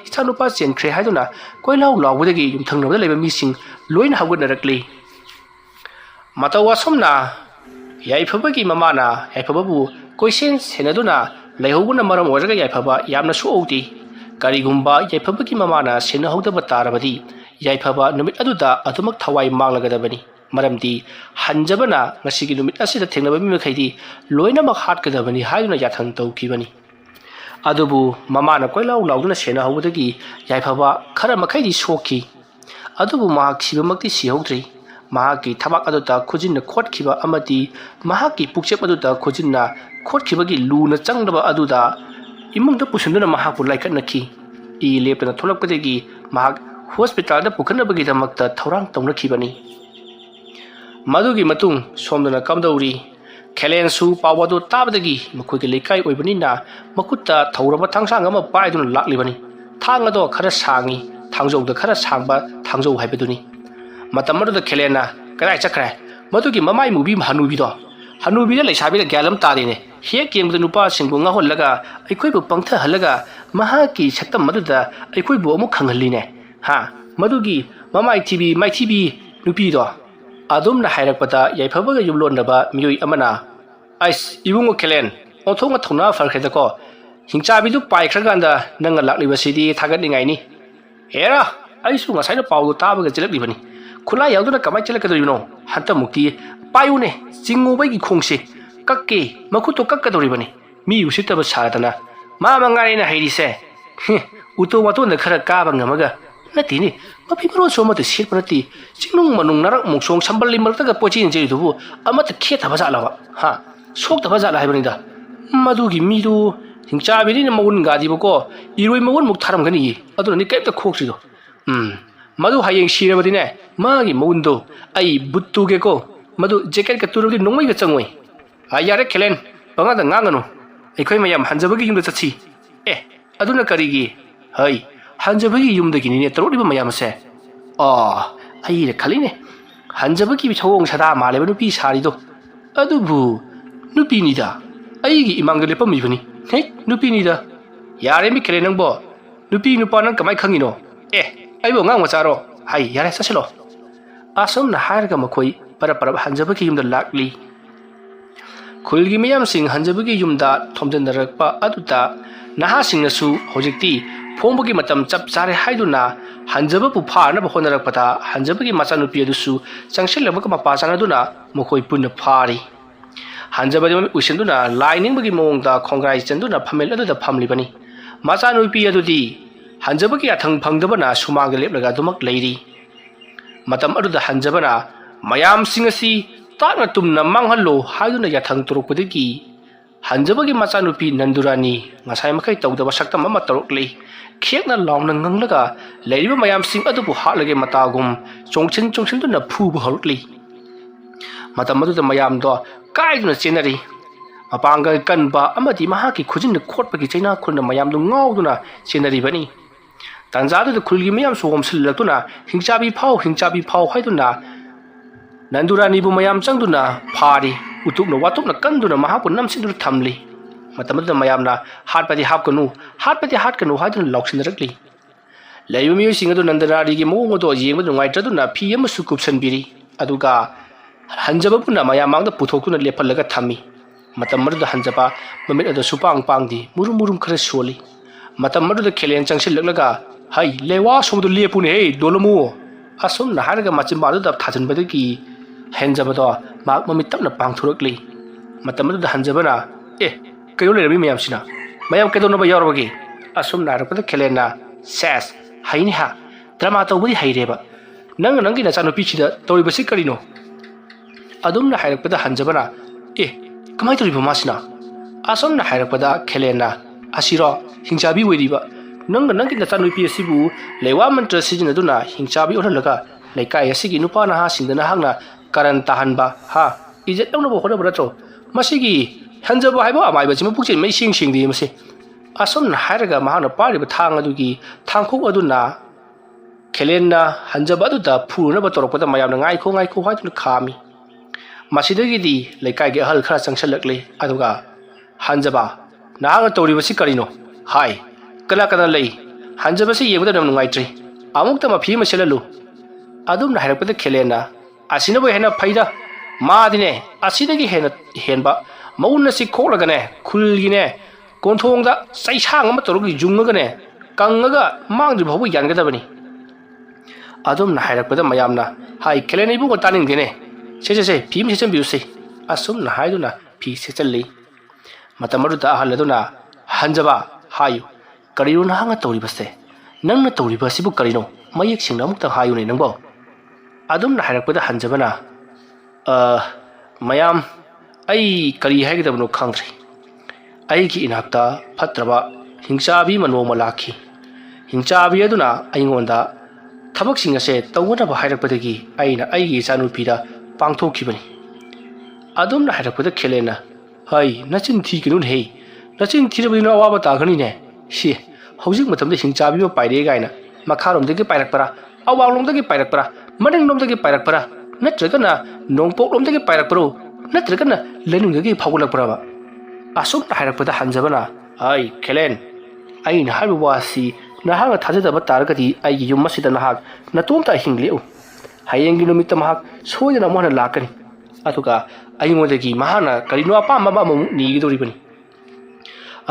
ꯏꯆꯥꯅꯨꯄꯥ ꯆꯦꯟꯈ꯭ꯔꯦ ꯍꯥꯏꯗꯨꯅ ꯀꯣꯏꯂꯥꯎ ꯂꯥꯎꯕꯗꯒꯤ ꯌꯨꯝꯊꯪꯅꯕꯗ ꯂꯩꯕ ꯃꯤꯁꯤꯡ ꯂꯣꯏꯅ ꯍꯧꯒꯠꯅꯔꯛꯂꯤ ꯃꯇꯧ ꯑꯁꯨꯝꯅ ꯌꯥꯏꯐꯕꯒꯤ ꯃꯃꯥꯅ ꯌꯥꯏꯐꯕꯕꯨ ꯀꯣꯏꯁꯦꯟ ꯁꯦꯟꯅꯗꯨꯅ ꯂꯩꯍꯧꯕꯅ ꯃꯔꯝ ꯑꯣꯏꯔꯒ ꯌꯥꯏꯐꯕ ꯌꯥꯝꯅ ꯁꯣꯛꯍꯧꯗꯦ ꯀꯔꯤꯒꯨꯝꯕ ꯌꯥꯏꯐꯕꯒꯤ ꯃꯃꯥꯅ ꯁꯦꯟꯅꯍꯧꯗꯕ ꯇꯥꯔꯕꯗꯤ ꯌꯥꯏꯐꯕ ꯅꯨꯃꯤꯠ ꯑꯗꯨꯗ ꯑꯗꯨꯃꯛ ꯊꯋꯥꯏ ꯃꯥꯡꯂꯒꯗꯕꯅꯤ ꯃꯔꯝꯗꯤ ꯍꯟꯖꯕꯅ ꯉꯁꯤꯒꯤ ꯅꯨꯃꯤꯠ ꯑꯁꯤꯗ ꯊꯦꯡꯅꯕ ꯃꯤ ꯃꯈꯩꯗꯤ ꯂꯣꯏꯅꯃꯛ ꯍꯥꯠꯀꯗꯕꯅꯤ ꯍꯥꯏꯗꯨꯅ ꯌꯥꯊꯪ ꯇꯧꯈꯤꯕꯅꯤ ꯑꯗꯨꯕꯨ ꯃꯃꯥꯅ ꯀꯣꯏꯂꯥꯎ ꯂꯥꯎꯗꯨꯅ ꯁꯦꯟꯅꯍꯧꯕꯗꯒꯤ ꯌꯥꯏꯐꯕ ꯈꯔ ꯃꯈꯩꯗꯤ ꯁꯣꯛꯈꯤ ꯑꯗꯨꯕꯨ ꯃꯍꯥꯛ ꯁꯤꯕꯃꯛꯇꯤ ꯁꯤꯍꯧꯗ꯭ꯔꯤ ꯃꯍꯥꯛꯀꯤ ꯊꯕꯥꯛ ꯑꯗꯨꯗ ꯈꯨꯖꯤꯟꯅ ꯈꯣꯠꯈꯤꯕ ꯑꯃꯗꯤ ꯃꯍꯥꯛꯀꯤ ꯄꯨꯛꯆꯦꯞ ꯑꯗꯨꯗ ꯈꯨꯖꯤꯟꯅ ꯈꯣꯠꯈꯤꯕꯒꯤ ꯂꯨꯅ ꯆꯪꯂꯕ ꯑꯗꯨꯗ ꯏꯃꯨꯡꯗ ꯄꯨꯁꯤꯟꯗꯨꯅ ꯃꯍꯥꯛꯄꯨ ꯂꯥꯏꯀꯠꯅꯈꯤ ꯏ ꯂꯦꯞꯇꯅ ꯊꯣꯛꯂꯛꯄꯗꯒꯤ ꯃꯍꯥꯛ ꯍꯣꯁꯄꯤꯇꯥꯜꯗ ꯄꯨꯈꯠꯅꯕꯒꯤꯗꯃꯛꯇ ꯊꯧꯔꯥꯡ ꯇꯧꯅꯈꯤꯕꯅꯤ ꯃꯗꯨꯒꯤ ꯃꯇꯨꯡ ꯁꯣꯝꯗꯅ ꯀꯝꯗꯧꯔꯤ ꯈꯦꯂꯦꯟꯁꯨ ꯄꯥꯎ ꯑꯗꯨ ꯇꯥꯕꯗꯒꯤ ꯃꯈꯣꯏꯒꯤ ꯂꯩꯀꯥꯏ ꯑꯣꯏꯕꯅꯤꯅ ꯃꯈꯨꯠꯇ ꯊꯧꯔꯕ ꯊꯥꯡꯁꯥꯡ ꯑꯃ ꯄꯥꯏꯗꯨꯅ ꯂꯥꯛꯂꯤꯕꯅꯤ ꯊꯥꯡ ꯑꯗꯣ ꯈꯔ ꯁꯥꯡꯉꯤ ꯊꯥꯡꯖꯧꯗ ꯈꯔ ꯁꯥꯡꯕ ꯊꯥꯡꯖꯧ ꯍꯥꯏꯕꯗꯨꯅꯤ ꯃꯇꯝ ꯑꯗꯨꯗ ꯈꯦꯂꯦꯟꯅ ꯀꯗꯥꯏ ꯆꯠꯈ꯭ꯔꯦ ꯃꯗꯨꯒꯤ ꯃꯃꯥꯏ ꯃꯨꯕꯤ ꯍꯅꯨꯕꯤꯗ ꯂꯩꯁꯥꯕꯤꯗ ꯒ꯭ꯌꯥꯟ ꯑꯃ ꯇꯥꯗꯦꯅꯦ ꯍꯦꯛ ꯌꯦꯡꯕꯗ ꯅꯨꯄꯥꯁꯤꯡꯕꯨ ꯉꯥꯎꯍꯜꯂꯒ ꯑꯩꯈꯣꯏꯕꯨ ꯄꯪꯊꯍꯜꯂꯒ ꯃꯍꯥꯛꯀꯤ ꯁꯛꯇꯝ ꯑꯗꯨꯗ ꯑꯩꯈꯣꯏꯕꯨ ꯑꯃꯨꯛ ꯈꯪꯍꯜꯂꯤꯅꯦ ꯃꯗꯨꯒꯤ ꯃꯥꯏꯊꯤꯕꯤ ꯅꯨꯄꯤꯗꯣ ꯑꯗꯨꯝꯅ ꯍꯥꯏꯔꯛꯄꯗ ꯌꯥꯏꯐꯕꯒ ꯌꯨꯝꯂꯣꯟꯅꯕ ꯃꯤꯑꯣꯏ ꯑꯃꯅ ꯑꯩꯁ ꯏꯕꯨꯡꯉꯣ ꯈꯦꯂꯦꯟ ꯑꯣꯟꯊꯣꯛꯅ ꯊꯧꯅꯥ ꯐꯈ꯭ꯔꯦꯗꯀꯣ ꯍꯤꯡꯆꯥꯕꯤꯗꯨ ꯄꯥꯏꯈ꯭ꯔꯀꯥꯟꯗ ꯅꯪꯅ ꯂꯥꯛꯂꯤꯕꯁꯤꯗꯤ ꯊꯥꯒꯠꯅꯤꯡꯉꯥꯏꯅꯤ ꯍꯦꯔꯥ ꯑꯩꯁꯨ ꯉꯁꯥꯏꯅ ꯄꯥꯎꯗꯨ ꯇꯥꯕꯒ ꯆꯦꯜꯂꯛꯂꯤꯕꯅꯤ ꯈꯨꯠꯂꯥꯏ ꯌꯥꯎꯗꯅ ꯀꯃꯥꯏꯅ ꯆꯦꯜꯂꯛꯀꯗꯧꯔꯤꯕꯅꯣ ꯍꯟꯇꯃꯨꯛꯇꯤ ꯄꯥꯏꯌꯨꯅꯦ ꯆꯤꯡꯉꯨꯕꯒꯤ ꯈꯣꯡꯁꯦ ꯀꯛꯀꯦ ꯃꯈꯨꯠꯇꯣ ꯀꯛꯀꯗꯧꯔꯤꯕꯅꯤ ꯃꯤ ꯎꯁꯤꯠꯇꯕ ꯁꯥꯗꯅ ꯃꯥ ꯃꯉꯥꯏꯔꯦꯅ ꯍꯩꯔꯤꯁꯦ ꯎꯇꯣ ꯋꯥꯇꯣꯟꯗ ꯈꯔ ꯀꯥꯕ ꯉꯝꯃꯒ ꯅꯠꯇꯦꯅꯦ ꯃꯐꯤ ꯃꯔꯣꯟꯁꯨ ꯑꯃꯠꯇ ꯁꯦꯠꯄ ꯅꯠꯇꯦ ꯆꯤꯡꯅꯨꯡ ꯃꯅꯨꯡ ꯅꯔꯛ ꯃꯣꯡꯁꯣꯡ ꯁꯝꯕꯜꯂꯤ ꯃꯔꯛꯇꯒ ꯄꯣꯠꯆꯦꯟ ꯆꯦꯜꯂꯤꯗꯨꯕꯨ ꯑꯃꯠꯇ ꯈꯦꯠꯇꯕ ꯖꯥꯠꯂꯕ ꯁꯣꯛꯇꯕ ꯖꯥꯠꯂ ꯍꯥꯏꯕꯅꯤꯗ ꯃꯗꯨꯒꯤ ꯃꯤꯗꯨ ꯍꯤꯡꯆꯥꯕꯤꯅꯤꯅ ꯃꯒꯨꯟ ꯒꯥꯗꯤꯕꯀꯣ ꯏꯔꯣꯏ ꯃꯒꯨꯟꯃꯨꯛ ꯊꯥꯔꯝꯒꯅꯤꯌꯦ ꯑꯗꯨꯅꯅꯤ ꯀꯩꯝꯇ ꯈꯣꯛꯇ꯭ꯔꯤꯗꯣ मधु हयेंग सिरबदिने मागी मउनदो आई बुट तुगेको मधु जैकेट का तुरबदि नोंमैगा चंगोय यारे खेलेन पंगादा nganगनु अखोय मयाम हंजबगी युमदा चछि ए अदुना करिगी हय हंजबगी युमदगिनिने तरोदिबा मयामसे आई रे खलिने हंजबगी बिछोंग सदा मालेबा नुपि सारिदो अदुबु नुपिनिदा अईगी इमांगदा लेपमिबनि हे नुपिनिदा यारे मि खेले नंगबो नुपि नुपा नंग कमाय खंगिनो ए अइबो ngang मचारो हाय यारे ससेलो असमना हारगा मखोय परब हंजबगी युमदा लाक्ली खुलगी मयाम सिंह हंजबगी युमदा थोमजनरकपा अदुता नहासिंगसु होजिक्ति फोंबगी मतम चप चारे हाइदुना हंजबपु फानब होनरकपता हंजबगी मचानुपि अदुसु चंगसेलबक मपा चानदुना मखोय पुन फारी हंजबदी उसिंदुना लाइनिंगबगी मोंगदा खोंग्राई चंदुना फमेल अदुदा फमलिबनी मचानुपि अदुदी हंजबगी अथंग फंगदबना सुमांग लेपलगा दुमक लेरी मतम अदुदा हंजबना मयाम सिंगसी ताना तुमना मांगहल्लो हाइदुना याथंग तुरुकपदगी हंजबगी मचानुपि नंदुरानी ngасai makai tawdaba saktam ama tarokli khekna lawna nganglaka leiriba mayam sing adubu hatlage matagum chongchin duna phubu horukli matam adu mayam do kaiduna chenari apanga kanba amadi mahaki khujin khotpagi chaina khulna mayam du ngauduna chenari bani tanjadu de khulgi mayam sogom sillatuna hingchabi phau haiduna नंदुरानी बु मयाम चंगदुना फारी उतुकना वातुकना कंदुना महापु नमसिदु थमली मतमद मयामना हाटपति हाटकनु हादुन लौक्सिनरकली लैबु मियुसिंग अदु नंदरारी गी मोंगदो Young नुंगाइत्रदुना फी अमसु कुपसनबिरी अदुगा हंजबपुना मयाम मांगदा पुथोकुना लेपलगा थमी मतमद हंजबा ममित अदु सुपांग पांगदी मुरुम खरे सोली मतमद खेलेन चंगसिललगा हाय लेवा सोमदु लेपुने हे दोलमु assume नहारगा मचिमादु दब थाजनबदगी हंजबदो माक ममित तपना पांगथुरकली मतमद हंजबना ए कयो लेरबी मयामसिना मयाम केदोनबा यावरबगी asum narapda khelena ses haini ha drama tawbudi haireba nangi na chanu pichida tawibasi karino adum na hairakpada hanjabana kamai tawriba masina asum na hairakpada khelena asiro hingchabi weriba nangi na chanu pi asibu lewa mantra sijinaduna hingchabi oralaga laikai asigi nupa na ha singdana hangna karan tahanba ha ijet tawna bo khona bratro masigi hanjaba haibo amai bachima pukchin mai sing di mase asum na hairaga mahana pariba thang adugi thangkhok aduna khelena hanjaba aduda phuruna ba toropada mayam na ngai kho haitun khami masidagi di laikai ge hal khara changsalakle aduga hanjaba nahanga tawriba si karino hai kana lei hanjaba si yebada nam ngai tri amukta ma phi ma selalu adum na hairakpada khelena asina bo hena phaida maadine asidagi henba mauna si khoklagane khulgine konthongda saisang ama torogi jungagane kangaga mangdri bhabu yangadabani adum na hairakpada mayamna hai khelena ibu ko taning dine se phim se biuse asum na haiduna phi se challi matamaru da haladuna hanjaba hayu kariyun hanga tawribase nangna tawribasi bu karino mayek singna mukta hayu ne nangbo adum na hairakpada hanjabana mayam ai kari haigdabno khangri ai ki inakta phatraba hingchabi manoma lakhi hingchabi aduna aingonda thabak singa se tawna ba hairakpadagi aina aigi chanu pida pangthokibani adum na hairakpada khelena hai nachin thi kinun hei nachin thirabina awaba taghani ne shi hojik matamda hingchabi ba paire gaina makharom degi pairakpara awalong degi pairakpara maning nom degi pairakpara natragana nongpok lom degi pairakparo natragana lenung degi phagulakpara ba asum na hairakpada hanjabana ai khelen ai na habu wasi na hanga thajadaba taragati ai gi yum masida na hak natomta hingleu hayengi numita mahak soyana mohana lakani atuga aingodagi mahana karino apa mama ni gidoribani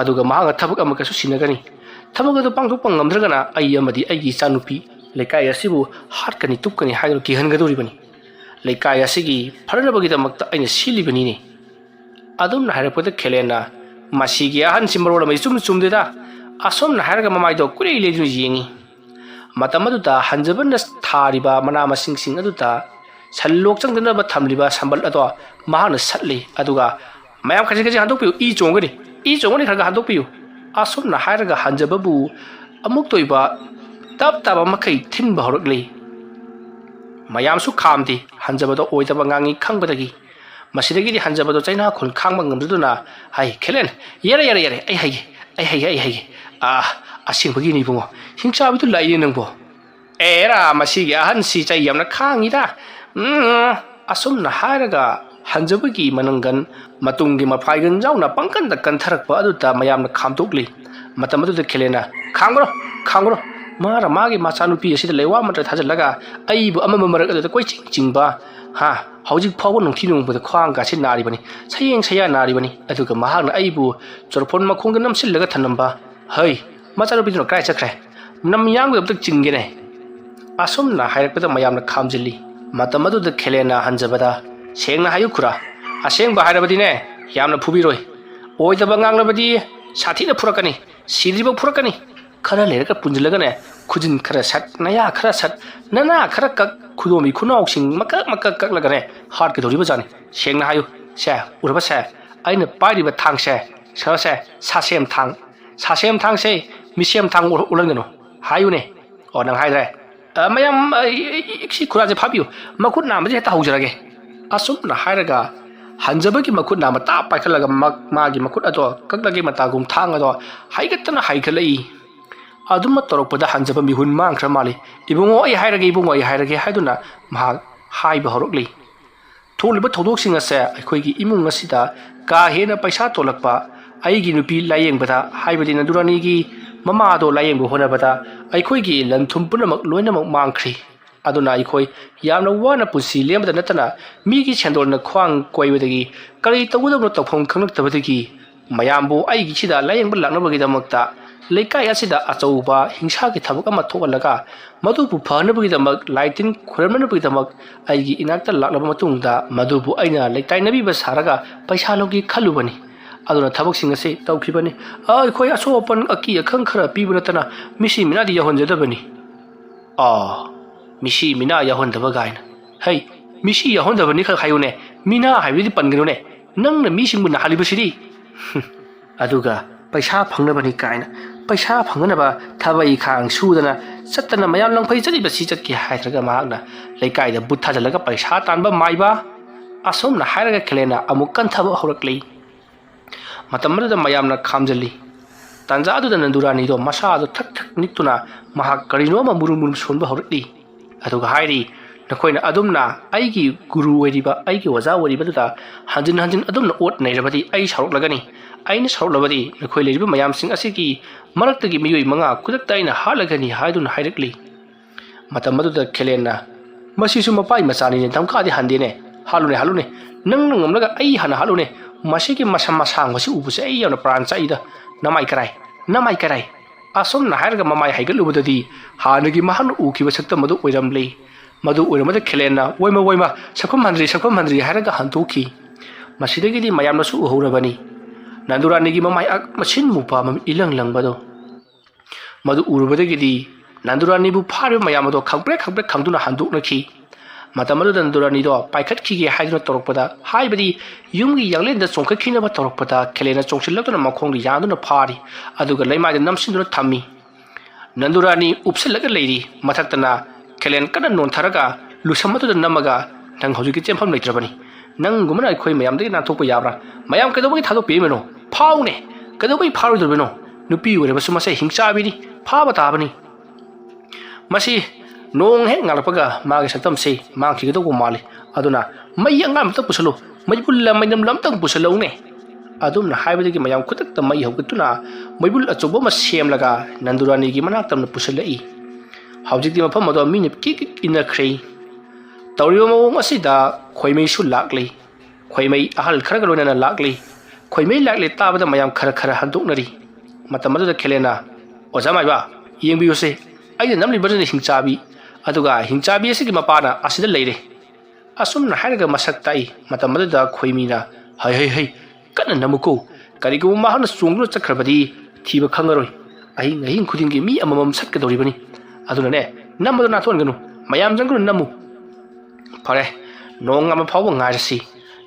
aduga mahanga thabak amaka su sinagani thabak adu pangthok pangamdragana ai amadi ai gi chanupi lekai asibu hatkani tupkani hairo ki hangadoribani lekai asigi pharanabagi damakta aina silibani ni adum na hairakpada khelena masigi ahan simbarola mai chumdeda asom na hairaga mamaido kurei leju yengi matamaduda hanjabana thariba mana masing sing aduda sallok changdana ba thamliba sambal ado mahana satli aduga mayam khaji handokpiu i chongani khaga handokpiu asom na hairaga hanjababu amuk toiba tap taba makai thinba horokli mayam su khamdi hanjabado oidaba ngangi khangbadagi masidagi hanjabado chaina khol khangba ngamduduna hai khelen yare ai hai asingpagi ni bungo hingchabi tu lai nangbo era masigi ahan si chai yamna khangida asum na haraga hanjabagi manangan matungi mapaigan jauna pangkan da kantharakpa aduta mayamna khamtokli matamadu da khelena khangro mara magi machanupi asida lewa matra thajalaga aibu amama marak aduta koi chingba ha hojik phawo nongthi nongbada khwang ga sin nari bani sayeng saya nari bani aduga mahagna aibu chorphon makhongda namsillaga thanamba hai machanupi no kai chakre nam yang da chingene asum na hairakpada mayamna khamjili matamadu da khelena hanjabada sengna hayu khura asengba hairabadi ne yamna phubiroi oidaba nganglabadi sathina phurakani siriba phurakani khara leraka punjlaga ne khujin khara sat naya khara sat nana khara kak khudomi khunau sing maka laga ne har ke doriba jani sengna hayu se uraba se aina pairiba thang se sasem thang se misem thang ulangano hayu ne onang haidre mayam iksi khura je phabiu makut nam je ta hujrage asum na hairaga hanjabagi makut nam ta paikalaga magi makut ado kaklage matagum thang ado haigatna haikhalai aduma toroppada hanjaba mihun mangkhra mali ibungo ai hairage haiduna ma haiba horokli tholiba thodok singa se akhoi imung asida ka hena paisa tolakpa aigi nupi layengbada haibadi nadurani gi mama do layeng bu honabada akhoi gi lanthum punamak loinamak mangkhri aduna akhoi yamna wana pusi lemda natana mi gi chendolna khwang koibadagi kari tawudabno tawphom khangnak tabadagi mayambu aigi sida layeng ba laknabagi damakta leikai asida achauba hingsa gi thabak ama thogalaga madubu phanabagi damak laitin khuramnabagi damak aigi inakta laklaba matungda madubu aina leitai nabi ba saraga paisa logi khalubani ꯑꯗꯨꯅ ꯊꯕꯛꯁꯤꯡ ꯑꯁꯤ ꯇꯧꯈꯤꯕꯅꯤ ꯑꯩꯈꯣꯏ ꯑꯁꯣꯛ ꯑꯄꯟ ꯑꯀꯤ ꯑꯈꯪ ꯈꯔ ꯄꯤꯕ ꯅꯠꯇꯅ ꯃꯤꯁꯤ ꯃꯤꯅꯥꯗꯤ ꯌꯥꯎꯍꯟꯖꯗꯕꯅꯤ ꯃꯤꯁꯤ ꯃꯤꯅꯥ ꯌꯥꯎꯍꯟꯗꯕ ꯒꯥꯏꯅ ꯍꯩ ꯃꯤꯁꯤ ꯌꯥꯎꯍꯟꯗꯕꯅꯤ ꯈꯛ ꯍꯥꯏꯌꯨꯅꯦ ꯃꯤꯅꯥ ꯍꯥꯏꯕꯗꯤ ꯄꯟꯒꯅꯨꯅꯦ ꯅꯪꯅ ꯃꯤꯁꯤꯡꯕꯨ ꯅꯥꯍꯜꯂꯤꯕꯁꯤꯗꯤ ꯑꯗꯨꯒ ꯄꯩꯁꯥ ꯐꯪꯅꯕꯅꯤ ꯀꯥꯏꯅ ꯄꯩꯁꯥ ꯐꯪꯅꯕ ꯊꯕꯛ ꯏꯈꯥꯡ ꯁꯨꯗꯅ ꯆꯠꯇꯅ ꯃꯌꯥꯝ ꯂꯪꯐꯩ ꯆꯠꯂꯤꯕꯁꯤ ꯆꯠꯀꯦ ꯍꯥꯏꯗ꯭ꯔꯒ ꯃꯍꯥꯛꯅ ꯂꯩꯀꯥꯏꯗ ꯕꯨꯠ ꯊꯥꯖꯤꯜꯂꯒ ꯄꯩꯁꯥ ꯇꯥꯟꯕ ꯃꯥꯏꯕ ꯑꯁꯨꯝꯅ ꯍꯥꯏꯔꯒ ꯈꯦꯂꯦꯟꯅ ꯑꯃꯨꯛ ꯀꯟꯊꯕ ꯍꯧꯔꯛꯂꯤ ꯃꯇꯝ ꯑꯗꯨꯗ ꯃꯌꯥꯝꯅ ꯈꯥꯝꯖꯜꯂꯤ ꯇꯥꯟꯖꯥ ꯑꯗꯨꯗ ꯅꯟꯗꯨꯔꯥꯅꯤꯗꯣ ꯃꯁꯥꯗꯣ ꯊꯛ ꯊꯛ ꯅꯤꯛꯇꯨꯅ ꯃꯍꯥꯛ ꯀꯔꯤꯅꯣ ꯑꯃ ꯃꯨꯔꯨꯝ ꯃꯨꯔꯨꯝ ꯁꯣꯟꯕ ꯍꯧꯔꯛꯂꯤ ꯑꯗꯨꯒ ꯍꯥꯏꯔꯤ ꯅꯈꯣꯏꯅ ꯑꯗꯨꯝꯅ ꯑꯩꯒꯤ ꯒꯨꯔꯨ ꯑꯣꯏꯔꯤꯕ ꯑꯩꯒꯤ ꯑꯣꯖꯥ ꯑꯣꯏꯔꯤꯕꯗꯨꯗ ꯍꯟꯖꯤꯟ ꯍꯟꯖꯤꯟ ꯑꯗꯨꯝꯅ ꯑꯣꯠ ꯅꯩꯔꯕꯗꯤ ꯑꯩ ꯁꯥꯎꯔꯛꯂꯒꯅꯤ ꯑꯩꯅ ꯁꯥꯎꯔꯛꯂꯕꯗꯤ ꯅꯈꯣꯏ ꯂꯩꯔꯤꯕ ꯃꯌꯥꯝꯁꯤꯡ ꯑꯁꯤꯒꯤ ꯃꯔꯛꯇꯒꯤ ꯃꯤꯑꯣꯏ 5 ꯈꯨꯗꯛꯇ ꯑꯩꯅ ꯍꯥꯠꯂꯒꯅꯤ ꯍꯥꯏꯗꯨꯅ ꯍꯥꯏꯔꯛꯂꯤ ꯃꯇꯝ ꯑꯗꯨꯗ ꯈꯦꯂꯦꯟꯅ ꯃꯁꯤꯁꯨ ꯃꯄꯥꯏ ꯃꯆꯥꯅꯤꯅꯦ ꯙꯝꯀꯥꯗꯤ ꯍꯟꯗꯦꯅꯦ ꯍꯥꯠꯂꯨꯅꯦ ꯅꯪꯅ ꯉꯝꯂꯒ ꯑꯩ ꯍꯥꯟꯅ ꯍꯥꯠꯂꯨꯅꯦ ꯃꯁꯤꯒꯤ ꯃꯁꯝ ꯃꯁꯥꯡꯕꯁꯤ ꯎꯕꯁꯦ ꯑꯩ ꯌꯥꯝꯅ ꯄ꯭ꯔꯥꯟ ꯆꯥꯛꯏꯗ ꯅꯃꯥꯏ ꯀꯔꯥꯏ ꯑꯁꯨꯝꯅ ꯍꯥꯏꯔꯒ ꯃꯃꯥꯏ ꯍꯩꯒꯠꯂꯨꯕꯗꯗꯤ ꯍꯥꯟꯅꯒꯤ ꯃꯍꯥꯛꯅ ꯎꯈꯤꯕ ꯁꯛꯇꯝ ꯑꯗꯨ ꯑꯣꯏꯔꯝꯂꯤ ꯃꯗꯨ ꯑꯣꯏꯔꯝꯕꯗ ꯈꯦꯂꯦꯟꯅ ꯋꯣꯏꯃ ꯁꯛꯐꯝ ꯍꯟꯗ꯭ꯔꯤ ꯍꯥꯏꯔꯒ ꯍꯟꯗꯣꯛꯈꯤ ꯃꯁꯤꯗꯒꯤꯗꯤ ꯃꯌꯥꯝꯅꯁꯨ ꯎꯍꯧꯔꯕꯅꯤ ꯅꯟꯗꯨꯔꯥꯅꯤꯒꯤ ꯃꯃꯥꯏ ꯃꯁꯤꯟ ꯃꯨꯄꯥ ꯏꯂꯪ ꯂꯪꯕꯗꯣ ꯃꯗꯨ ꯎꯔꯨꯕꯗꯒꯤꯗꯤ ꯅꯟꯗꯨꯔꯥꯅꯤꯕꯨ ꯐꯥꯔꯤꯕ ꯃꯌꯥꯝ ꯑꯗꯣ ꯈꯪꯄ꯭ꯔꯦꯛ ꯈꯪꯗꯨꯅ ꯍꯟꯗꯣꯛꯅꯈꯤ ꯃꯇꯝ ꯑꯗꯨꯗ ꯅꯟꯗꯨꯔꯥꯅꯤꯗꯣ ꯄꯥꯏꯈꯠꯈꯤꯒꯦ ꯍꯥꯏꯗꯨꯅ ꯇꯧꯔꯛꯄꯗ ꯍꯥꯏꯕꯗꯤ ꯌꯨꯝꯒꯤ ꯌꯥꯡꯂꯦꯟꯗ ꯆꯣꯡꯈꯠꯈꯤꯅꯕ ꯇꯧꯔꯛꯄꯗ ꯈꯦꯂꯦꯟꯅ ꯆꯣꯡꯁꯤꯜꯂꯛꯇꯨꯅ ꯃꯈꯣꯡꯗ ꯌꯥꯟꯗꯨꯅ ꯐꯥꯔꯤ ꯑꯗꯨꯒ ꯂꯩꯃꯥꯏꯗ ꯅꯝꯁꯤꯟꯗꯨꯅ ꯊꯝꯃꯤ ꯅꯟꯗꯨꯔꯥꯅꯤ ꯎꯞꯁꯤꯜꯂꯒ ꯂꯩꯔꯤ ꯃꯊꯛꯇꯅ ꯈꯦꯂꯦꯟ ꯀꯟꯅ ꯅꯣꯟꯊꯔꯒ ꯂꯨꯁꯝ ꯑꯗꯨꯗ ꯅꯝꯃꯒ ꯅꯪ ꯍꯧꯖꯤꯛꯀꯤ ꯆꯦꯟꯐꯝ ꯂꯩꯇ꯭ꯔꯕꯅꯤ ꯅꯪꯒꯨꯝꯕꯅ ꯑꯩꯈꯣꯏ ꯃꯌꯥꯝꯗꯒꯤ ꯅꯥꯟꯊꯣꯛꯄ ꯌꯥꯕ꯭ꯔꯥ ꯃꯌꯥꯝ ꯀꯩꯗꯧꯕꯒꯤ ꯊꯥꯗꯣꯛꯄꯤꯔꯤꯕꯅꯣ ꯐꯥꯎꯅꯦ ꯀꯩꯗꯧꯕꯒꯤ ꯐꯥꯔꯣꯏꯗ꯭ꯔꯤꯕꯅꯣ ꯅꯨꯄꯤ ꯑꯣꯏꯔꯕꯁꯨ ꯃꯁꯦ ꯍꯤꯡꯆꯥꯕꯤꯅꯤ ꯐꯥꯕ ꯇꯥꯕꯅꯤ ꯃꯁꯤ ꯅꯣꯡ ꯍꯦꯛ ꯉꯥꯜꯂꯛꯄꯒ ꯃꯥꯒꯤ ꯁꯛꯇꯝꯁꯤ ꯃꯥꯡꯈꯤꯒꯗꯧꯕ ꯃꯥꯜꯂꯤ ꯑꯗꯨꯅ ꯃꯩ ꯑꯉꯥꯟꯕ ꯑꯃꯇ ꯄꯨꯁꯜꯂꯨ ꯃꯩꯕꯨꯜ ꯃꯩꯅꯝ ꯑꯃꯇꯪ ꯄꯨꯁꯜꯂꯧꯅꯦ ꯑꯗꯨꯝꯅ ꯍꯥꯏꯕꯗꯒꯤ ꯃꯌꯥꯝ ꯈꯨꯗꯛꯇ ꯃꯩ ꯍꯧꯒꯠꯇꯨꯅ ꯃꯩꯕꯨꯜ ꯑꯆꯧꯕ ꯑꯃ ꯁꯦꯝꯂꯒ ꯅꯟꯗꯨꯔꯥꯅꯤꯒꯤ ꯃꯅꯥꯛꯇꯝꯅ ꯄꯨꯁꯜꯂꯛꯏ ꯍꯧꯖꯤꯛꯇꯤ ꯃꯐꯝ ꯑꯗꯣ ꯃꯤꯅ ꯀꯤꯛ ꯏꯟꯅꯈ꯭ꯔꯦ ꯇꯧꯔꯤꯕ ꯃꯑꯣꯡ ꯑꯁꯤꯗ ꯈꯣꯏꯃꯩꯁꯨ ꯂꯥꯛꯂꯤ ꯈꯣꯏꯃꯩ ꯑꯍꯜ ꯈꯔꯒ ꯂꯣꯏꯅꯅ ꯂꯥꯛꯂꯤ ꯈꯣꯏꯃꯩ ꯂꯥꯛꯂꯤ ꯇꯥꯕꯗ ꯃꯌꯥꯝ ꯈꯔ ꯍꯟꯗꯣꯛꯅꯔꯤ ꯃꯇꯝ ꯑꯗꯨꯗ ꯈꯦꯂꯦꯟꯅ ꯑꯣꯖꯥ ꯃꯥꯏꯕ ꯌꯦꯡꯕꯤꯌꯨꯁꯦ ꯑꯩꯅ ꯅꯝꯂꯤꯕꯁꯤꯅ ꯍꯤꯡꯆꯥꯕꯤ ꯑꯗꯨꯒ ꯍꯤꯡꯆꯥꯕꯤ ꯑꯁꯤꯒꯤ ꯃꯄꯥꯅ ꯑꯁꯤꯗ ꯂꯩꯔꯦ ꯑꯁꯨꯝꯅ ꯍꯥꯏꯔꯒ ꯃꯁꯛ ꯇꯥꯛꯏ ꯃꯇꯝ ꯑꯗꯨꯗ ꯈꯣꯏꯃꯤꯅ ꯍꯩ ꯀꯟꯅ ꯅꯝꯃꯨꯀꯣ ꯀꯔꯤꯒꯨꯝꯕ ꯃꯍꯥꯛꯅ ꯆꯣꯡꯗꯨꯅ ꯆꯠꯈ꯭ꯔꯕꯗꯤ ꯊꯤꯕ ꯈꯪꯉꯔꯣꯏ ꯑꯍꯤꯡ ꯈꯨꯗꯤꯡꯒꯤ ꯃꯤ ꯑꯃꯃꯝ ꯁꯠꯀꯗꯧꯔꯤꯕꯅꯤ ꯑꯗꯨꯅꯅꯦ ꯅꯝꯕꯗꯣ ꯅꯥꯊꯣꯛꯍꯟꯒꯅꯨ ꯃꯌꯥꯝ ꯆꯪꯗꯨꯅ ꯅꯝꯃꯨ ꯐꯔꯦ ꯅꯣꯡ ꯑꯃ ꯐꯥꯎꯕ ꯉꯥꯏꯔꯁꯤ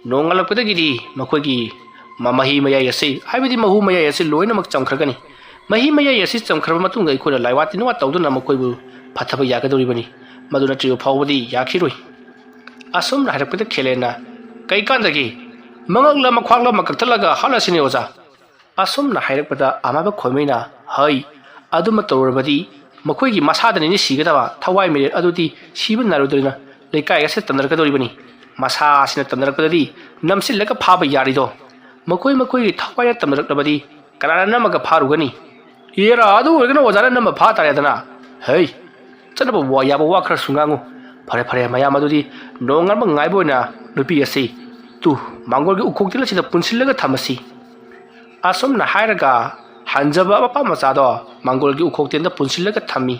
ꯅꯣꯡ ꯉꯥꯜꯂꯛꯄꯗꯒꯤꯗꯤ ꯃꯈꯣꯏꯒꯤ ꯃꯍꯤ ꯃꯌꯥꯏ ꯑꯁꯤ ꯍꯥꯏꯕꯗꯤ ꯃꯍꯨ ꯃꯌꯥꯏ ꯑꯁꯤ ꯂꯣꯏꯅꯃꯛ ꯆꯝꯈ꯭ꯔꯒꯅꯤ ꯃꯍꯤ ꯃꯌꯥꯏ ꯑꯁꯤ ꯆꯝꯈ꯭ꯔꯕ ꯃꯇꯨꯡꯗ ꯑꯩꯈꯣꯏꯅ ꯂꯥꯏꯋꯥ ꯇꯤꯟꯋꯥ ꯇꯧꯗꯨꯅ ꯃꯈꯣꯏꯕꯨ ꯐꯊꯕ ꯌꯥꯒꯗꯧꯔꯤꯕꯅꯤ ꯃꯗꯨ ꯅꯠꯇ꯭ꯔꯤꯕ ꯐꯥꯎꯕꯗꯤ ꯌꯥꯈꯤꯔꯣꯏ ꯑꯁꯨꯝꯅ ꯍꯥꯏꯔꯛꯄꯗ ꯈꯦꯂꯦꯟꯅ ꯀꯩꯀꯥꯟꯗꯒꯤ ꯃꯉꯛꯂ ꯃꯈ꯭ꯋꯥꯡꯂ ꯑꯃ ꯀꯛꯊꯠꯂꯒ ꯍꯥꯠꯂꯁꯤꯅꯦ ꯑꯣꯖꯥ ꯑꯁꯨꯝꯅ ꯍꯥꯏꯔꯛꯄꯗ ꯑꯃꯥꯏꯕ ꯈꯣꯏꯃꯩꯅ ꯍꯩ ꯑꯗꯨꯃ ꯇꯧꯔꯕꯗꯤ ꯃꯈꯣꯏꯒꯤ ꯃꯁꯥꯗꯅꯤꯅꯦ ꯁꯤꯒꯗꯕ ꯊꯋꯥꯏ ꯃꯤꯔꯦꯠ ꯑꯗꯨꯗꯤ ꯁꯤꯕ ꯅꯥꯔꯣꯏꯗꯣꯏꯅ ꯂꯩꯀꯥꯏ ꯑꯁꯤ ꯇꯝꯅꯔꯛꯀꯗꯧꯔꯤꯕꯅꯤ ꯃꯁꯥꯁꯤꯅ ꯇꯝꯅꯔꯛꯄꯗꯗꯤ ꯅꯝꯁꯤꯜꯂꯒ ꯐꯥꯕ ꯌꯥꯔꯤꯗꯣ ꯃꯈꯣꯏꯒꯤ ꯊꯋꯥꯏꯅ ꯇꯝꯅꯔꯛꯂꯕꯗꯤ ꯀꯅꯥꯅ ꯅꯝꯃꯒ ꯐꯥꯔꯨꯒꯅꯤ ꯌꯦꯔꯥ ꯑꯗꯨ ꯑꯣꯏꯔꯒꯅ ꯑꯣꯖꯥꯅ ꯅꯝꯕ ꯐꯥ ꯇꯥꯔꯦꯗꯅ ꯍꯩ ꯆꯠꯅꯕ ꯌꯥꯕ ꯋꯥ ꯈꯔꯁꯨ ꯉꯥꯡꯉꯨ ꯐꯔꯦ ꯃꯌꯥꯝ ꯑꯗꯨꯗꯤ ꯅꯣꯡ ꯉꯥꯟꯕ ꯉꯥꯏꯕ ꯑꯣꯏꯅ ꯅꯨꯄꯤ ꯑꯁꯤ ꯃꯥꯡꯒꯣꯜꯒꯤ ꯎꯈꯣꯛꯇꯦꯜ ꯑꯁꯤꯗ ꯄꯨꯟꯁꯤꯜꯂꯒ ꯊꯝꯃꯁꯤ ꯑꯁꯨꯝꯅ ꯍꯥꯏꯔꯒ ꯍꯟꯖꯕ ꯃꯄꯥ ꯃꯆꯥꯗꯣ ꯃꯥꯡꯒꯣꯜꯒꯤ ꯎꯈꯣꯛꯇꯦꯜꯗ ꯄꯨꯟꯁꯤꯜꯂꯒ ꯊꯝꯃꯤ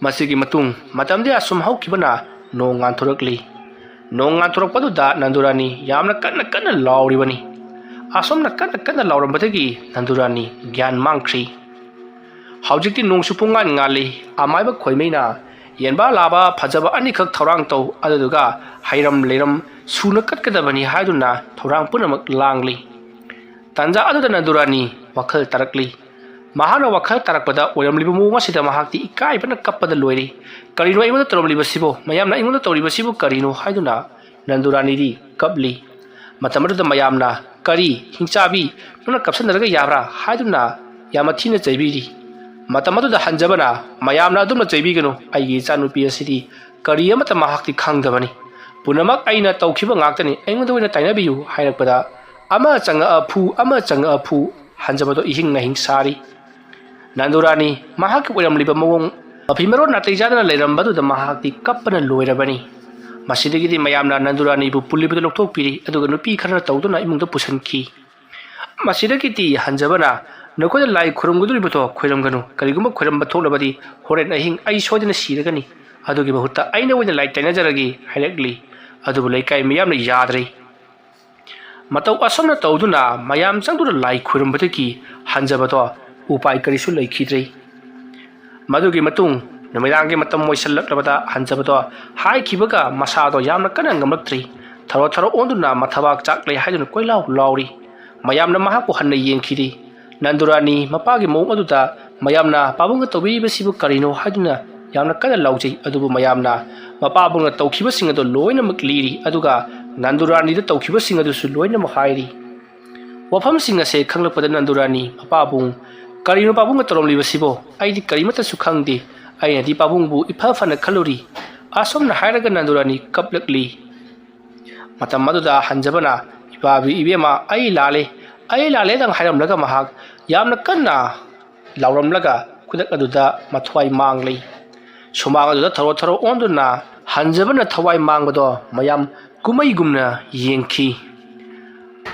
ꯃꯁꯤꯒꯤ ꯃꯇꯨꯡ ꯃꯇꯝꯗꯤ ꯑꯁꯨꯝ ꯍꯧꯈꯤꯕꯅ ꯅꯣꯡ ꯉꯥꯟꯊꯣꯔꯛꯂꯤ ꯅꯣꯡ ꯉꯥꯟꯊꯣꯔꯛꯄꯗꯨꯗ ꯅꯟꯗꯨꯔꯥꯅꯤ ꯌꯥꯝꯅ ꯀꯟꯅ ꯂꯥꯎꯔꯤꯕꯅꯤ ꯑꯁꯨꯝꯅ ꯀꯟꯅ ꯂꯥꯎꯔꯝꯕꯗꯒꯤ ꯅꯟꯗꯨꯔꯥꯅꯤ ꯒ꯭ꯌꯥꯟ ꯃꯥꯡꯈ꯭ꯔꯤ ꯍꯧꯖꯤꯛꯇꯤ ꯅꯣꯡꯁꯨ ꯄꯨꯡꯉꯥꯟ ꯉꯥꯜꯂꯤ ꯑꯃꯥꯏꯕ ꯈꯣꯏꯃꯩꯅ ꯌꯦꯟꯕꯥ ꯂꯥꯕ ꯐꯖꯕ ꯑꯅꯤꯈꯛ ꯊꯧꯔꯥꯡ ꯇꯧ ꯑꯗꯨꯗꯨꯒ ꯍꯩꯔꯝ ꯂꯩꯔꯝ ꯁꯨꯅ ꯀꯠꯀꯗꯕꯅꯤ ꯍꯥꯏꯗꯨꯅ ꯊꯧꯔꯥꯡ ꯄꯨꯝꯅꯃꯛ ꯂꯥꯡꯂꯤ ꯇꯥꯟꯖꯥ ꯑꯗꯨꯗ ꯅꯟꯗꯨꯔꯥꯅꯤ ꯋꯥꯈꯜ ꯇꯥꯔꯛꯂꯤ ꯃꯍꯥꯛꯅ ꯋꯥꯈꯜ ꯇꯥꯔꯛꯄꯗ ꯑꯣꯏꯔꯝꯂꯤꯕ ꯃꯑꯣꯡ ꯑꯁꯤꯗ ꯃꯍꯥꯛꯇꯤ ꯏꯀꯥꯏꯕꯅ ꯀꯞꯄꯗ ꯂꯣꯏꯔꯤ ꯀꯔꯤꯅꯣ ꯑꯩꯉꯣꯟꯗ ꯇꯧꯔꯝꯂꯤꯕꯁꯤꯕꯨ ꯃꯌꯥꯝꯅ ꯑꯩꯉꯣꯟꯗ ꯇꯧꯔꯤꯕꯁꯤꯕꯨ ꯀꯔꯤꯅೋ ꯍꯥꯏꯗꯨꯅ ꯅꯟꯗꯨꯔꯥꯅꯤꯗꯤ ꯀꯞꯂꯤ ꯃꯇꯝ ꯑꯗꯨꯗ ꯃꯌꯥꯝꯅ ꯀꯔꯤ ꯍꯤꯡꯆꯥꯕꯤ ꯅꯪꯅ ꯀꯞꯁꯟꯅꯔꯒ ꯌꯥꯕ꯭ꯔꯥ ꯍꯥꯏꯗꯨꯅ ꯌꯥꯝꯅ ꯊꯤꯅ ꯆꯩꯕꯤꯔꯤ ꯃꯇꯝ ꯑꯗꯨꯗ ꯍꯟꯖꯕꯅ ꯃꯌꯥꯝꯅ ꯑꯗꯨꯝꯅ ꯆꯩꯕꯤꯒꯅꯨ ꯑꯩꯒꯤ ꯏꯆꯥꯅꯨꯄꯤ ꯑꯁꯤꯗꯤ ꯀꯔꯤ ꯑꯃꯠꯇ ꯃꯍꯥꯛꯇꯤ ꯈꯪꯗꯕꯅꯤ ꯄꯨꯝꯅꯃꯛ ꯑꯩꯅ ꯇꯧꯈꯤꯕ ꯉꯥꯛꯇꯅꯤ ꯑꯩꯉꯣꯟꯗ ꯑꯣꯏꯅ ꯇꯥꯏꯅꯕꯤꯌꯨ ꯍꯥꯏꯔꯛꯄꯗ ꯑꯃ ꯆꯪꯉꯛꯑ ꯐꯨ ꯍꯟꯖꯕꯗꯣ ꯏꯍꯤꯡ ꯅꯥꯍꯤꯡ ꯁꯥꯔꯤ ꯅꯟꯗꯨꯔꯥꯅꯤ ꯃꯍꯥꯛꯀꯤ ꯑꯣꯏꯔꯝꯂꯤꯕ ꯃꯑꯣꯡ ꯃꯐꯤ ꯃꯔꯣꯟ ꯅꯥꯇꯩ ꯆꯥꯗꯅ ꯂꯩꯔꯝꯕꯗꯨꯗ ꯃꯍꯥꯛꯇꯤ ꯀꯞꯄꯅ ꯂꯣꯏꯔꯕꯅꯤ ꯃꯁꯤꯗꯒꯤꯗꯤ ꯃꯌꯥꯝꯅ ꯅꯟꯗꯨꯔꯥꯅꯤꯕꯨ ꯄꯨꯜꯂꯤꯕꯗ ꯂꯧꯊꯣꯛꯄꯤꯔꯤ ꯑꯗꯨꯒ ꯅꯨꯄꯤ ꯈꯔꯅ ꯇꯧꯗꯨꯅ ꯏꯃꯨꯡꯗ ꯄꯨꯁꯤꯟꯈꯤ ꯃꯁꯤꯗꯒꯤꯗꯤ ꯍꯟꯖꯕꯅ ꯅꯈꯣꯏꯗ ꯂꯥꯏ ꯈꯨꯔꯨꯝꯒꯗꯧꯔꯤꯕꯗꯣ ꯈꯣꯏꯔꯝꯒꯅꯨ ꯀꯔꯤꯒꯨꯝꯕ ꯈꯣꯏꯔꯝꯕ ꯊꯣꯛꯂꯕꯗꯤ ꯍꯣꯔꯦꯟ ꯑꯍꯤꯡ ꯑꯩ ꯁꯣꯏꯗꯅ ꯁꯤꯔꯒꯅꯤ ꯑꯗꯨꯒꯤ ꯃꯍꯨꯠꯇ ꯑꯩꯅ ꯑꯣꯏꯅ ꯂꯥꯏ ꯇꯩꯅꯖꯔꯒꯦ ꯍꯥꯏꯔꯛꯂꯤ ꯑꯗꯨꯕꯨ ꯂꯩꯀꯥꯏ ꯃꯤꯌꯥꯝꯅ ꯌꯥꯗ꯭ꯔꯦ ꯃꯇꯧ ꯑꯁꯨꯝꯅ ꯇꯧꯗꯨꯅ ꯃꯌꯥꯝ ꯆꯪꯗꯨꯅ ꯂꯥꯏ ꯈꯨꯔꯨꯝꯕꯗꯒꯤ ꯍꯟꯖꯕꯗꯣ ꯎꯄꯥꯏ ꯀꯔꯤꯁꯨ ꯂꯩꯈꯤꯗ꯭ꯔꯦ꯫ ꯃꯗꯨꯒꯤ ꯃꯇꯨꯡ ꯅꯨꯃꯤꯗꯥꯡꯒꯤ ꯃꯇꯝ ꯑꯣꯏꯁꯜꯂꯛꯂꯕꯗ ꯍꯟꯖꯕꯗꯣ ꯍꯥꯏꯈꯤꯕꯒ ꯃꯁꯥꯗꯣ ꯌꯥꯝꯅ ꯀꯟꯅ ꯉꯝꯂꯛꯇ꯭ꯔꯤ꯫ ꯊꯔꯣ ꯊꯔꯣ ꯑꯣꯟꯗꯨꯅ ꯃꯊꯕꯥꯛ ꯆꯥꯛꯂꯦ ꯍꯥꯏꯗꯨꯅ ꯀꯣꯏꯂꯥꯎ ꯂꯥꯎꯔꯤ꯫ ꯃꯌꯥꯝꯅ ꯃꯍꯥꯛꯄꯨ ꯍꯟꯅ ꯌꯦꯡꯈꯤꯔꯤ꯫ ꯅꯟꯗꯨꯔꯥꯅꯤ ꯃꯄꯥꯒꯤ ꯃꯑꯣꯡ ꯑꯗꯨꯗ ꯃꯌꯥꯝꯅ ꯄꯥꯕꯨꯡꯅ ꯇꯧꯕꯤꯔꯤꯕꯁꯤꯕꯨ ꯀꯔꯤꯅꯣ ꯍꯥꯏꯗꯨꯅ ꯌꯥꯝꯅ ꯀꯟꯅ ꯂꯥꯎꯖꯩ꯫ ꯑꯗꯨꯕꯨ ꯃꯌꯥꯝꯅ ꯃꯄꯥꯕꯨꯡꯅ ꯇꯧꯈꯤꯕꯁꯤꯡ ꯑꯗꯨ ꯂꯣꯏꯅꯃꯛ ꯂꯤꯔꯤ ꯑꯗꯨꯒ ꯅꯟꯗꯨꯔꯥꯅꯤꯗ ꯇꯧꯈꯤꯕꯁꯤꯡ ꯑꯗꯨꯁꯨ ꯂꯣꯏꯅꯃꯛ ꯍꯥꯏꯔꯤ꯫ ꯋꯥꯐꯝꯁꯤꯡ ꯑꯁꯦ ꯈꯪꯂꯛꯄꯗ ꯅꯟꯗꯨꯔꯥꯅꯤ ꯃꯄꯥꯕꯨꯡ ꯀꯔꯤꯅꯣ ꯄꯥꯕꯨꯡꯅ ꯇꯧꯔꯝꯂꯤꯕꯁꯤꯕꯣ? ꯑꯩꯗꯤ ꯀꯔꯤꯃꯠꯇꯁꯨ ꯈꯪꯗꯦ꯫ ꯑꯩꯅꯗꯤ ꯄꯥꯕꯨꯡꯕꯨ ꯏꯐ ꯐꯅ ꯈꯜꯂꯨꯔꯤ꯫ ꯑꯁꯨꯝꯅ ꯍꯥꯏꯔꯒ ꯅꯟꯗꯨꯔꯥꯅꯤ ꯀꯞꯂꯛꯂꯤ꯫ ꯃꯇꯝ ꯑꯗꯨꯗ ꯍꯟꯖꯕꯅ ꯏꯄꯥꯕꯤ ꯏꯕꯦꯝꯃ ꯑꯩ ꯂꯥꯜꯂꯦꯗꯪ ꯍꯥꯏꯔꯝꯂꯒ ꯃꯍꯥꯛ ꯌꯥꯝꯅ ꯀꯟꯅ ꯂꯥꯎꯔꯝꯂꯒ ꯈꯨꯗꯛ ꯑꯗꯨꯗ ꯃꯊ꯭ꯋꯥꯏ ꯃꯥꯡꯂꯤ꯫ ꯁꯨꯃꯥꯡ ꯑꯗꯨꯗ ꯊꯔꯣ ꯊꯔꯣ ꯑꯣꯟꯗꯨꯅ ꯍꯟꯖꯕꯅ ꯊꯋꯥꯏ ꯃꯥꯡꯕꯗꯣ ꯃꯌꯥꯝ ꯀꯨꯝꯃꯩꯒꯨꯝꯅ ꯌꯦꯡꯈꯤ꯫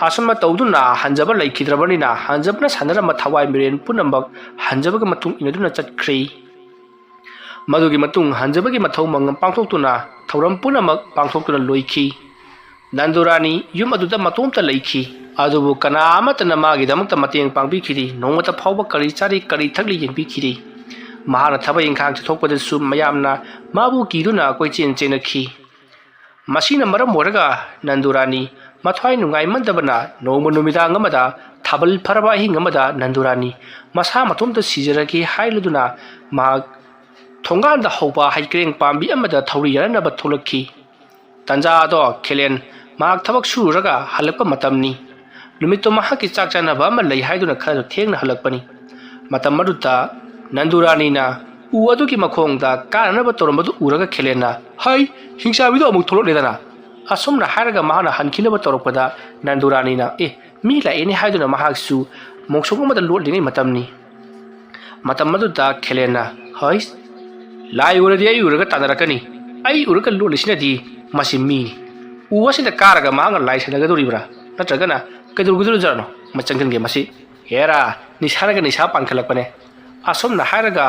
ꯑꯁꯨꯝꯅ ꯇꯧꯗꯨꯅ ꯍꯟꯖꯕ ꯂꯩꯈꯤꯗ꯭ꯔꯕꯅꯤꯅ ꯍꯟꯖꯕꯅ ꯁꯥꯟꯅꯔꯝꯕ ꯊꯋꯥꯏ ꯃꯤꯔꯦꯟ ꯄꯨꯝꯅꯃꯛ ꯍꯟꯖꯕꯒ ꯃꯇꯨꯡ ꯏꯟꯅꯗꯨꯅ ꯆꯠꯈ꯭ꯔꯦ꯫ ꯃꯗꯨꯒꯤ ꯃꯇꯨꯡ ꯍꯟꯖꯕꯒꯤ ꯃꯊꯧ ꯃꯉꯝ ꯄꯥꯡꯊꯣꯛꯇꯨꯅ ꯊꯧꯔꯝ ꯄꯨꯝꯅꯃꯛ ꯄꯥꯡꯊꯣꯛꯇꯨꯅ ꯂꯣꯏꯈꯤ꯫ ꯅꯟꯗꯨꯔꯥꯅꯤ ꯌꯨꯝ ꯑꯗꯨꯗ ꯃꯇꯣꯝꯇ ꯂꯩꯈꯤ꯫ ꯑꯗꯨꯕꯨ ꯀꯅꯥ ꯑꯃꯠꯇꯅ ꯃꯥꯒꯤꯗꯃꯛꯇ ꯃꯇꯦꯡ ꯄꯥꯡꯕꯤꯈꯤꯗꯦ꯫ ꯅꯣꯡꯃꯇ ꯐꯥꯎꯕ ꯀꯔꯤ ꯆꯥꯔꯤ ꯀꯔꯤ ꯊꯛꯂꯤ ꯌꯦꯡꯕꯤꯈꯤꯗꯦ꯫ ꯃꯍꯥꯛꯅ ꯊꯕꯛ ꯏꯪꯈꯥꯡ ꯆꯠꯊꯣꯛꯄꯗꯁꯨ ꯃꯌꯥꯝꯅ ꯃꯥꯕꯨ ꯀꯤꯗꯨꯅ ꯀꯣꯏꯆꯦꯟ ꯆꯦꯟꯅꯈꯤ꯫ ꯃꯁꯤꯅ ꯃꯔꯝ ꯑꯣꯏꯔꯒ ꯅꯟꯗꯨꯔꯥꯅꯤ ꯃꯊ꯭ꯋꯥꯏ ꯅꯨꯡꯉꯥꯏꯃꯟꯗꯕꯅ ꯅꯣꯡꯃ ꯅꯨꯃꯤꯗꯥꯡ ꯑꯃꯗ ꯊꯥꯕꯜ ꯐꯔꯕ ꯑꯍꯤꯡ ꯑꯃꯗ ꯅꯟꯗꯨꯔꯥꯅꯤ ꯃꯁꯥ ꯃꯇꯣꯝꯇ ꯁꯤꯖꯔꯒꯦ ꯍꯥꯏꯂꯗꯨꯅ ꯃꯍꯥꯛ ꯊꯣꯡꯒꯥꯟꯗ ꯍꯧꯕ ꯍꯩꯀ꯭ꯔꯦꯡ ꯄꯥꯝꯕꯤ ꯑꯃꯗ ꯊꯧꯔꯤ ꯌꯥꯟꯅꯅꯕ ꯊꯣꯛꯂꯛꯈꯤ꯫ ꯇꯟꯖꯥ ꯑꯗꯣ ꯈꯦꯂꯦꯟ ꯃꯍꯥꯛ ꯊꯕꯛ ꯁꯨꯔꯨꯔꯒ ꯍꯜꯂꯛꯄ ꯃꯇꯝꯅꯤ꯫ ꯅꯨꯃꯤꯠꯇꯨ ꯃꯍꯥꯛꯀꯤ ꯆꯥꯛ ꯆꯥꯅꯕ ꯑꯃ ꯂꯩ ꯍꯥꯏꯗꯨꯅ ꯈꯔꯁꯨ ꯊꯦꯡꯅ ꯍꯜꯂꯛꯄꯅꯤ꯫ ꯃꯇꯝ ꯑꯗꯨꯗ ꯅꯟꯗꯨꯔꯥꯅꯤꯅ ꯎ ꯑꯗꯨꯒꯤ ꯃꯈꯣꯡꯗ ꯀꯥꯅꯅꯕ ꯇꯧꯔꯝꯕꯗꯨ ꯎꯔꯒ ꯈꯦꯂꯦꯟꯅ ꯍꯩ ꯍꯤꯡꯆꯥꯕꯤꯗꯣ ꯑꯃꯨꯛ ꯊꯣꯛꯂꯛꯂꯦꯗꯅ ꯑꯁꯨꯝꯅ ꯍꯥꯏꯔꯒ ꯃꯍꯥꯛꯅ ꯍꯟꯈꯤꯅꯕ ꯇꯧꯔꯛꯄꯗ ꯅꯟꯗꯨꯔꯥꯅꯤꯅ ꯃꯤ ꯂꯥꯛꯑꯦꯅꯦ ꯍꯥꯏꯗꯨꯅ ꯃꯍꯥꯛꯁꯨ ꯃꯣꯡꯁꯣꯡ ꯑꯃꯗ ꯂꯣꯠꯂꯤꯉꯩ ꯃꯇꯝꯅꯤ꯫ ꯃꯇꯝ ꯑꯗꯨꯗ ꯈꯦꯂꯦꯟꯅ ꯍꯩ ꯂꯥꯏ ꯎꯔꯗꯤ ꯑꯩ ꯎꯔꯒ ꯇꯥꯟꯅꯔꯛꯀꯅꯤ꯫ ꯑꯩ ꯎꯔꯒ ꯂꯣꯠꯂꯤꯁꯤꯅꯗꯤ ꯃꯁꯤ ꯃꯤꯅꯤ꯫ ꯎ ꯑꯁꯤꯗ ꯀꯥꯔꯒ ꯃꯍꯥꯛꯅ ꯂꯥꯏ ꯁꯥꯟꯅꯒꯗꯧꯔꯤꯕ꯭ꯔꯥ ꯅꯠꯇ꯭ꯔꯒꯅ ꯀꯩꯗꯧꯒꯗꯧꯔꯤꯖꯥꯠꯅꯣ ꯆꯪꯁꯤꯟꯒꯦ ꯃꯁꯤ ꯍꯦꯔꯥ ꯅꯤꯁꯥꯔꯒ ꯅꯤꯁꯥ ꯄꯥꯟꯈꯠꯂꯛꯄꯅꯦ꯫ ꯑꯁꯨꯝꯅ ꯍꯥꯏꯔꯒ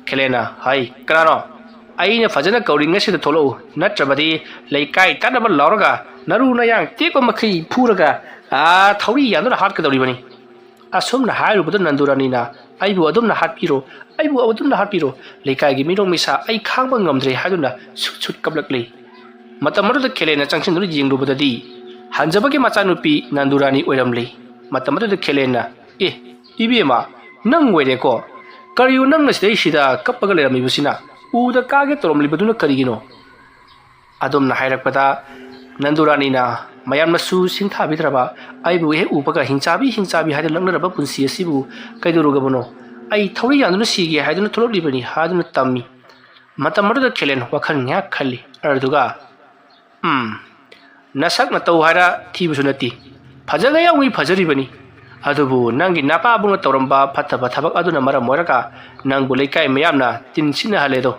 ꯈꯦꯂꯦꯟꯅ ꯍꯩ ꯀꯅꯥꯅꯣ? ꯑꯩꯅ ꯐꯖꯅ ꯀꯧꯔꯤꯉꯩꯁꯤꯗ ꯊꯣꯛꯂꯛꯎ ꯅꯠꯇ꯭ꯔꯕꯗꯤ ꯂꯩꯀꯥꯏ ꯇꯥꯟꯅꯕ ꯂꯥꯎꯔꯒ ꯅꯔꯨ ꯅꯌꯥꯡ ꯇꯦꯛꯄ ꯃꯈꯩ ꯐꯨꯔꯒ ꯊꯧꯔꯤ ꯌꯥꯟꯗꯨꯅ ꯍꯥꯠꯀꯗꯧꯔꯤꯕꯅꯤ꯫ ꯑꯁꯨꯝꯅ ꯍꯥꯏꯔꯨꯕꯗ ꯅꯟꯗꯨꯔꯥꯅꯤꯅ ꯑꯩꯕꯨ ꯑꯗꯨꯝꯅ ꯍꯥꯠꯄꯤꯔꯣ ꯂꯩꯀꯥꯏꯒꯤ ꯃꯤꯅꯣꯛ ꯃꯩꯁꯥ ꯑꯩ ꯈꯥꯡꯕ ꯉꯝꯗ꯭ꯔꯦ ꯍꯥꯏꯗꯨꯅ ꯁꯨꯠ ꯁꯨꯠ ꯀꯞꯂꯛꯂꯤ꯫ ꯃꯇꯝ ꯑꯗꯨꯗ ꯈꯦꯂꯦꯟꯅ ꯆꯪꯁꯤꯟꯗꯨꯅ ꯌꯦꯡꯂꯨꯕꯗꯗꯤ ꯍꯟꯖꯕꯒꯤ ꯃꯆꯥꯅꯨꯄꯤ ꯅꯟꯗꯨꯔꯥꯅꯤ ꯑꯣꯏꯔꯝꯂꯤ꯫ ꯃꯇꯝ ꯑꯗꯨꯗ ꯈꯦꯂꯦꯟꯅ ꯏꯕꯦꯝꯃ ꯅꯪ ꯑꯣꯏꯔꯦꯀꯣ? ꯀꯔꯤꯅꯣ ꯅꯪꯅ ꯁꯤꯗꯩꯁꯤꯗ ꯀꯞꯄꯒ ꯂꯩꯔꯝꯃꯤꯕꯁꯤꯅ? ꯎꯗ ꯀꯥꯒꯦ ꯇꯧꯔꯝꯂꯤꯕꯗꯨꯅ ꯀꯔꯤꯒꯤꯅꯣ? ꯑꯗꯨꯝꯅ ꯍꯥꯏꯔꯛꯄꯗ ꯅꯟꯗꯨꯔꯥꯅꯤꯅ ꯃꯌꯥꯝꯅꯁꯨ ꯁꯤꯡꯊꯥꯕꯤꯗ꯭ꯔꯕ ꯑꯩꯕꯨ ꯍꯦꯛ ꯎꯕꯒ ꯍꯤꯡꯆꯥꯕꯤ ꯍꯥꯏꯗꯨꯅ ꯂꯛꯅꯔꯕ ꯄꯨꯟꯁꯤ ꯑꯁꯤꯕꯨ ꯀꯩꯗꯧꯔꯨꯒꯕꯅꯣ? ꯑꯩ ꯊꯧꯔꯤ ꯌꯥꯟꯗꯨꯅ ꯁꯤꯒꯦ ꯍꯥꯏꯗꯨꯅ ꯊꯣꯛꯂꯛꯂꯤꯕꯅꯤ ꯍꯥꯏꯗꯨꯅ ꯇꯝꯃꯤ꯫ ꯃꯇꯝ ꯑꯗꯨꯗ ꯈꯦꯂꯦꯟ ꯋꯥꯈꯜ ꯉꯥꯏꯍꯥꯛ ꯈꯜꯂꯤ꯫ ꯑꯗꯨꯒ ꯅꯁꯛ ꯅꯇꯧ ꯍꯥꯏꯔ ꯊꯤꯕꯁꯨ ꯅꯠꯇꯦ ꯐꯖꯒ ꯌꯥꯎꯉꯤ ꯐꯖꯔꯤꯕꯅꯤ꯫ ꯑꯗꯨꯕꯨ ꯅꯪꯒꯤ ꯅꯄꯥꯕꯨꯡꯅ ꯇꯧꯔꯝꯕ ꯐꯠꯇꯕ ꯊꯕꯛ ꯑꯗꯨꯅ ꯃꯔꯝ ꯑꯣꯏꯔꯒ ꯅꯪꯕꯨ ꯂꯩꯀꯥꯏ ꯃꯌꯥꯝꯅ ꯇꯤꯟꯁꯤꯟꯅꯍꯜꯂꯦꯗꯣ꯫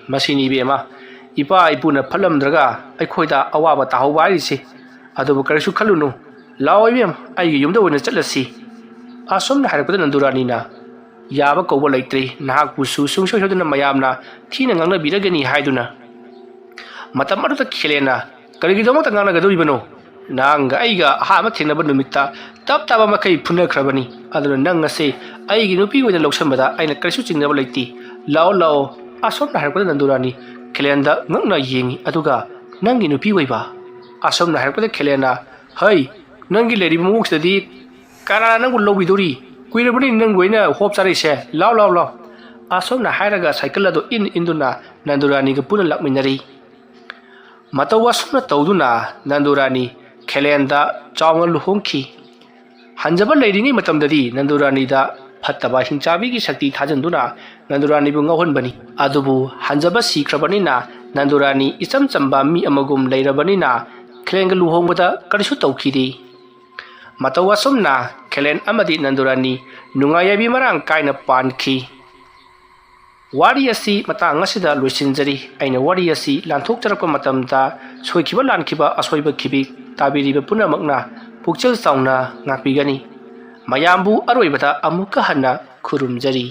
ꯃꯁꯤꯅꯤ ꯏꯕꯦꯝꯃ ꯏꯄꯥ ꯏꯄꯨꯅ ꯐꯠꯂꯝꯗ꯭ꯔꯒ ꯑꯩꯈꯣꯏꯗ ꯑꯋꯥꯕ ꯇꯥꯍꯧꯕ ꯍꯥꯏꯔꯤꯁꯦ꯫ ꯑꯗꯨꯕꯨ ꯀꯔꯤꯁꯨ ꯈꯜꯂꯨꯅꯨ ꯂꯥꯛꯑꯣ ꯏꯕꯦꯝ ꯑꯩꯒꯤ ꯌꯨꯝꯗ ꯑꯣꯏꯅ ꯆꯠꯂꯁꯤ꯫ ꯑꯁꯨꯝꯅ ꯍꯥꯏꯔꯛꯄꯗ ꯅꯟꯗꯨꯔꯥꯅꯤꯅ ꯌꯥꯕ ꯀꯧꯕ ꯂꯩꯇ꯭ꯔꯦ ꯅꯍꯥꯛꯄꯨꯁꯨ ꯁꯨꯡꯁꯣꯏ ꯁꯣꯏꯗꯅ ꯃꯌꯥꯝꯅ ꯊꯤꯅ ꯉꯥꯡꯅꯕꯤꯔꯒꯅꯤ ꯍꯥꯏꯗꯨꯅ꯫ ꯃꯇꯝ ꯑꯗꯨꯗ ꯈꯦꯂꯦꯟꯅ ꯀꯔꯤꯒꯤꯗꯃꯛꯇ ꯉꯥꯡꯅꯒꯗꯧꯔꯤꯕꯅꯣ? ꯅꯪꯒ ꯑꯩꯒ ꯑꯍꯥꯟꯕ ꯊꯦꯡꯅꯕ ꯅꯨꯃꯤꯠꯇ ꯇꯞ ꯇꯥꯕ ꯃꯈꯩ ꯐꯨꯅꯈ꯭ꯔꯕꯅꯤ꯫ ꯑꯗꯨꯅ ꯅꯪ ꯑꯁꯦ ꯑꯩꯒꯤ ꯅꯨꯄꯤ ꯑꯣꯏꯅ ꯂꯧꯁꯟꯕꯗ ꯑꯩꯅ ꯀꯔꯤꯁꯨ ꯆꯤꯡꯅꯕ ꯂꯩꯇꯦ꯫ ꯂꯥꯛꯑꯣ ꯑꯁꯨꯝꯅ ꯍꯥꯏꯔꯛꯄꯗ ꯅꯟꯗꯨꯔꯥꯅꯤ ꯈꯦꯂꯦꯟꯗ ꯉꯛꯅ ꯌꯦꯡꯉꯤ ꯑꯗꯨꯒ ꯅꯪꯒꯤ ꯅꯨꯄꯤ ꯑꯣꯏꯕ? ꯑꯁꯨꯝꯅ ꯍꯥꯏꯔꯛꯄꯗ ꯈꯦꯂꯦꯟꯅ ꯍꯩ ꯅꯪꯒꯤ ꯂꯩꯔꯤꯕ ꯃꯑꯣꯡꯁꯤꯗꯗꯤ ꯀꯅꯥꯅ ꯅꯪꯕు ꯂꯧꯕꯤꯗꯧꯔꯤ? ꯀꯨꯏꯔꯕꯅꯤ ꯅꯪꯕꯨ ꯑꯩꯅ ꯍꯣꯞ ꯆꯥꯔꯛꯏꯁꯦ ꯂꯥꯎ꯫ ꯑꯁꯨꯝꯅ ꯍꯥꯏꯔꯒ ꯁꯥꯏꯀꯜ ꯑꯗꯨ ꯏꯟꯗꯨꯅ ꯅꯟꯗꯨꯔꯥꯅꯤꯒ ꯄꯨꯟꯅ ꯂꯥꯛꯃꯤꯟꯅꯔꯤ꯫ ꯃꯇꯧ ꯑꯁꯨꯝꯅ ꯇꯧꯗꯨꯅ ꯅꯟꯗꯨꯔꯥꯅꯤ ꯈꯦꯂꯦꯟꯗ ꯆꯥꯎꯅ ꯂꯨꯍꯣꯡꯈꯤ꯫ ꯍꯟꯖꯕ ꯂꯩꯔꯤꯉꯩ ꯃꯇꯝꯗꯗꯤ ꯅꯟꯗꯨꯔꯥꯅꯤꯗ ꯐꯠꯇꯕ ꯍꯤꯡꯆꯥꯕꯤꯒꯤ ꯁꯛꯇꯤ ꯊꯥꯖꯤꯟꯗꯨꯅ ꯅꯟꯗꯨꯔꯥꯅꯤꯕꯨ ꯉꯥꯎꯍꯟꯕꯅꯤ꯫ ꯑꯗꯨꯕꯨ ꯍꯟꯖꯕ ꯁꯤꯈ꯭ꯔꯕꯅꯤꯅ ꯅꯟꯗꯨꯔꯥꯅꯤ ꯏꯆꯝ ꯆꯝꯕ ꯃꯤ ꯑꯃꯒꯨꯝ ꯂꯩꯔꯕꯅꯤꯅ ꯈꯦꯂꯦꯟꯒ ꯂꯨꯍꯣꯡꯕꯗ ꯀꯔꯤꯁꯨ ꯇꯧꯈꯤꯗꯦ꯫ ꯃꯇꯧ ꯑꯁꯨꯝꯅ ꯈꯦꯂꯦꯟ ꯑꯃꯗꯤ ꯅꯟꯗꯨꯔꯥꯅꯤ ꯅꯨꯡꯉꯥꯏ ꯌꯥꯏꯕꯤ ꯃꯔꯥꯡ ꯀꯥꯏꯅ ꯄꯥꯟꯈꯤ꯫ ꯋꯥꯔꯤ ꯑꯁꯤ ꯃꯇꯥꯡ ꯑꯁꯤꯗ ꯂꯣꯏꯁꯤꯟꯖꯔꯤ꯫ ꯑꯩꯅ ꯋꯥꯔꯤ ꯑꯁꯤ ꯂꯥꯟꯊꯣꯛꯆꯔꯛꯄ ꯃꯇꯝꯗ ꯁꯣꯏꯈꯤꯕ ꯂꯥꯟꯈꯤꯕ ꯑꯁꯣꯏꯕ ꯈꯤꯕꯤ ꯇꯥꯕꯤꯔꯤꯕ ꯄꯨꯝꯅꯃꯛꯅ ꯄꯨꯛꯆꯦꯜ ꯆꯥꯎꯅ ꯉꯥꯛꯄꯤꯒꯅꯤ꯫ ꯃꯌꯥꯝꯕꯨ ꯑꯔꯣꯏꯕꯗ ꯑꯃꯨꯛꯀ ꯍꯟꯅ ꯈꯨꯔꯨꯝꯖꯔꯤ꯫